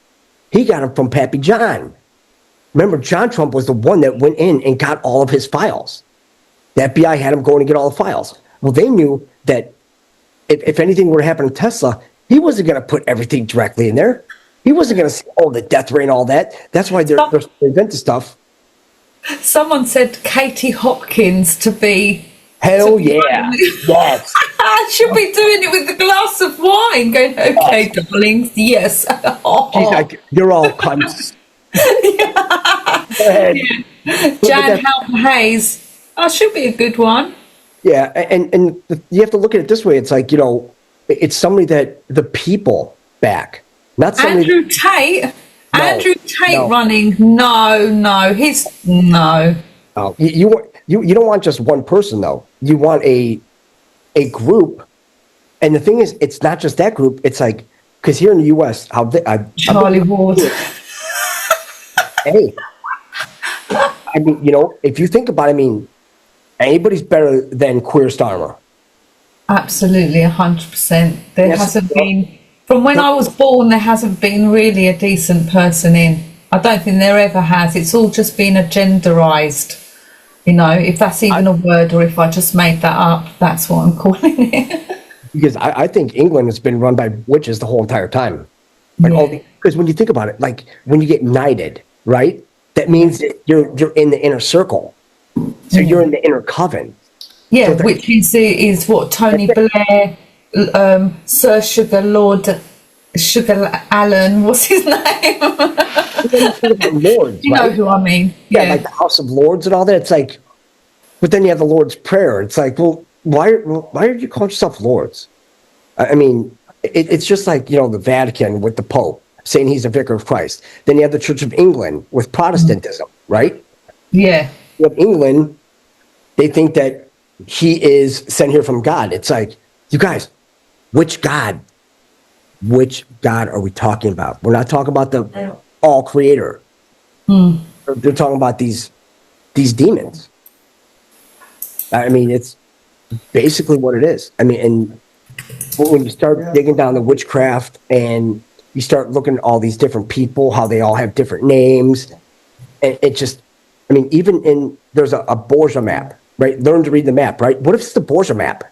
He got them from Pappy John. Remember, John Trump was the one that went in and got all of his files. The FBI had him going to get all the files. Well, they knew that if anything were to happen to Tesla, he wasn't going to put everything directly in there. He wasn't going to say, oh, the death rate and all that. That's why they're inventing stuff. Someone said Katie Hopkins to be. Hell yeah. Yes. I should be doing it with a glass of wine, going, okay, darlings, yes. She's like, you're all cunts. Go ahead. Yeah. Jan Halper Hayes. That should be a good one. Yeah, and you have to look at it this way. It's like, you know, it's somebody that the people back. Not somebody. Andrew Tate. Andrew Tate running. No. He's no. Oh, you don't want just one person though. You want a group, and the thing is, it's not just that group. It's like, because here in the U.S., Charlie Ward. Hey, I mean, you know, if you think about it, I mean, anybody's better than Queer Starmer. Absolutely, 100%. There hasn't been, from when I was born, there hasn't been really a decent person in. I don't think there ever has. It's all just been agenderized. You know, if that's even a word, or if I just made that up, that's what I'm calling it. Because I think England has been run by witches the whole entire time. Because when you think about it, like when you get knighted, right? That means that you're in the inner circle. So you're in the inner coven. Yeah, so which is what Tony Blair, Sir Sugar Allen, what's his name? Lords, you know who I mean. Yeah, like the House of Lords and all that. It's like, but then you have the Lord's Prayer. It's like, well, why are you calling yourself lords? I mean, it's just like, the Vatican with the Pope saying he's a vicar of Christ. Then you have the Church of England with Protestantism, right? Yeah. You have England, they think that he is sent here from God. It's like, you guys, which God? Which God are we talking about? We're not talking about the all creator. They're talking about these demons. I mean, it's basically what it is. I mean, and when you start digging down the witchcraft and you start looking at all these different people, how they all have different names, and it just, I mean, even there's a Borgia map, right? Learn to read the map, right? What if it's the Borgia map?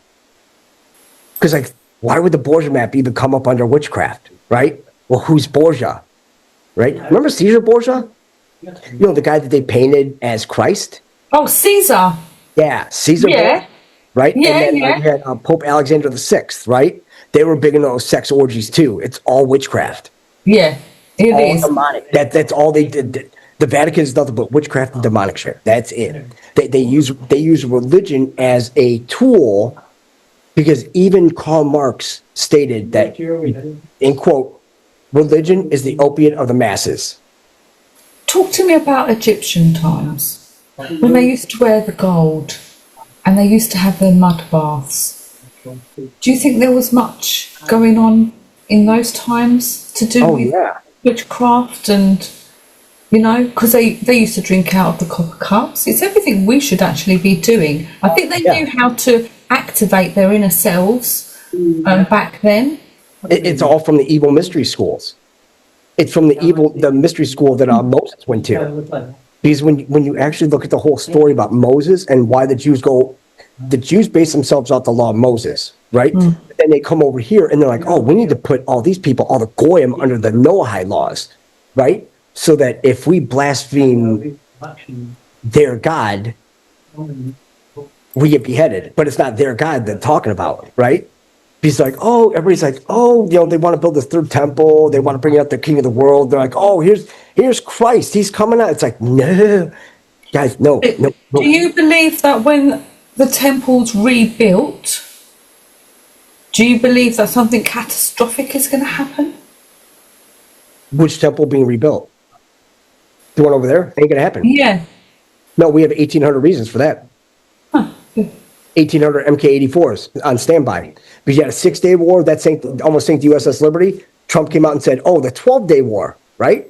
Because, like, why would the Borgia map even come up under witchcraft, right? Well, who's Borgia, right? Remember Caesar Borgia? The guy that they painted as Christ? Oh, Caesar. Yeah, Caesar Borgia, right? Yeah, and then you had Pope Alexander VI, right? They were big in those sex orgies too. It's all witchcraft. Yeah, it is. Demonic. That's all they did. The Vatican is nothing but witchcraft and demonic shit. That's it. They use religion as a tool, because even Karl Marx stated that, in quote, religion is the opiate of the masses. Talk to me about Egyptian times, when they used to wear the gold and they used to have their mud baths. Do you think there was much going on in those times to do with witchcraft and, because they used to drink out of the copper cups? It's everything we should actually be doing. I think they knew how to activate their inner selves back then. It's all from the evil mystery schools. It's from the mystery school that Moses went to. Because when you actually look at the whole story about Moses and why the Jews base themselves off the law of Moses, right? But then they come over here and they're like, oh, we need to put all these people, all the Goyim, under the Noahide laws, right? So that if we blaspheme their God, we get beheaded. But it's not their God they're talking about, right? Because everybody's like, they want to build this third temple. They want to bring out the king of the world. They're like, oh, here's Christ. He's coming out. It's like, no, guys, no. Do you believe that when the temple's rebuilt, do you believe that something catastrophic is going to happen? Which temple being rebuilt? The one over there? Ain't going to happen. Yeah. No, we have 1,800 reasons for that. 1,800 MK-84s on standby. Because you had a 6-day war that almost sank the USS Liberty. Trump came out and said, oh, the 12-day war, right?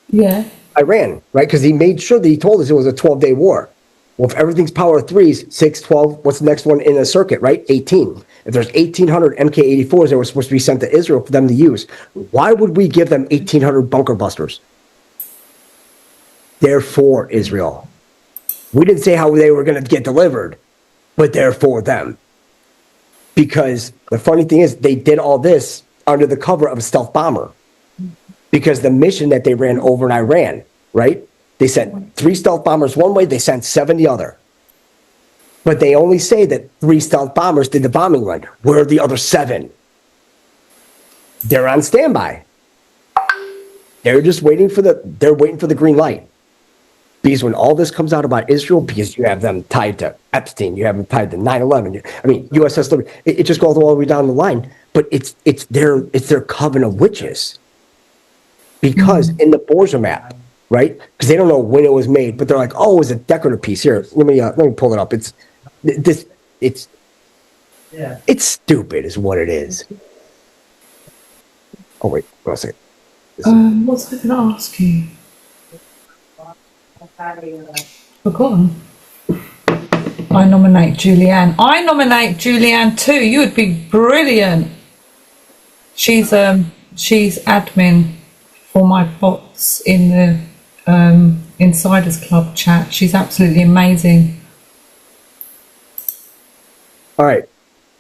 Yeah. Iran, right? Because he made sure that he told us it was a 12-day war. Well, if everything's power of threes, 6, 12, what's the next one in a circuit, right? 18. If there's 1,800 MK-84s that were supposed to be sent to Israel for them to use, why would we give them 1,800 bunker busters? They're for Israel. We didn't say how they were going to get delivered, but they're for them. Because the funny thing is, they did all this under the cover of a stealth bomber. Because the mission that they ran over in Iran, right? They sent 3 stealth bombers one way, they sent 7 the other. But they only say that 3 stealth bombers did the bombing run. Where are the other 7? They're on standby. They're just waiting for the green light. Because when all this comes out about Israel, because you have them tied to Epstein, you have them tied to 9/11. I mean, USS Liberty. It just goes all the way down the line. But it's their coven of witches. Because in the Borgia map, right? Because they don't know when it was made, but they're like, oh, it was a decorative piece. Here, let me pull it up. It's stupid, is what it is. Oh wait, what was it? What's I going to ask you? Forgotten. I nominate Julianne. I nominate Julianne too. You would be brilliant. She's admin for my bots in the Insiders Club chat. She's absolutely amazing. All right.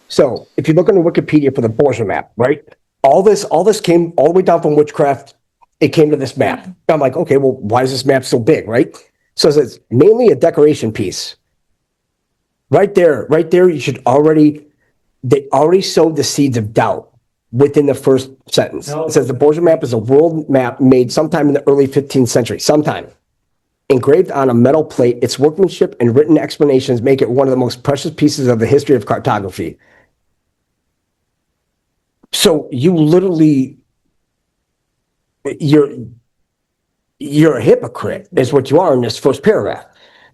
So if you look on the Wikipedia for the Borgia map, right? All this came all the way down from witchcraft. It came to this map. I'm like, okay, well, why is this map so big, right? So it's mainly a decoration piece. Right there, you should they already sowed the seeds of doubt within the first sentence. It says the Borgia map is a world map made sometime in the early 15th century, sometime. Engraved on a metal plate, its workmanship and written explanations make it one of the most precious pieces of the history of cartography. So you literally, you're a hypocrite, is what you are in this first paragraph.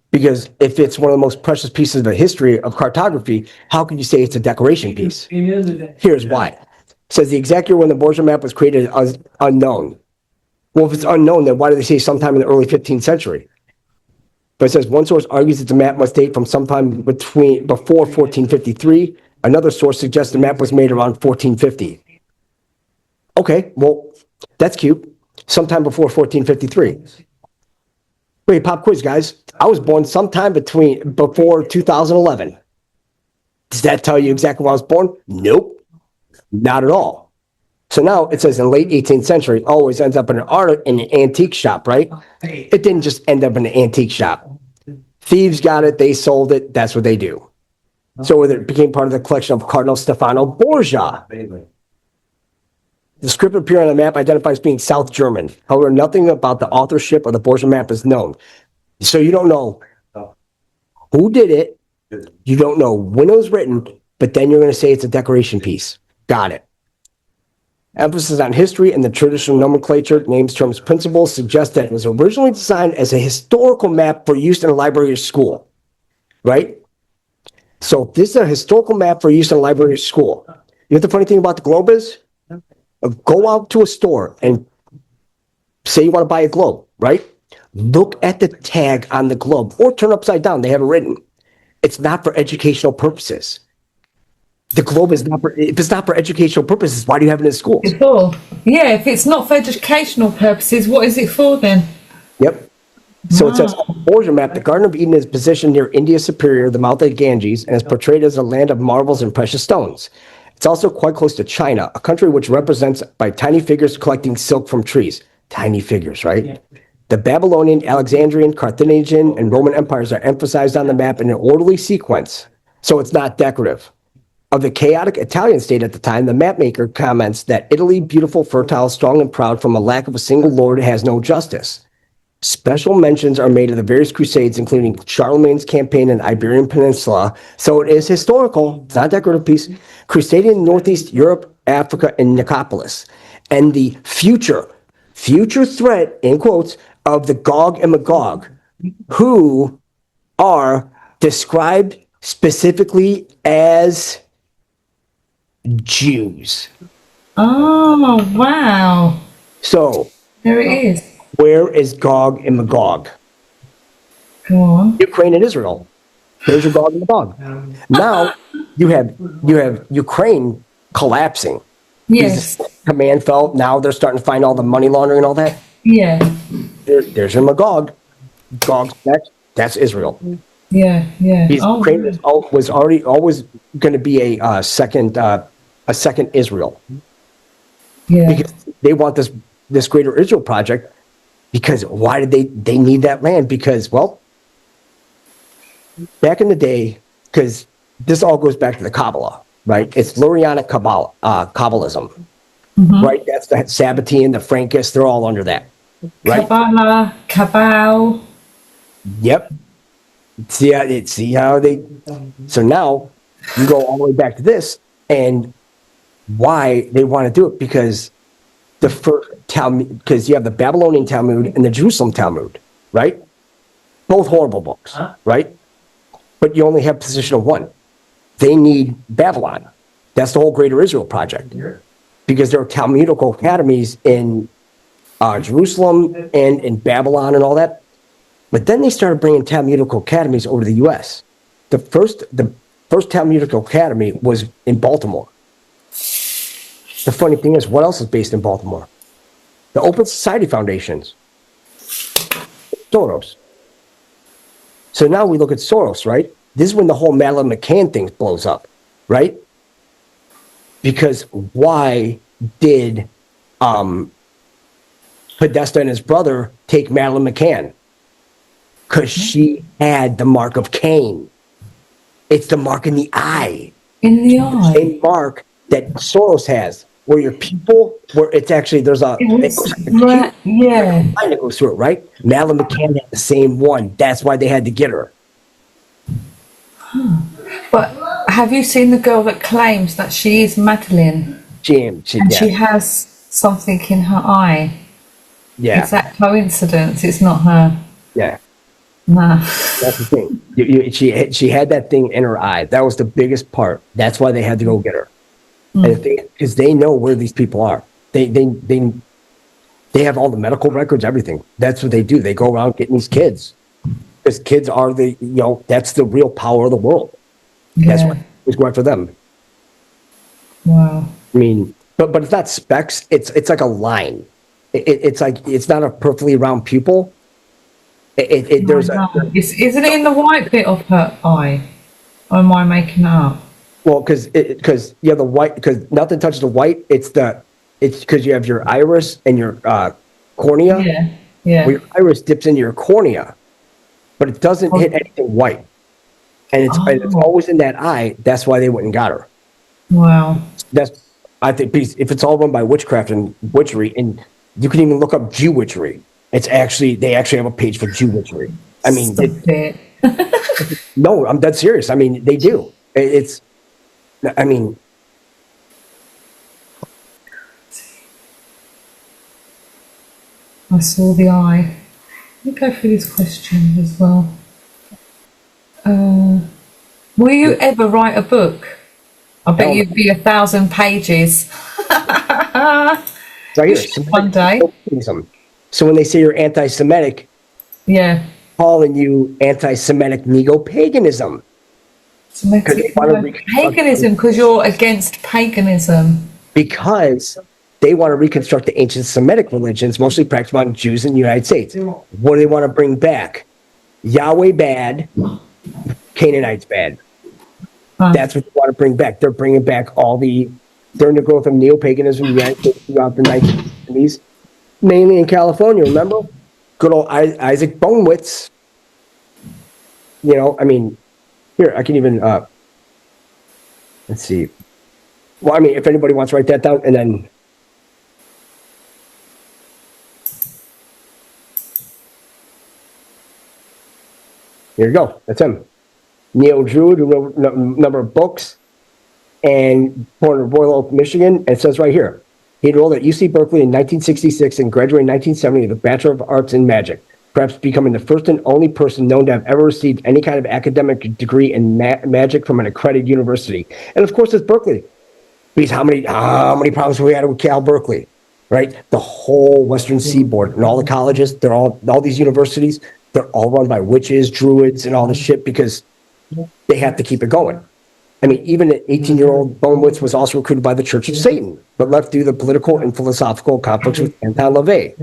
Because if it's one of the most precious pieces of the history of cartography, how can you say it's a decoration piece? Here's why. It says the exact year when the Borgia map was created is unknown. Well, if it's unknown, then why do they say sometime in the early 15th century? But it says one source argues that the map must date from sometime before 1453. Another source suggests the map was made around 1450. Okay, well, that's cute. Sometime before 1453. Wait, pop quiz, guys. I was born sometime before 2011. Does that tell you exactly when I was born? Nope, not at all. So now it says in late 18th century, it always ends up in an antique shop, right? It didn't just end up in an antique shop. Thieves got it, they sold it, that's what they do. So it became part of the collection of Cardinal Stefano Borgia. The script appearing on the map identifies being South German. However, nothing about the authorship of the Borgia map is known. So you don't know who did it, you don't know when it was written, but then you're going to say it's a decoration piece. Got it. Emphasis on history and the traditional nomenclature, names, terms, principles suggest that it was originally designed as a historical map for use in a library or school, right? So this is a historical map for use in a library or school. You know what the funny thing about the globe is? Go out to a store and say you want to buy a globe, right? Look at the tag on the globe or turn upside down. They have it written. It's not for educational purposes. The globe is not if it's not for educational purposes, why do you have it in schools? It's for, yeah, if it's not for educational purposes, what is it for then? Yep. So it says on the Borgia map, the Garden of Eden is positioned near India Superior, the mouth of the Ganges, and is portrayed as a land of marbles and precious stones. It's also quite close to China, a country which represents by tiny figures collecting silk from trees. Tiny figures, right? Yeah. The Babylonian, Alexandrian, Carthaginian, and Roman empires are emphasized on the map in an orderly sequence, so it's not decorative. Of the chaotic Italian state at the time, the mapmaker comments that Italy, beautiful, fertile, strong, and proud, from a lack of a single lord, has no justice. Special mentions are made of the various crusades, including Charlemagne's campaign in the Iberian Peninsula. So it is historical. It's not a decorative piece. Crusading in Northeast Europe, Africa, and Nicopolis. And the future threat, in quotes, of the Gog and Magog, who are described specifically as Jews. Oh, wow. So there it is. Where is Gog and Magog? Go on. Ukraine and Israel. There's your Gog and Magog. Now you have Ukraine collapsing. Yes. Command fell. Now they're starting to find all the money laundering and all that. Yeah. There's your Magog. Gog's next. That's Israel. Yeah, yeah. Ukraine was already always going to be a second Israel. Yeah. Because they want this greater Israel project. Because why did they need that land? Because, well, back in the day, because this all goes back to the Kabbalah, right? It's Lurianic Kabbalism, right? That's the Sabbatean, the Frankists, they're all under that, right? Kabbalah, Kabbal. Yep. See how they. So now you go all the way back to this, and why they want to do it, because the first Talmud, because you have the Babylonian Talmud and the Jerusalem Talmud, right? Both horrible books, right? But you only have position of one. They need Babylon. That's the whole Greater Israel project, because there are Talmudical academies in Jerusalem and in Babylon and all that. But then they started bringing Talmudical academies over to the U.S. The first Talmudical academy was in Baltimore. The funny thing is, what else is based in Baltimore? The Open Society Foundations. Soros. So now we look at Soros, right? This is when the whole Madeleine McCann thing blows up, right? Because why did Podesta and his brother take Madeline McCann? Because she had the mark of Cain. It's the mark in the eye. In the eye. Same mark that Soros has, where your pupil, where it's actually there's a line that goes through it, right? Madeline McCann had the same one. That's why they had to get her. But have you seen the girl that claims that she is Madeline? She has something in her eye. Yeah. Is that coincidence? It's not her. Yeah. Nah. That's the thing. She had that thing in her eye. That was the biggest part. That's why they had to go get her. Because they know where these people are. They have all the medical records, everything. That's what they do. They go around getting these kids. Because kids are that's the real power of the world. Yeah. That's why it's going for them. Wow. I mean, but it's not specks. It's like a line. It's like it's not a perfectly round pupil. Isn't it in the white bit of her eye? Or am I making it up? Well, because the white, because nothing touches the white. It's because you have your iris and your cornea. Yeah. Well, your iris dips into your cornea, but it doesn't hit anything white, and it's always in that eye. That's why they went and got her. Wow. I think if it's all run by witchcraft and witchery, and you can even look up Jew witchery. They actually have a page for Jew witchery. I mean, no, I'm dead serious. I mean, they do. I saw the eye. Let me go through this question as well. Will you ever write a book? I bet you'd be 1,000 pages. Right here. One day. So when they say you're anti-Semitic, calling you anti-Semitic neo-paganism. Paganism, because you're against paganism. Because they want to reconstruct the ancient Semitic religions, mostly practiced by Jews in the United States. What do they want to bring back? Yahweh bad, Canaanites bad. That's what they want to bring back. They're bringing back during the growth of neo-paganism in the United States throughout the 1970s, mainly in California. Remember? Good old Isaac Bonewitz. Here, I can even, let's see. Well, I mean, if anybody wants to write that down, and then. Here you go. That's him. Neo-Druid, who wrote a number of books, and born in Royal Oak, Michigan. And it says right here, he enrolled at UC Berkeley in 1966 and graduated in 1970 with a Bachelor of Arts in Magic, perhaps becoming the first and only person known to have ever received any kind of academic degree in magic from an accredited university. And of course, it's Berkeley. Because how many problems have we had with Cal Berkeley, right? The whole Western Seaboard and all the colleges, all these universities, they're all run by witches, druids, and all this shit because they have to keep it going. I mean, even an 18-year-old Bonewitz was also recruited by the Church of Satan, but left due to the political and philosophical conflicts with Anton LaVey.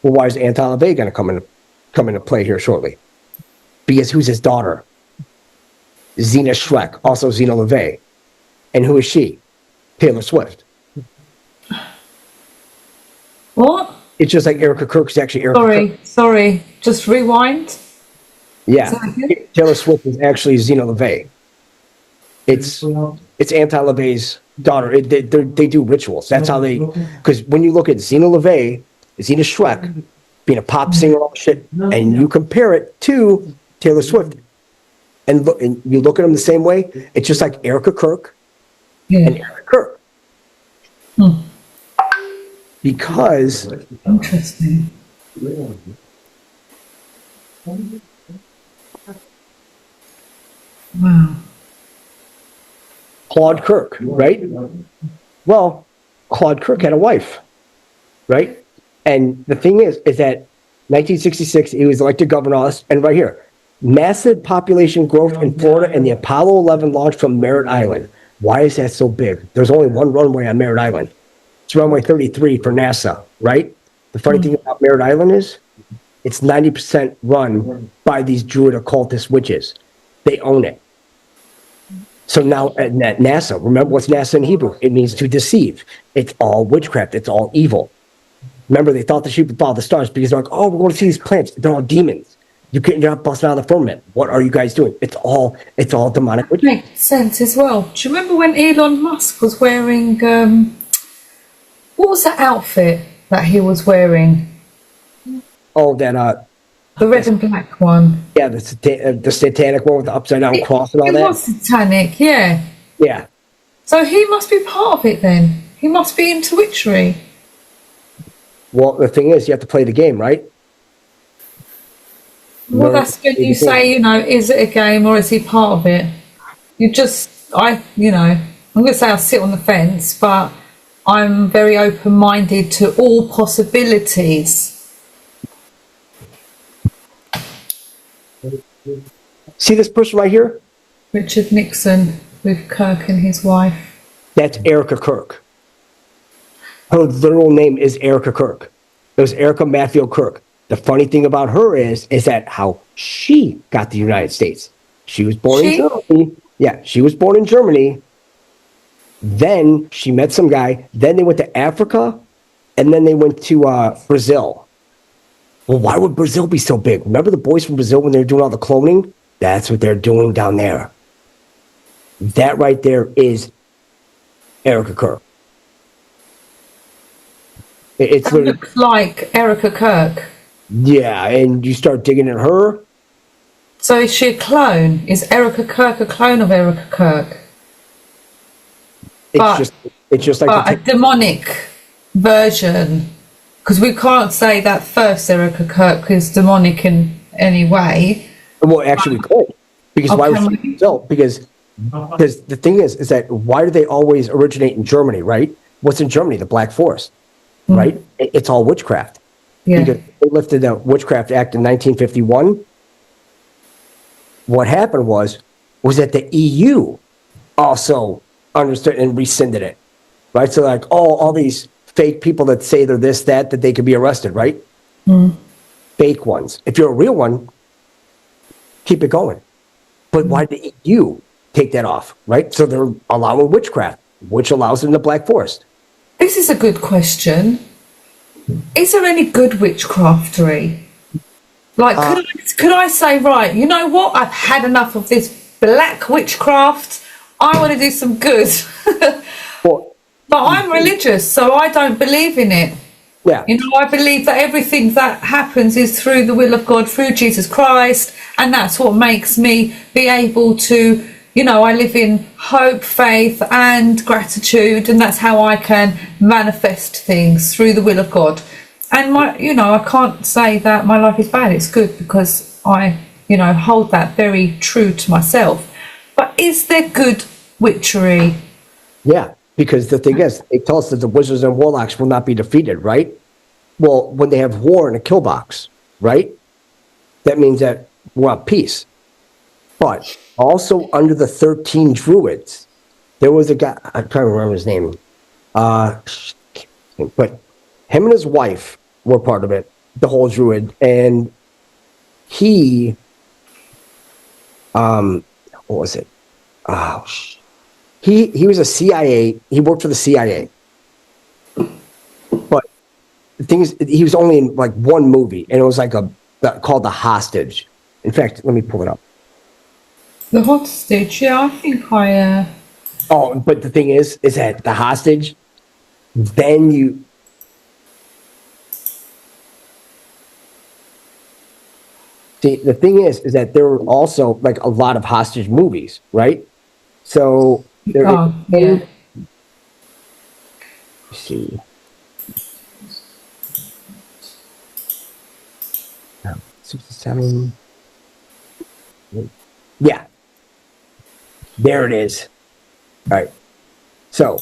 Well, why is Anton LaVey going to come into play here shortly? Because who's his daughter? Zena Schreck, also Zena LaVey. And who is she? Taylor Swift. What? It's just like Erica Kirk's actually Erica Kirk. Sorry. Just rewind. Yeah. Taylor Swift is actually Zena LaVey. It's Anton LaVey's daughter. They do rituals. That's how they, because when you look at Zena LaVey, Zena Schreck, being a pop singer and all shit, and you compare it to Taylor Swift, and you look at them the same way, it's just like Erica Kirk and Erica Kirk. Because interesting. Wow. Claude Kirk, right? Well, Claude Kirk had a wife, right? And the thing is that 1966, he was elected governor, and right here, massive population growth in Florida and the Apollo 11 launch from Merritt Island. Why is that so big? There's only one runway on Merritt Island. It's runway 33 for NASA, right? The funny thing about Merritt Island is it's 90% run by these druid occultist witches. They own it. So now at NASA, remember what's NASA in Hebrew? It means to deceive. It's all witchcraft. It's all evil. Remember, they thought the sheep would follow the stars because they're like, oh, we're going to see these plants. They're all demons. You're not busting out of the firmament. What are you guys doing? It's all demonic witchcraft. Makes sense as well. Do you remember when Elon Musk was wearing, what was that outfit that he was wearing? Oh, that, The red and black one. yeah, the satanic one with the upside down cross and all It that. was satanic, yeah. Yeah. So he must be part of it then. He must be into witchery. Well, the thing is, you have to play the game, right? Well, that's when you say, is it a game or is he part of it? I'm going to say I sit on the fence, but I'm very open-minded to all possibilities. See this person right here? Richard Nixon with Kirk and his wife. That's Erica Kirk. Her literal name is Erica Kirk. It was Erica Matfield Kirk. The funny thing about her is that how she got the United States. She was born in Germany. Yeah, she was born in Germany. Then she met some guy. Then they went to Africa, and then they went to Brazil. Well, why would Brazil be so big? Remember the boys from Brazil when they were doing all the cloning? That's what they're doing down there. That right there is Erica Kirk. It looks like Erica Kirk. Yeah, and you start digging at her. So is she a clone? Is Erica Kirk a clone of Erica Kirk? It's just like a demonic version. Because we can't say that first Erica Kirk is demonic in any way. Well, actually, we could. Because why was she so? Because the thing is that why do they always originate in Germany, right? What's in Germany? The Black Forest, right? It's all witchcraft. Yeah. Because they lifted the Witchcraft Act in 1951. What happened was that the EU also understood and rescinded it, right? So like, all these fake people that say they're this, that they could be arrested, right? Fake ones. If you're a real one, keep it going. But why did the EU take that off, right? So they're allowing witchcraft, which allows them the Black Forest. This is a good question. Is there any good witchcraftery? Like, could I say, right, you know what? I've had enough of this black witchcraft. I want to do some good. But I'm religious, so I don't believe in it. Yeah. I believe that everything that happens is through the will of God, through Jesus Christ, and that's what makes me be able to, I live in hope, faith, and gratitude, and that's how I can manifest things through the will of God. And I can't say that my life is bad. It's good because I, hold that very true to myself. But is there good witchery? Yeah, because the thing is, they tell us that the wizards and warlocks will not be defeated, right? Well, when they have war in a kill box, right? That means that we're at peace. But also under the 13 druids, there was a guy, I'm trying to remember his name. But him and his wife were part of it, the whole druid. And he, what was it? He was a CIA, he worked for the CIA. But the thing is, he was only in like one movie, and it was like called The Hostage. In fact, let me pull it up. The Hostage, yeah, I think I... Oh, but the thing is that The Hostage, then you... See, the thing is that there were also like a lot of hostage movies, right? So... yeah. Let's see. No, 67. Yeah. There it is. All right. So,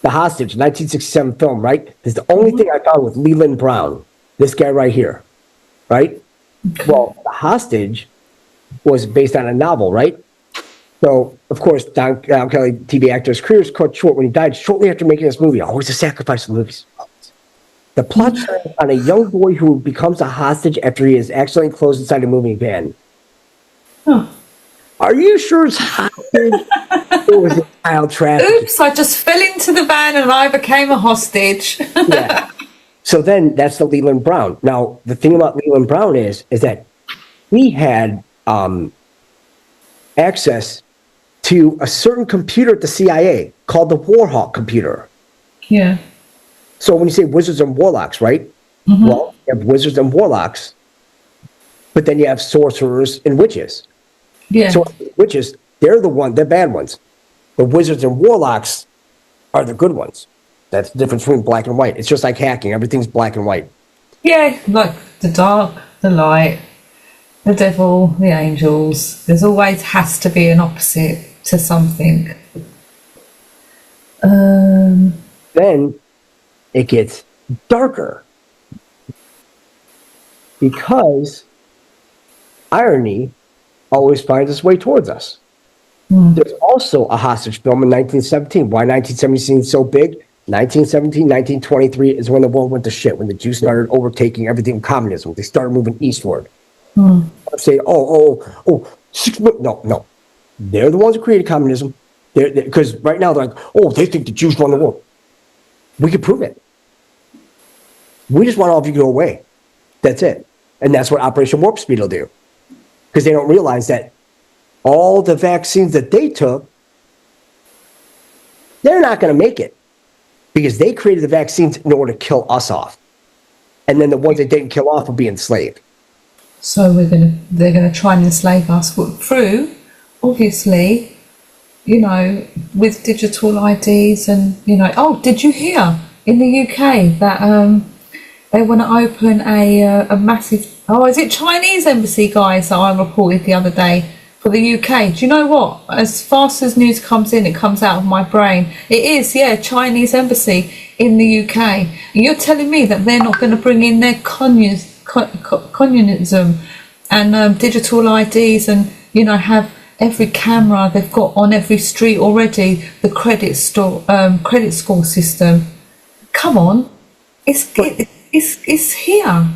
The Hostage, 1967 film, right? This is the only thing I found with Leland Brown. This guy right here. Right? Well, The Hostage was based on a novel, right? So, of course, Don Kelly, TV actor's career was cut short when he died shortly after making this movie. Always a sacrifice of the movies. The plot centers on a young boy who becomes a hostage after he is accidentally closed inside a moving van. Huh. Are you sure it's hostage? Or was it child trafficking? Oops, I just fell into the van and I became a hostage. Yeah. So then that's the Leland Brown. Now, the thing about Leland Brown is that he had access to a certain computer at the CIA called the Warhawk computer. Yeah. So when you say wizards and warlocks, right? Mm-hmm. Well, you have wizards and warlocks, but then you have sorcerers and witches. Yeah. So witches, they're the bad ones. The wizards and warlocks are the good ones. That's the difference between black and white. It's just like hacking. Everything's black and white. Yeah, like the dark, the light, the devil, the angels. There's always has to be an opposite to something. Then it gets darker because irony always finds its way towards us. There's also a hostage film in 1917. Why 1917 is so big? 1917, 1923 is when the world went to shit, when the Jews started overtaking everything with communism. They started moving eastward. Say, no. They're the ones who created communism. Because right now they're like, they think the Jews run the world. We can prove it. We just want all of you to go away. That's it. And that's what Operation Warp Speed will do. Because they don't realize that all the vaccines that they took, they're not going to make it. Because they created the vaccines in order to kill us off. And then the ones they didn't kill off will be enslaved. So they're gonna try and enslave us through, obviously, with digital IDs and did you hear in the UK that they want to open a massive is it Chinese embassy, guys, that I reported the other day for the UK? Do you know what? As fast as news comes in, it comes out of my brain. It is, yeah, Chinese embassy in the UK. And you're telling me that they're not going to bring in their communism and digital IDs and have every camera they've got on every street already, the credit score system. Come on, it's here.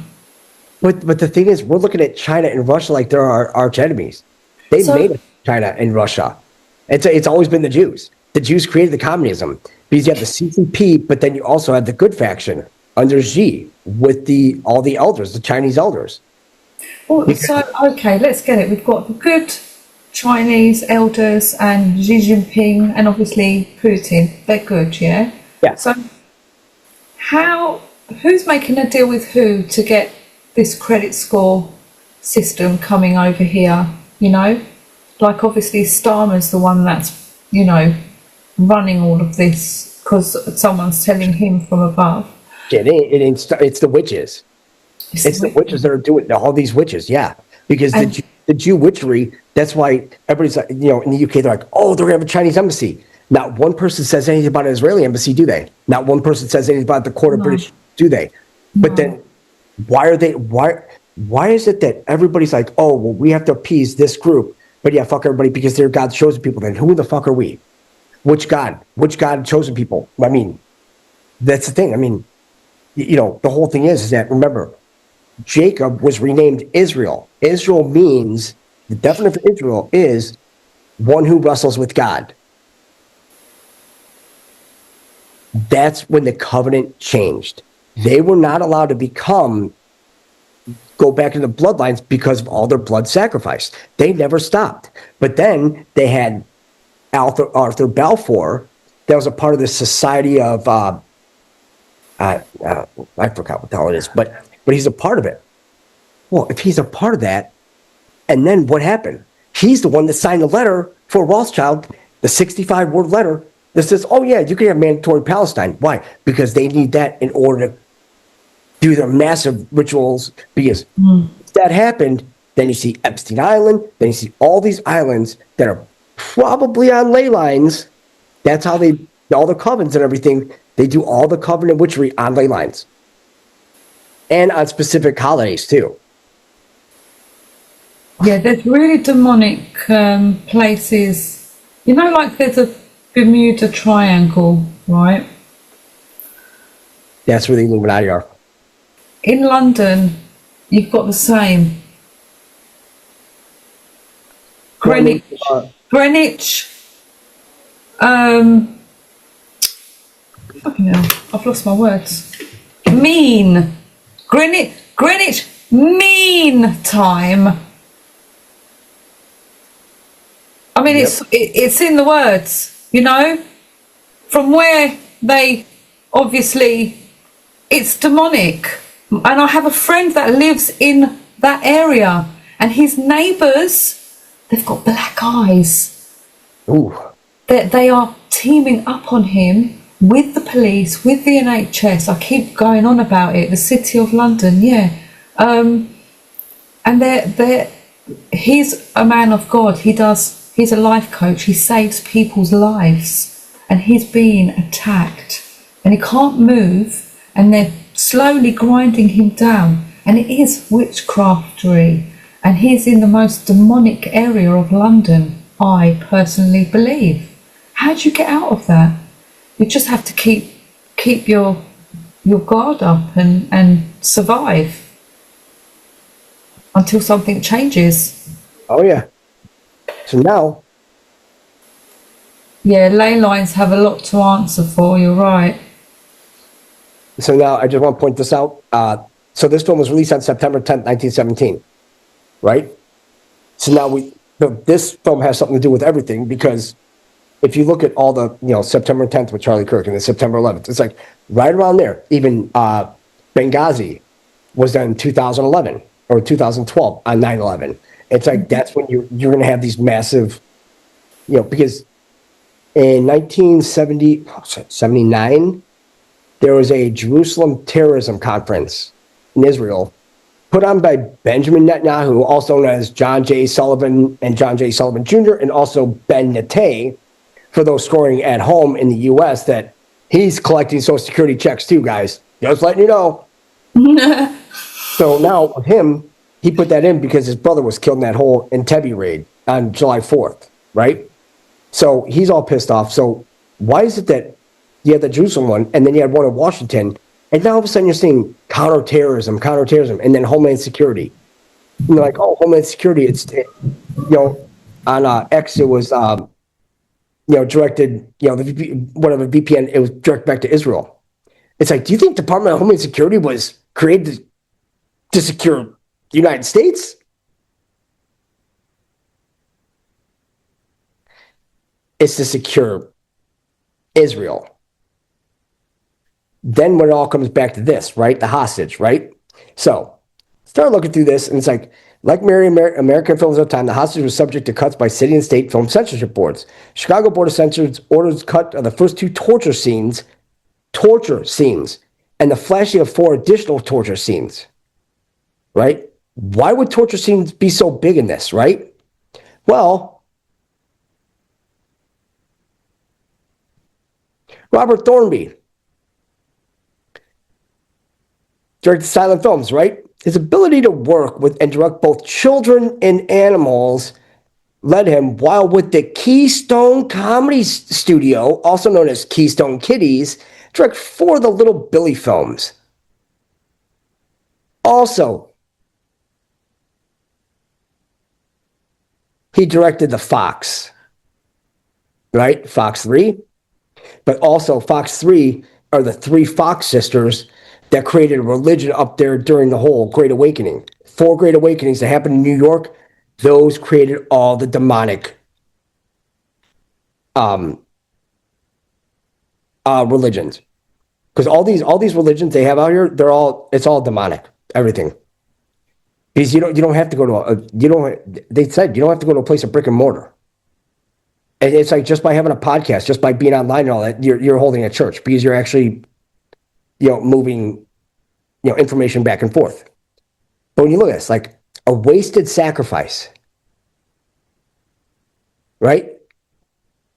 But the thing is, we're looking at China and Russia like they're our arch enemies. They made China and Russia. It's always been the Jews. The Jews created the communism because you have the CCP, but then you also have the good faction under Xi with all the elders, the Chinese elders. Well, so okay, let's get it. We've got the good Chinese elders and Xi Jinping and obviously Putin. They're good, yeah? Yeah. So who's making a deal with who to get this credit score system coming over here? Like obviously Starmer's the one that's running all of this because someone's telling him from above. Yeah, it's the witches. It's the witches that are doing all these witches, yeah. Because the Jew witchery, that's why everybody's like, in the UK, they're like, they're going to have a Chinese embassy. Not one person says anything about an Israeli embassy, do they? Not one person says anything about the court of British, do they? But then why is it that everybody's like, we have to appease this group, but yeah, fuck everybody because they're God's chosen people. Then who the fuck are we? Which God chosen people? I mean, that's the thing. I mean, the whole thing is that, remember, Jacob was renamed Israel. Israel means, the definition of Israel is one who wrestles with God. That's when the covenant changed. They were not allowed to go back into bloodlines because of all their blood sacrifice. They never stopped. But then they had Arthur Balfour, that was a part of the Society of, I forgot what the hell it is, but he's a part of it. Well, if he's a part of that, and then what happened? He's the one that signed the letter for Rothschild, the 65-word letter that says, you can have mandatory Palestine. Why? Because they need that in order to do their massive rituals. Because if that happened, then you see Epstein Island, then you see all these islands that are probably on ley lines. That's how all the covens and everything, they do all the covenant witchery on ley lines. And on specific holidays, too. Yeah, there's really demonic places. Like there's a Bermuda Triangle, right? That's where the Illuminati are. In London, you've got the same. Greenwich. Greenwich. Fucking hell, I've lost my words. Mean. Greenwich Mean Time. I mean, it's in the words, you know, from where they obviously, it's demonic. And I have a friend that lives in that area, and his neighbours, they've got black eyes. Ooh. They are teaming up on him with the police, with the NHS. I keep going on about it. The City of London, yeah. And he's a man of God. He's a life coach. He saves people's lives, and he's being attacked, and he can't move, and they're slowly grinding him down, and it is witchcraftery, and he's in the most demonic area of London, I personally believe. How do you get out of that? You just have to keep your guard up and survive until something changes. Oh yeah. So now, yeah, ley lines have a lot to answer for. You're right. So now I just want to point this out. So this film was released on September 10th, 1917, right? So now this film has something to do with everything, because if you look at all the, September 10th with Charlie Kirk and then September 11th, it's like right around there. Even Benghazi was done in 2011 or 2012 on 9/11. It's like that's when you're going to have these massive, because in 1979, there was a Jerusalem terrorism conference in Israel put on by Benjamin Netanyahu, also known as John J. Sullivan and John J. Sullivan Jr., and also Ben Netteh, for those scoring at home in the U.S., that he's collecting Social Security checks too, guys. Just letting you know. So now with him, he put that in because his brother was killed in that whole Entebbe raid on July 4th, right? So he's all pissed off. So why is it that you had the Jerusalem one, and then you had one in Washington, and now all of a sudden you're seeing counterterrorism, and then Homeland Security. Like, oh, Homeland Security, on X, it was, directed, whatever VPN, it was directed back to Israel. It's like, do you think Department of Homeland Security was created to secure the United States? It's to secure Israel. Then when it all comes back to this, right? The hostage, right? So start looking through this, and it's like many American films of the time, the hostage was subject to cuts by city and state film censorship boards. Chicago Board of Censors orders cut of the first two torture scenes, and the flashing of 4 additional torture scenes, right? Why would torture scenes be so big in this, right? Well, Robert Thornby directed silent films, right? His ability to work with and direct both children and animals led him, while with the Keystone Comedy Studio, also known as Keystone Kiddies, direct 4 of the Little Billy films. Also, he directed the Fox, right? Fox 3. But also Fox 3 are the 3 Fox sisters that created a religion up there during the whole Great Awakening. 4 Great Awakenings that happened in New York, those created all the demonic religions. Because all these religions they have out here, it's all demonic, everything. Because you don't have to go to they said you don't have to go to a place of brick and mortar. And it's like just by having a podcast, just by being online and all that, you're holding a church, because you're actually moving information back and forth. But when you look at this, like a wasted sacrifice, right?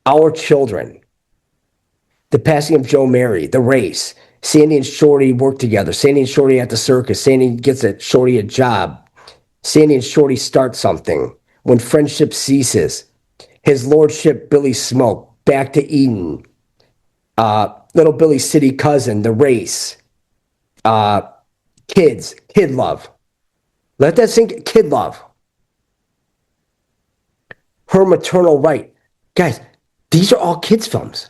Our children, the passing of Joe Mary, the race, Sandy and Shorty work together. Sandy and Shorty at the circus. Sandy gets Shorty a job. Sandy and Shorty start something. When friendship ceases, his lordship Billy Smoke, Back to Eden, Little Billy's city cousin, the race, kid love. Let that sink. Kid love. her maternal right. Guys, these are all kids' films.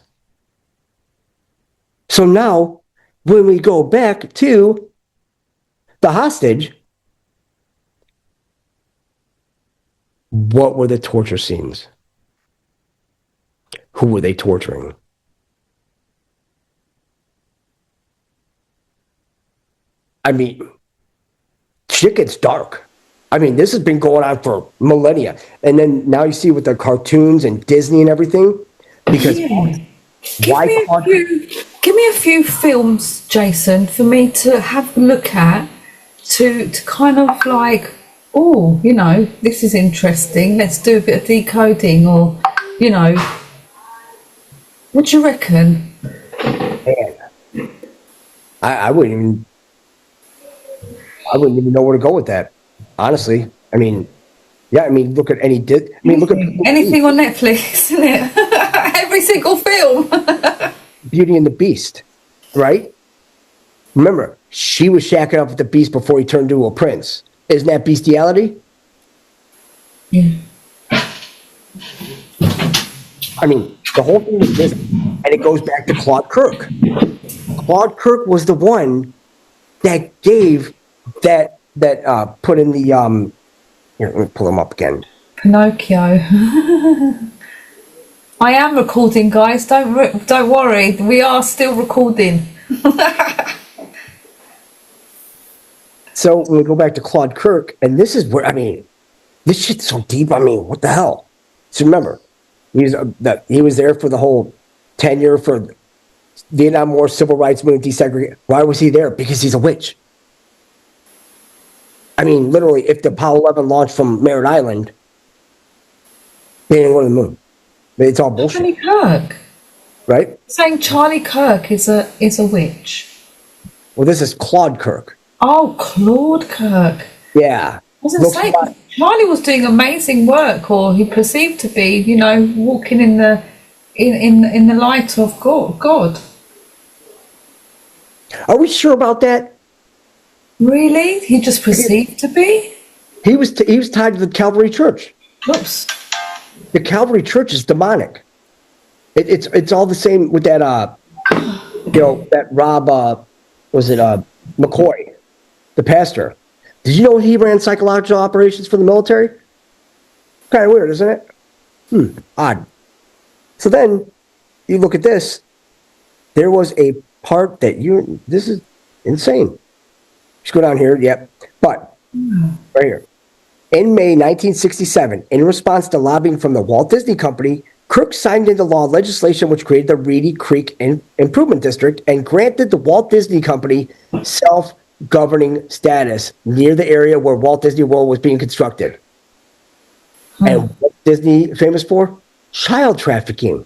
So now, when we go back to the hostage, what were the torture scenes? Who were they torturing? I mean, shit gets dark. I mean, this has been going on for millennia. And then now you see with the cartoons and Disney and everything. Because give me a few films, Jason, for me to have a look at, to kind of like, oh, you know, this is interesting. Let's do a bit of decoding, or, you know, what do you reckon? Man, I wouldn't even know where to go with that. Honestly, I mean, yeah, I mean, look at look at anything on Netflix, isn't it? Every single film. Beauty and the Beast, right? Remember, she was shacking up with the Beast before he turned into a prince. Isn't that bestiality? Yeah. I mean, the whole thing is this, and it goes back to Claude Kirk. Claude Kirk was the one that gave that put in the here, let me pull him up again. Pinocchio. I am recording, guys. Don't worry. We are still recording. So when we go back to Claude Kirk, and this is where, I mean, this shit's so deep. I mean, what the hell? So remember, he was there for the whole tenure for Vietnam War, civil rights movement, desegregation. Why was he there? Because he's a witch. I mean, literally, if the Apollo 11 launched from Merritt Island, they didn't go to the moon. It's all bullshit. Charlie Kirk, right? Saying Charlie Kirk is a witch. Well, this is Claude Kirk. Oh, Claude Kirk. Yeah. I was going to say, Charlie was doing amazing work, or he perceived to be, you know, walking in the light of God. Are we sure about that? Really? He just perceived to be? He was tied to the Calvary Church. Oops. The Calvary Church is demonic. It's all the same with that that Rob McCoy, the pastor. Did you know he ran psychological operations for the military? Kind of weird, isn't it? Odd. So then you look at this. There was a part that this is insane. Just go down here, yep. But right here. In May 1967, in response to lobbying from the Walt Disney Company, Kirk signed into law legislation which created the Reedy Creek Improvement District and granted the Walt Disney Company self-governing status near the area where Walt Disney World was being constructed. And what Disney famous for? Child trafficking.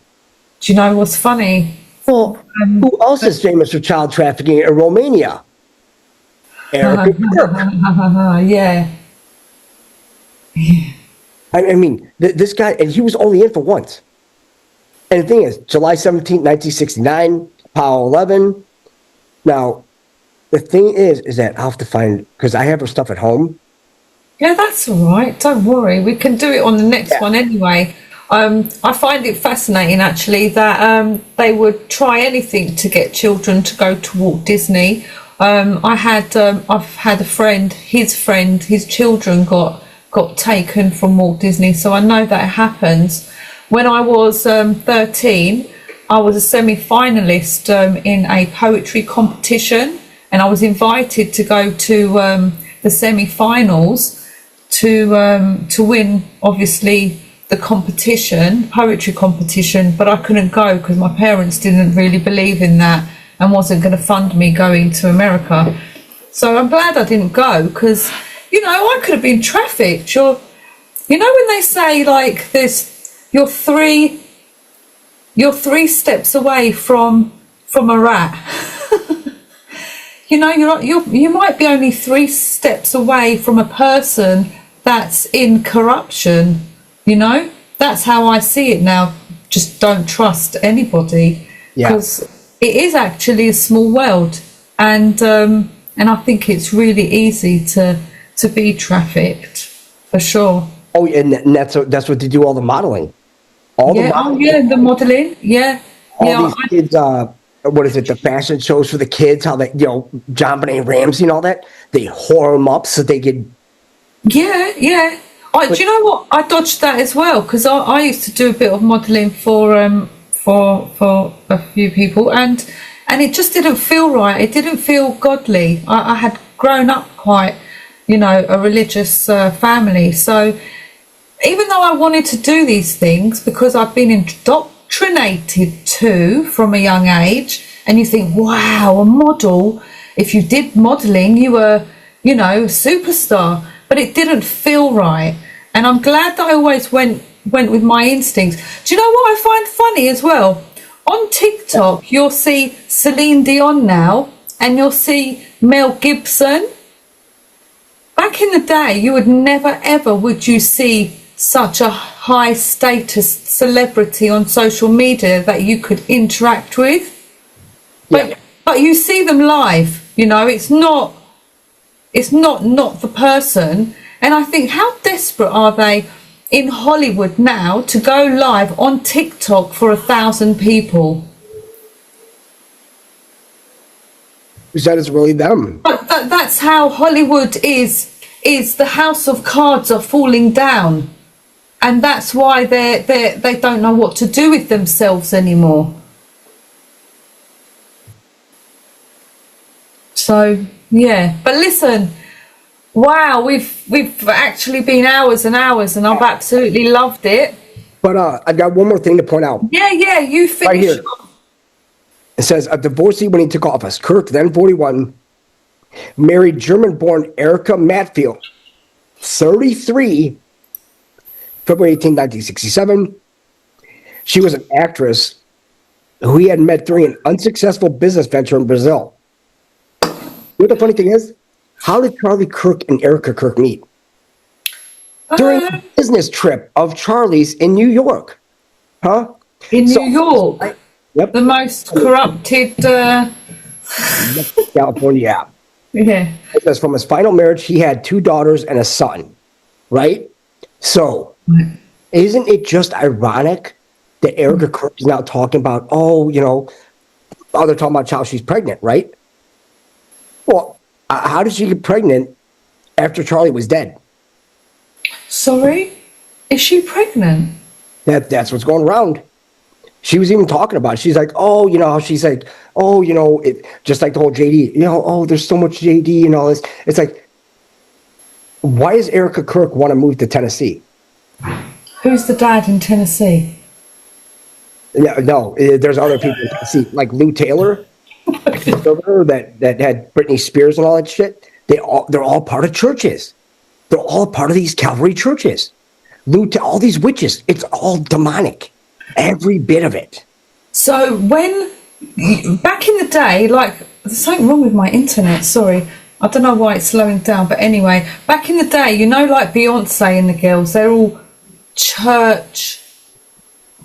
Do you know what's funny? Well, who else is famous for child trafficking in Romania? Eric Kirk. Yeah. I mean, this guy, and he was only in for once. And the thing is, July 17, 1969, Apollo 11. Now, the thing is that I'll have to find, because I have her stuff at home. Yeah, that's all right. Don't worry. We can do it on the next one anyway. I find it fascinating, actually, that they would try anything to get children to go to Walt Disney. I've had a friend, his children got taken from Walt Disney, so I know that it happens. When I was 13, I was a semi-finalist in a poetry competition, and I was invited to go to the semi-finals to win, obviously, the poetry competition, but I couldn't go because my parents didn't really believe in that and wasn't going to fund me going to America. So I'm glad I didn't go, because, you know, I could have been trafficked. You know when they say, like, you're three steps away from a rat. You know, you might be only 3 steps away from a person that's in corruption. You know, that's how I see it now. Just don't trust anybody, because it is actually a small world, and I think it's really easy to be trafficked, for sure. Oh, and that's what they do all the modeling. All the modeling. The modeling. Yeah. All these kids, what is it? The fashion shows for the kids, how they, John Benet Ramsey and all that, they whore them up so they could. Yeah. Do you know what? I dodged that as well because I used to do a bit of modeling for a few people, and it just didn't feel right. It didn't feel godly. I had grown up quite, a religious family, so even though I wanted to do these things because I've been indoctrinated to from a young age, and you think, wow, a model, if you did modeling, you were, a superstar, but it didn't feel right. And I'm glad that I always went with my instincts. Do you know what I find funny as well? On TikTok, you'll see Celine Dion now, and you'll see Mel Gibson. Back in the day, you would never ever would you see such a high status celebrity on social media that you could interact with. But you see them live, it's not the person. And I think, how desperate are they in Hollywood now to go live on TikTok for 1,000 people? That is really them. But that's how Hollywood is the house of cards are falling down. And that's why they don't know what to do with themselves anymore. So, yeah. But listen, wow, we've actually been hours and hours, and I've absolutely loved it. But I got one more thing to point out. Yeah, you finished. Right here. It says, a divorcee when he took office. Kirk, then 41, married German-born Erica Matfield, 33, February 18, 1967. She was an actress who he had met during an unsuccessful business venture in Brazil. You know what the funny thing is? How did Charlie Kirk and Erica Kirk meet? During a business trip of Charlie's in New York. Huh? In New York? Yep. The most corrupted... California. Yeah. It says from his final marriage, he had 2 daughters and a son. Right? So, isn't it just ironic that Erica Kirk is now talking about, they're talking about how she's pregnant, right? Well, how did she get pregnant after Charlie was dead? Sorry? Is she pregnant? That's what's going around. She was even talking about it. She's like, she's like, just like the whole JD, there's so much JD and all this. It's like, why does Erica Kirk want to move to Tennessee? Who's the dad in Tennessee? No, there's other people in Tennessee, like Lou Taylor, that had Britney Spears and all that shit. They're all part of churches. They're all part of these Calvary churches. All these witches, it's all demonic. Every bit of it. So back in the day, there's something wrong with my internet, sorry. I don't know why it's slowing down, but anyway, back in the day, like Beyonce and the girls, they're all church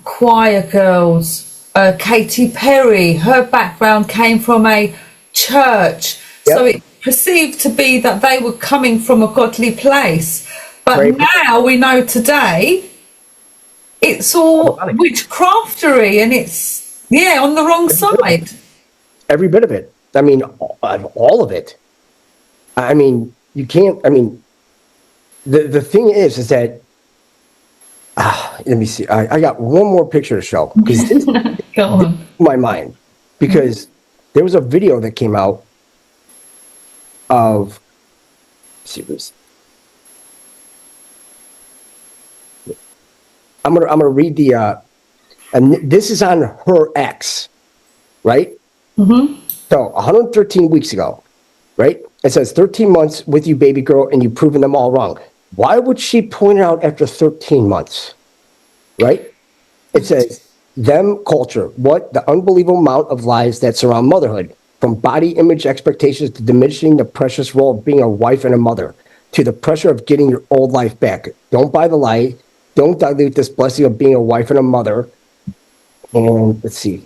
choir girls. Katy Perry, her background came from a church. Yep. So it's perceived to be that they were coming from a godly place. But now we know today, it's all witchcraftery, and it's, on the wrong side. Every bit of it. I mean, all of it. I mean, you can't, the thing is that, let me see. I got one more picture to show. Because this Go on. My mind. Because there was a video that came out of, I'm gonna read the and this is on her ex, right? Mm-hmm. So 113 weeks ago, right? It says 13 months with you, baby girl, and you've proven them all wrong. Why would she point it out after 13 months? Right? It says them culture. What the unbelievable amount of lies that surround motherhood, from body image expectations to diminishing the precious role of being a wife and a mother, to the pressure of getting your old life back. Don't buy the lie. Don't dilute this blessing of being a wife and a mother. And let's see.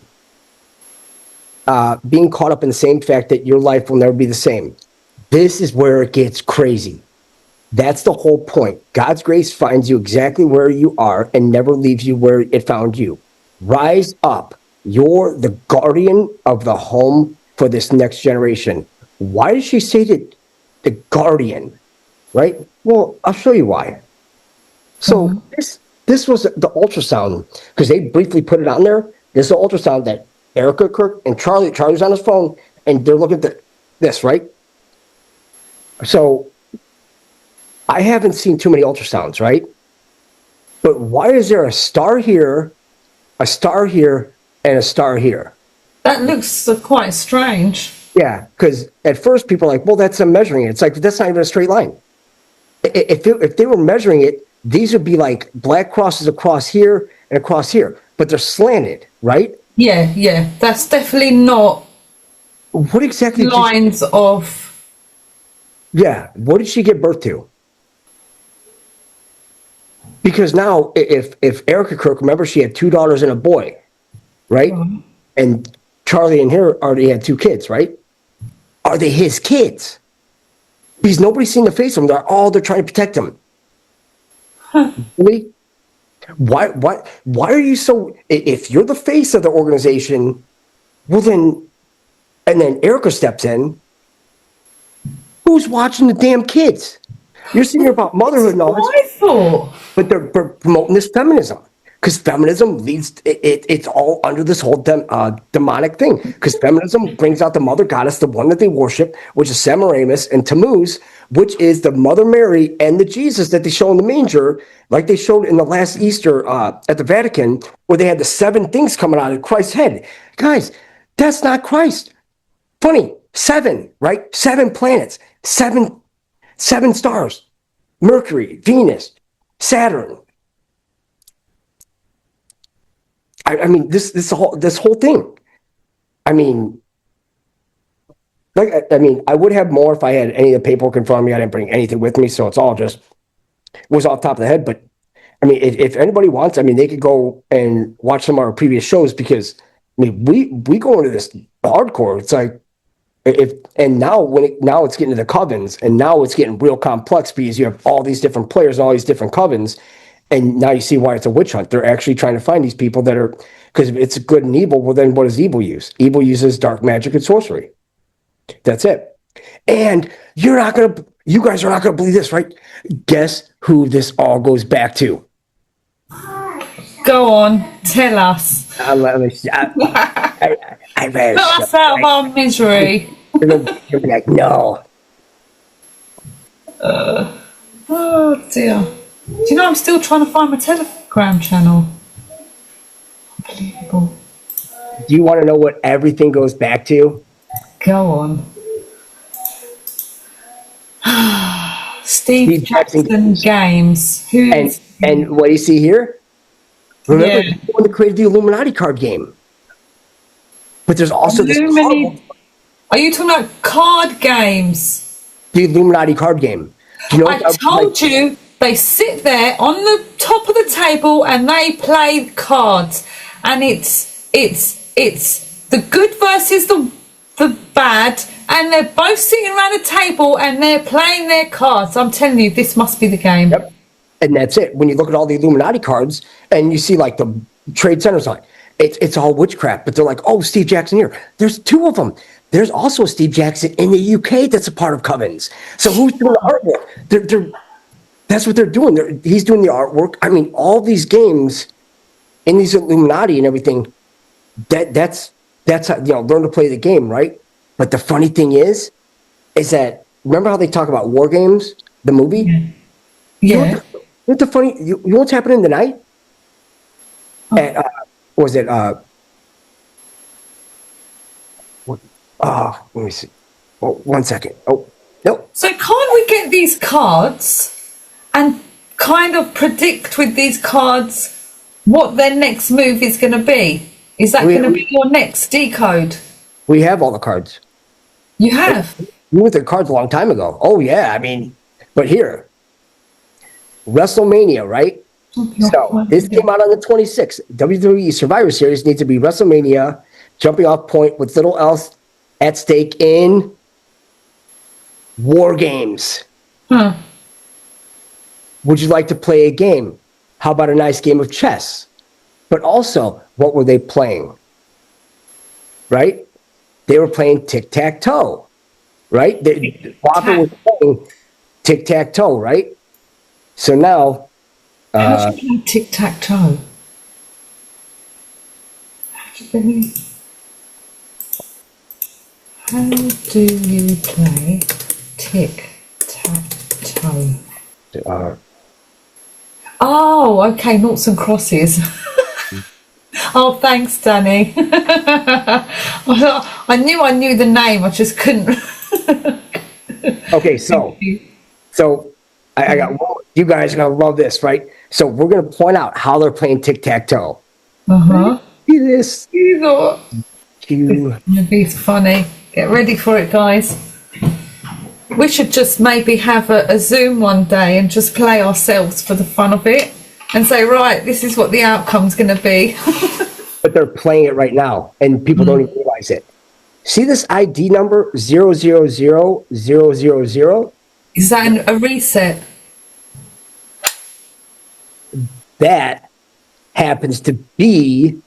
Being caught up in the same fact that your life will never be the same. This is where it gets crazy. That's the whole point. God's grace finds you exactly where you are and never leaves you where it found you. Rise up. You're the guardian of the home for this next generation. Why does she say that the guardian, right? Well, I'll show you why. So this was the ultrasound, because they briefly put it on there. This is the ultrasound that Erica, Kirk, and Charlie's on his phone, and they're looking at this, right? So I haven't seen too many ultrasounds, right? But why is there a star here, a star here, and a star here? That looks quite strange. Yeah, because at first people are like, well, that's a measuring it. It's like, that's not even a straight line. If they were measuring it, these would be like black crosses across here and across here, but they're slanted, right? Yeah. That's definitely not what exactly lines of. Yeah, what did she give birth to? Because now, if Erica Kirk, remember, she had 2 daughters and a boy, right? And Charlie and her already had 2 kids, right? Are they his kids? Because nobody's seen the face of them. They're trying to protect him. Really? Why are you so? If you're the face of the organization, well then, and then Erica steps in. Who's watching the damn kids? You're sitting here about motherhood and all this, but they're promoting this feminism, because feminism leads. It's all under this whole demonic thing. Because feminism brings out the mother goddess, the one that they worship, which is Semiramis, and Tammuz, which is the Mother Mary and the Jesus that they show in the manger, like they showed in the last Easter at the Vatican, where they had the 7 things coming out of Christ's head. Guys, that's not Christ. Funny, 7, right? 7 planets, 7 stars, Mercury, Venus, Saturn. I mean, this whole thing. I mean, I would have more if I had any of the paperwork in front of me. I didn't bring anything with me, so it's all just was off the top of the head. But I mean, if anybody wants, I mean, they could go and watch some of our previous shows, because I mean, we go into this hardcore. It's like now it's getting to the covens, and now it's getting real complex, because you have all these different players, all these different covens. And now you see why it's a witch hunt. They're actually trying to find these people that are, because if it's good and evil, well, then what does evil use? Evil uses dark magic and sorcery. That's it. And you guys are not going to believe this, right? Guess who this all goes back to? Go on, tell us. Let me see. I Put us out of our misery. You'll be like, no. Oh dear. Do you know I'm still trying to find my Telegram channel? Unbelievable. Do you want to know what everything goes back to? Go on. Steve Jackson Games. And what do you see here? Remember, the one that created the Illuminati card game. But there's also this card. Are you talking about card games? The Illuminati card game. Do you know I told you, they sit there on the top of the table and they play cards, and it's the good versus the bad, and they're both sitting around a table and they're playing their cards. I'm telling you, this must be the game. Yep. And that's it. When you look at all the Illuminati cards and you see like the Trade Center sign, it's all witchcraft. But they're like, oh, Steve Jackson here. There's 2 of them. There's also a Steve Jackson in the UK that's a part of Covens. So who's doing the artwork? That's what they're doing. He's doing the artwork. I mean, all these games in these Illuminati and everything, that's how, learn to play the game, right? But the funny thing is that, remember how they talk about War Games, the movie? Yeah. You know what the funny, you know what's happening tonight? Let me see. Oh, 1 second. Oh, no. So can't we get these cards and kind of predict with these cards what their next move is going to be? Is that going to be your next decode? We have all the cards. You have? We went the cards a long time ago. Oh, yeah. I mean, but here, WrestleMania, right? So this came out on the 26th. WWE Survivor Series needs to be WrestleMania, jumping off point with little else at stake in War Games. Huh. Would you like to play a game? How about a nice game of chess? But also, what were they playing? Right? They were playing tic-tac-toe, right? Whopper was playing tic-tac-toe, right? So now... How do you play tic-tac-toe? How do you play tic-tac-toe? Oh, okay, noughts and crosses. Oh, thanks, Danny. I knew the name, I just couldn't. Okay, so I got, you guys are gonna love this, right? So we're gonna point out how they're playing tic-tac-toe. See this? It's gonna be funny. Get ready for it, guys. We should just maybe have a Zoom one day and just play ourselves for the fun of it and say, right, this is what the outcome's going to be. But they're playing it right now and people don't even realize it. See this ID number 000000? Is that a reset? That happens to be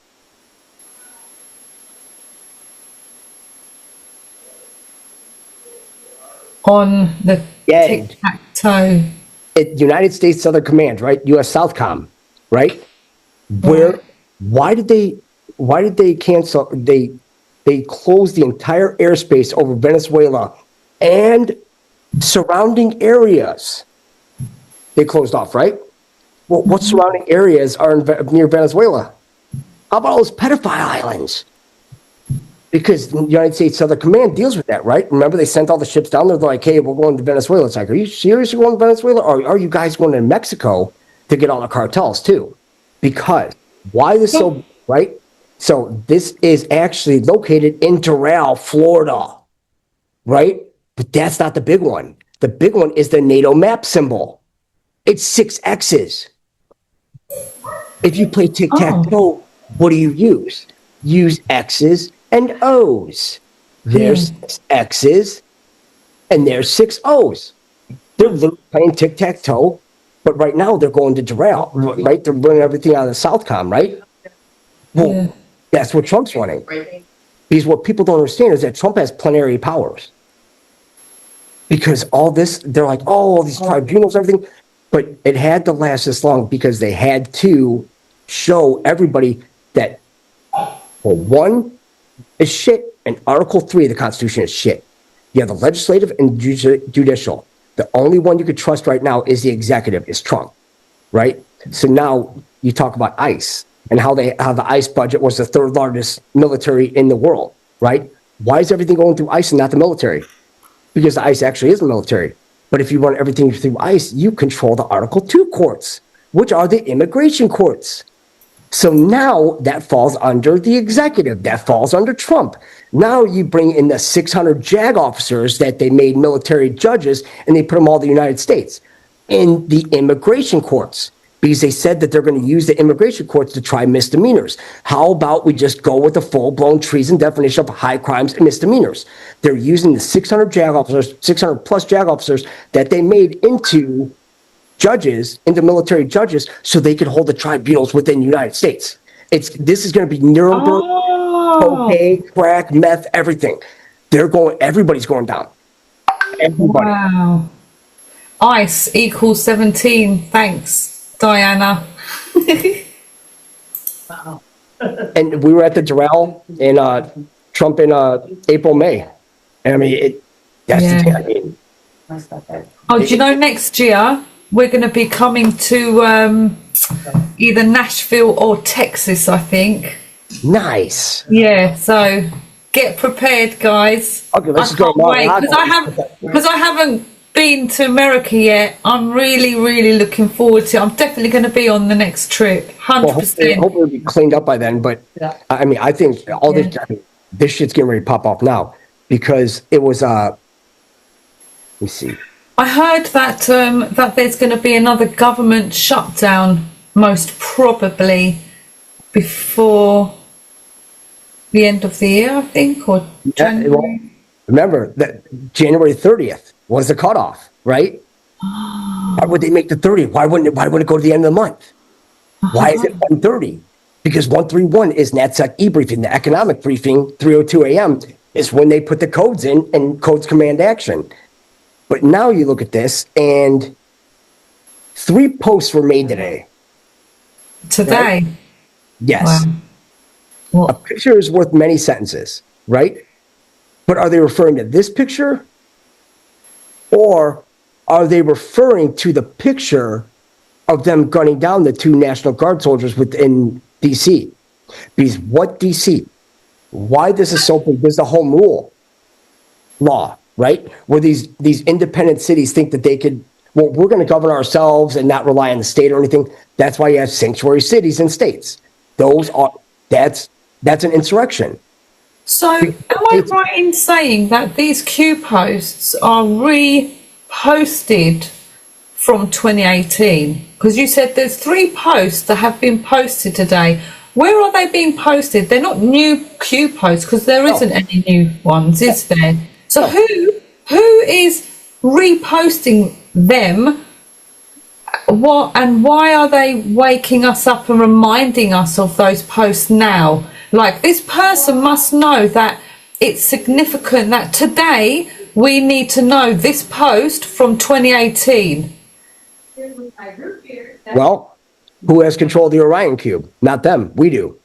on the tic-tac-toe. United States Southern Command, right? U.S. Southcom, right? Why did they cancel? They closed the entire airspace over Venezuela and surrounding areas. They closed off, right? Well, what surrounding areas are near Venezuela? How about all those pedophile islands? Because the United States Southern Command deals with that, right? Remember, they sent all the ships down there. They're like, hey, we're going to Venezuela. It's like, are you serious you're going to Venezuela? Or are you guys going to Mexico to get all the cartels too? Because why this so, right? So this is actually located in Doral, Florida, right? But that's not the big one. The big one is the NATO map symbol. It's 6 X's. If you play tic-tac-toe, what do you use? Use X's and O's. There's 6 X's and there's 6 O's. They're literally playing tic-tac-toe, but right now they're going to Doral, right? They're running everything out of the Southcom, right? Well, that's what Trump's running. Because what people don't understand is that Trump has plenary powers. Because all this, they're like, oh, all these tribunals, everything. But it had to last this long because they had to show everybody that, well, one is shit, and Article 3 of the Constitution is shit. You have the legislative and judicial. The only one you could trust right now is the executive, is Trump, right? So now you talk about ICE and how the ICE budget was the 3rd largest military in the world, right? Why is everything going through ICE and not the military? Because the ICE actually is the military. But if you run everything through ICE, you control the Article 2 courts, which are the immigration courts. So now that falls under the executive. That falls under Trump. Now you bring in the 600 JAG officers that they made military judges, and they put them all in the United States in the immigration courts because they said that they're going to use the immigration courts to try misdemeanors. How about we just go with the full-blown treason definition of high crimes and misdemeanors? They're using the 600 JAG officers, 600 plus JAG officers that they made into judges, into military judges, so they could hold the tribunals within the United States. This is going to be Nuremberg, cocaine, crack, meth, everything. Everybody's going down. Everybody. Wow. ICE equals 17. Thanks, Diana. Wow. And we were at the Doral in Trump in April, May. And I mean, that's the thing. I mean, do you know next year we're going to be coming to either Nashville or Texas, I think. Nice. Yeah, so get prepared, guys. Okay, let's go. Because I haven't been to America yet. I'm really, really looking forward to it. I'm definitely going to be on the next trip, 100%. Well, hopefully it'll be cleaned up by then. But I mean, I think all this shit's getting ready to pop off now because it was. Let me see. I heard that that there's going to be another government shutdown, most probably before the end of the year, I think, or January. Well, remember that January 30th was the cutoff, right? And Why would they make the 30th? Why wouldn't it go to the end of the month? Why is it 1:30? Because 131 is NatSec e-briefing. The economic briefing, 3:02 a.m., is when they put the codes in and codes command action. But now you look at this, and 3 posts were made today. Today? Right? Yes. Wow. A picture is worth many sentences, right? But are they referring to this picture? Or are they referring to the picture of them gunning down the 2 National Guard soldiers within D.C.? Because what D.C.? Why this is so big? There's the home rule law, right? Where these independent cities think that they could, well, we're going to govern ourselves and not rely on the state or anything. That's why you have sanctuary cities and states. That's an insurrection. So am I right in saying that these Q posts are reposted from 2018? Because you said there's 3 posts that have been posted today. Where are they being posted? They're not new Q posts because there isn't any new ones, is there? So who is reposting them? What and why are they waking us up and reminding us of those posts now? Like, this person must know that it's significant that today we need to know this post from 2018. Well, who has control of the Orion Cube? Not them. We do.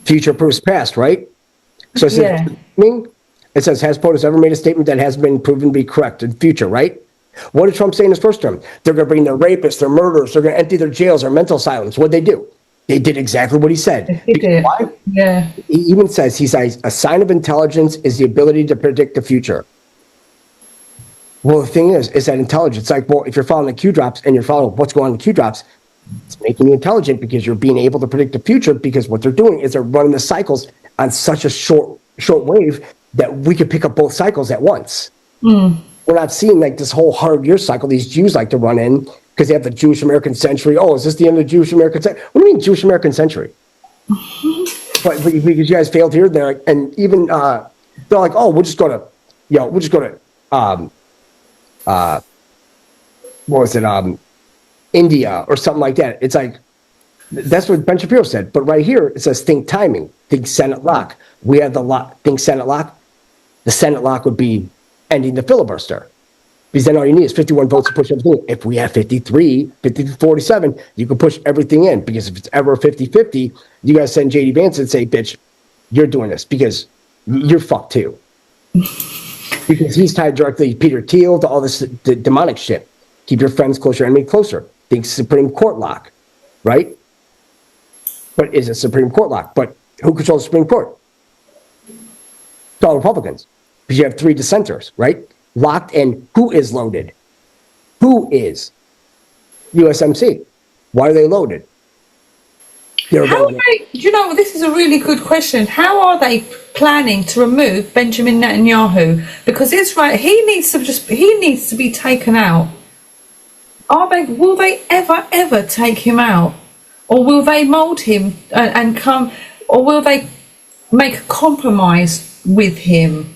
Future proves past, right? So it says, has POTUS ever made a statement that has been proven to be correct in future, right? What did Trump say in his first term? They're going to bring their rapists, their murderers, they're going to empty their jails, their mental asylums. What'd they do? They did exactly what he said. He did. Why? Yeah. He even says, a sign of intelligence is the ability to predict the future. Well, the thing is that intelligence, like, well, if you're following the Q drops and you're following what's going on in the Q drops, it's making you intelligent because you're being able to predict the future, because what they're doing is they're running the cycles on such a short wave that we could pick up both cycles at once. We're not seeing like this whole 100-year cycle these Jews like to run in because they have the Jewish American century. Oh, is this the end of the Jewish American century? What do you mean Jewish American century? But because you guys failed here, there, and even they're like, oh, we'll just go to what was it? India or something like that. It's like, that's what Ben Shapiro said. But right here, it says think timing, think Senate lock. We have the lock, think Senate lock. The Senate lock would be ending the filibuster. Because then all you need is 51 votes to push everything. If we have 53, 47, you can push everything in. Because if it's ever 50-50, you guys send J.D. Vance and say, bitch, you're doing this because you're fucked too. Because he's tied directly to Peter Thiel, to all this demonic shit. Keep your friends close, your enemy closer. Think Supreme Court lock, right? But is it Supreme Court lock? But who controls the Supreme Court? It's all Republicans. Because you have 3 dissenters, right? Locked in. Who is loaded? Who is? USMC. Why are they loaded? How are they, you know, this is a really good question. How are they planning to remove Benjamin Netanyahu? Because Israel, he needs to be taken out. Will they ever take him out? Or will they mold him and come, or will they make a compromise with him?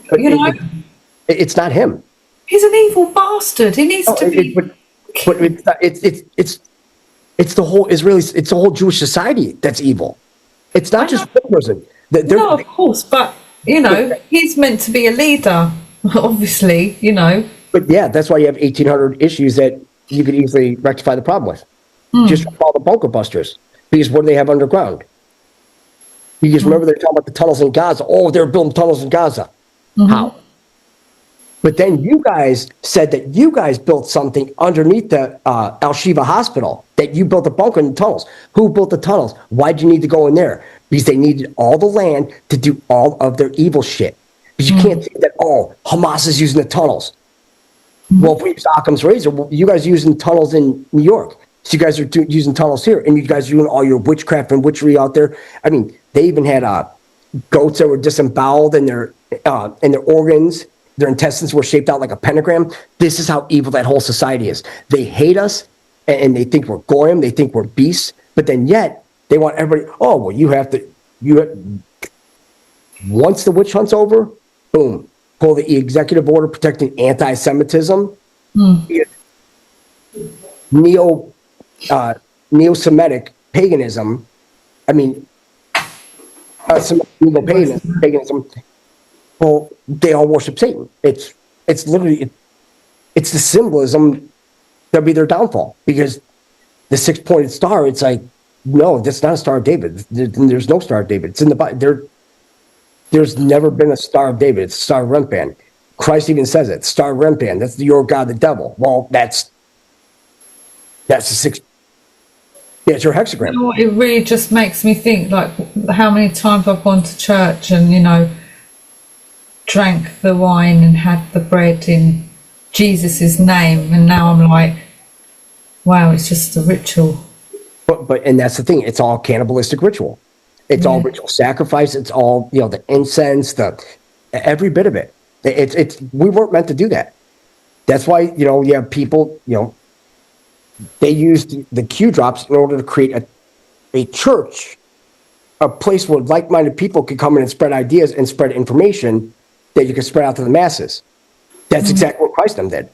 But it's not him. He's an evil bastard. He needs to be. But it's the whole Israeli. It's the whole Jewish society that's evil. It's not just one person. No, of course, but you know, he's meant to be a leader. Obviously, you know. But yeah, that's why you have 1,800 issues that you could easily rectify the problem with. Just call the bunker busters. Because what do they have underground? Because remember they're talking about the tunnels in Gaza. Oh, they're building tunnels in Gaza. How? But then you guys said that you guys built something underneath the Al-Shiva hospital, that you built a bunker in the tunnels. Who built the tunnels? Why'd you need to go in there? Because they needed all the land to do all of their evil shit. Because you can't think that, oh, Hamas is using the tunnels. Well, if we use Occam's razor, well, you guys are using tunnels in New York. So you guys are using tunnels here, and you guys are doing all your witchcraft and witchery out there. I mean, they even had goats that were disemboweled and their organs, their intestines were shaped out like a pentagram. This is how evil that whole society is. They hate us, and they think we're goyim, they think we're beasts, but then yet they want everybody, oh, well, once the witch hunt's over, boom, pull the executive order protecting anti-Semitism. neo-Semitic paganism. I mean, paganism. Well, they all worship Satan. It's literally it's the symbolism that'll be their downfall, because the 6-pointed star. It's like, no, that's not a Star of David. There's no Star of David. It's in the Bible. There's never been a Star of David. It's a Star of Remphan. Christ even says it. Star of Remphan. That's your God, the devil. Well, that's the 6. Yeah, it's your hexagram. You know what, it really just makes me think, like, how many times I've gone to church and, drank the wine and had the bread in Jesus's name, and now I'm like, wow, it's just a ritual. But and that's the thing. It's all cannibalistic ritual. It's all ritual sacrifice. It's all, the incense, every bit of it. It's we weren't meant to do that. That's why, you have people, they used the Q drops in order to create a church, a place where like-minded people could come in and spread ideas and spread information that you could spread out to the masses. That's exactly what Christ did.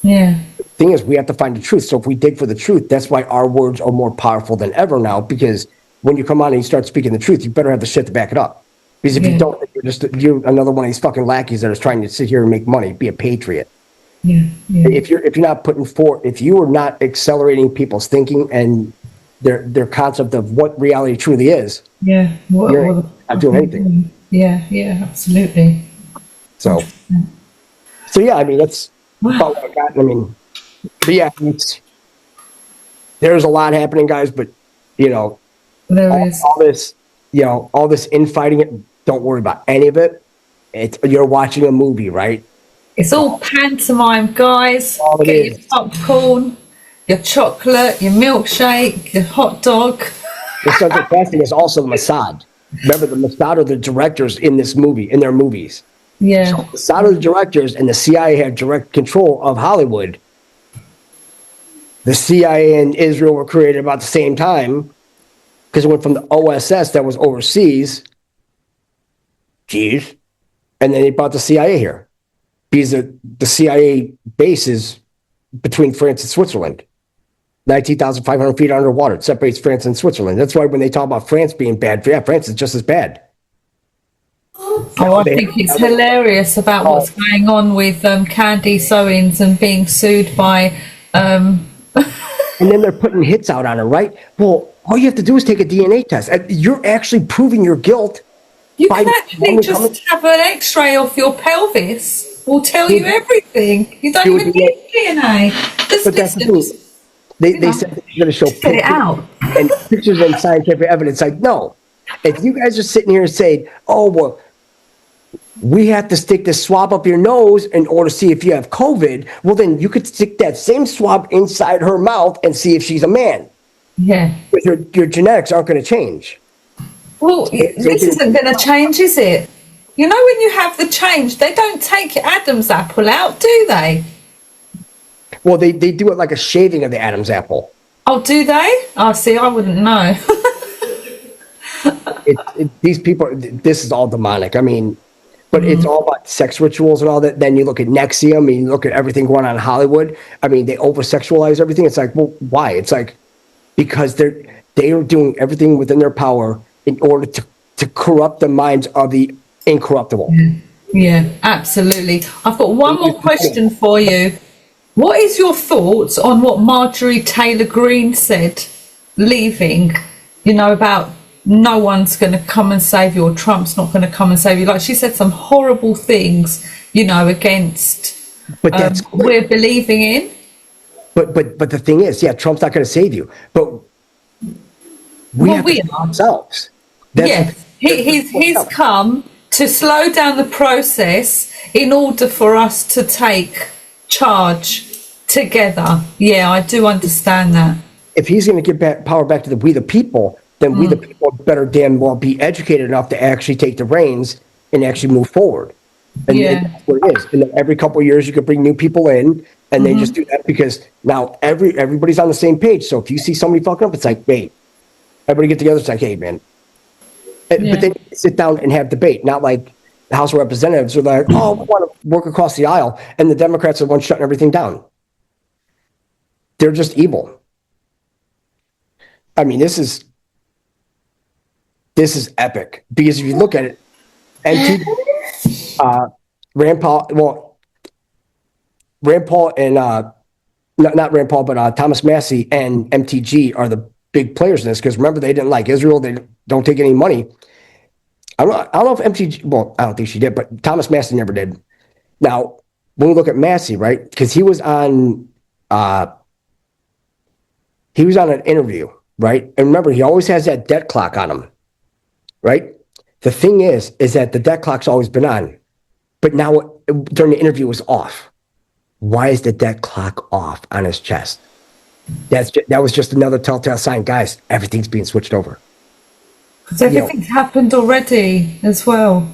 Yeah. The thing is, we have to find the truth. So if we dig for the truth, that's why our words are more powerful than ever now, because when you come on and you start speaking the truth, you better have the shit to back it up. Because if you don't, you're another one of these fucking lackeys that is trying to sit here and make money. Be a patriot. Yeah. If you're not putting forth, if you are not accelerating people's thinking and their concept of what reality truly is, you're not doing anything. Yeah, absolutely. So yeah, I mean, that's about what I got. I mean, but yeah, there's a lot happening, guys. But all this, all this infighting. Don't worry about any of it. You're watching a movie, right? It's all pantomime, guys. Get your popcorn, your chocolate, your milkshake, your hot dog. The Central Casting is also the Mossad. Remember, the Mossad are the directors in this movie, in their movies. Yeah. So the Mossad are the directors, and the CIA have direct control of Hollywood. The CIA and Israel were created about the same time, because it went from the OSS that was overseas. Jeez. And then they brought the CIA here. Because the CIA base is between France and Switzerland. 19,500 feet underwater. It separates France and Switzerland. That's why when they talk about France being bad, France is just as bad. Oh, I think it's hilarious about what's going on with Candice Owens and being sued by... And then they're putting hits out on her, right? Well, all you have to do is take a DNA test. You're actually proving your guilt. You can actually just have an x-ray of your pelvis. Will tell you everything. You don't even need DNA. But that's the thing. They said they're going to show pictures it out. And pictures and scientific evidence. Like, no. If you guys are sitting here and say, oh, well, we have to stick this swab up your nose in order to see if you have COVID, well, then you could stick that same swab inside her mouth and see if she's a man. Yeah. Because your genetics aren't going to change. Well, this isn't going to change, is it? You know, when you have the change, they don't take Adam's apple out, do they? Well, they do it like a shaving of the Adam's apple. Oh, do they? Oh, see, I wouldn't know. These people, this is all demonic. I mean, but it's all about sex rituals and all that. Then you look at NXIVM and you look at everything going on in Hollywood. I mean, they over-sexualize everything. It's like, well, why? It's like, because they are doing everything within their power in order to corrupt the minds of the incorruptible. Yeah, absolutely. I've got one more question for you. What is your thoughts on what Marjorie Taylor Greene said, leaving, about no one's going to come and save you, or Trump's not going to come and save you? Like, she said some horrible things, against we're believing in. But the thing is, yeah, Trump's not going to save you. But we have to save ourselves. Yes, he's come to slow down the process in order for us to take charge together. Yeah, I do understand that. If he's going to give power back to we the people, then we the people better damn well be educated enough to actually take the reins and actually move forward. And that's what it is. And then every couple of years you could bring new people in, and they just do that because now everybody's on the same page. So if you see somebody fucking up, it's like, wait, everybody get together. It's like, hey, man. But they sit down and have debate, not like the House of Representatives are like, oh, we want to work across the aisle, and the Democrats are the ones shutting everything down. they're just evil. I mean, this is epic because if you look at it, and Rand Paul and not Rand Paul, but Thomas Massey and MTG are the big players in this because remember they didn't like Israel. They don't take any money. I don't know if MTG. Well, I don't think she did, but Thomas Massey never did. Now, when we look at Massey, right? Because he was on an interview, right? And remember, he always has that debt clock on him, right? The thing is that the debt clock's always been on, but now during the interview it was off. Why is the debt clock off on his chest? That was just another telltale sign, guys. Everything's being switched over. Because everything's happened already as well.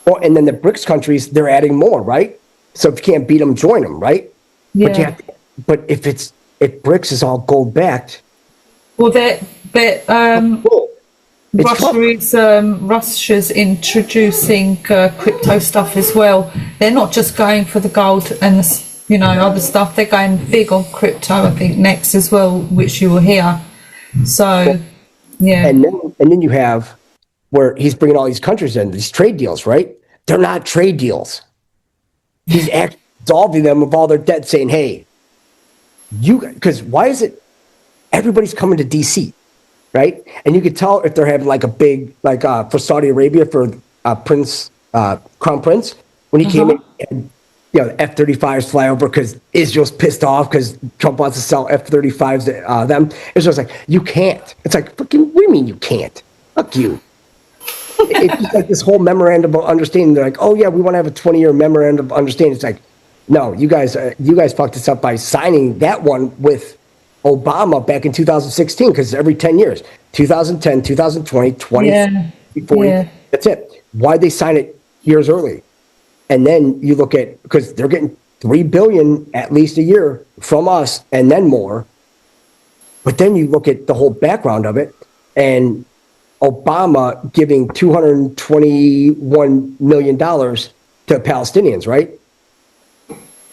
Well, and then the BRICS countries, they're adding more, right? So if you can't beat them, join them, right? Yeah. But if BRICS is all gold backed. Well, Russia's introducing crypto stuff as well. They're not just going for the gold and the, other stuff. They're going big on crypto, I think, next as well, which you will hear. So, yeah. And then you have where he's bringing all these countries in, these trade deals, right? They're not trade deals. He's actually absolving them of all their debt, saying, hey, because why is it everybody's coming to DC, right? And you could tell if they're having like a big, for Saudi Arabia, for Crown Prince, when he came in, and, F-35s fly over because Israel's pissed off because Trump wants to sell F-35s to them. Israel's like, you can't. It's like, fucking, what do you mean you can't? Fuck you. It's just like this whole memorandum of understanding. They're like, oh yeah, we want to have a 20-year memorandum of understanding. It's like, no, you guys fucked this up by signing that one with Obama back in 2016 because every 10 years, 2010, 2020, 2040, that's it. Why'd they sign it years early? And then you look at, because they're getting $3 billion at least a year from us and then more. But then you look at the whole background of it and Obama giving $221 million to Palestinians, right?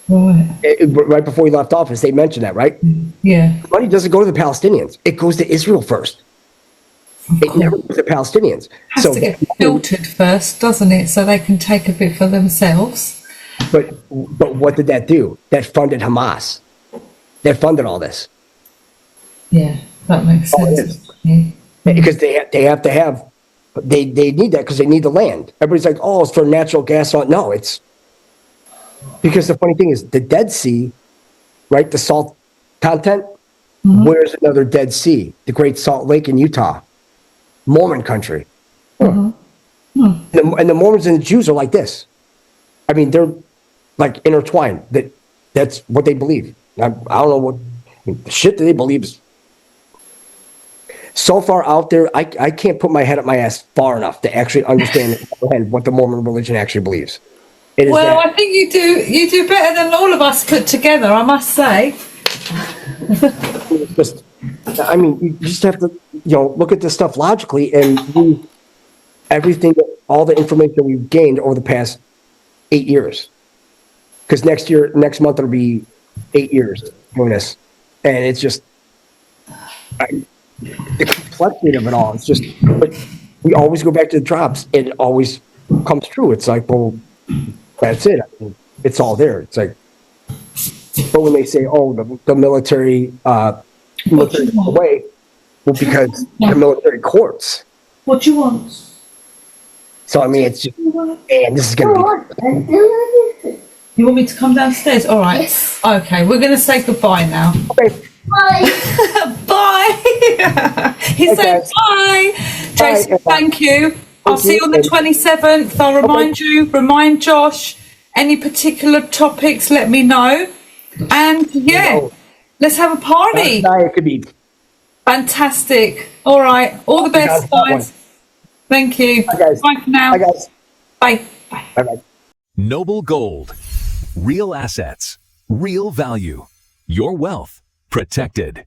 Right before he left office, they mentioned that, right? Yeah. The money doesn't go to the Palestinians. It goes to Israel first. It never goes to Palestinians. It has to get filtered first, doesn't it? So they can take a bit for themselves. But what did that do? That funded Hamas. That funded all this. Yeah, that makes sense. Because they have to have, they need that because they need the land. Everybody's like, oh, it's for natural gas. No, it's because the funny thing is the Dead Sea, right? The salt content. Where's another Dead Sea? The Great Salt Lake in Utah, Mormon country. And the Mormons and the Jews are like this. I mean, they're like intertwined. That's what they believe. I don't know what the shit that they believe is so far out there. I can't put my head up my ass far enough to actually understand what the Mormon religion actually believes. Well, I think you do better than all of us put together, I must say. I mean, you just have to, look at this stuff logically and use everything, all the information that we've gained over the past 8 years. Because next month it'll be 8 years doing this, and it's just the complexity of it all. It's just, but we always go back to the drops, and it always comes true. It's like, well, that's it. I mean, it's all there. It's like, but when they say, oh, the military away, well, because the military courts. What do you want? So I mean, it's just, man, this is gonna be. You want me to come downstairs? All right. Yes. Okay, we're gonna say goodbye now. Okay. Bye. Bye. He said bye. Jason, thank you. I'll see you on the 27th. I'll remind Josh, any particular topics, let me know. And let's have a party. It could be fantastic. All right. All the best, guys. Thank you. Bye, guys. Bye for now. Bye, guys. Bye. Bye. Bye. Noble Gold. Real assets. Real value. Your wealth protected.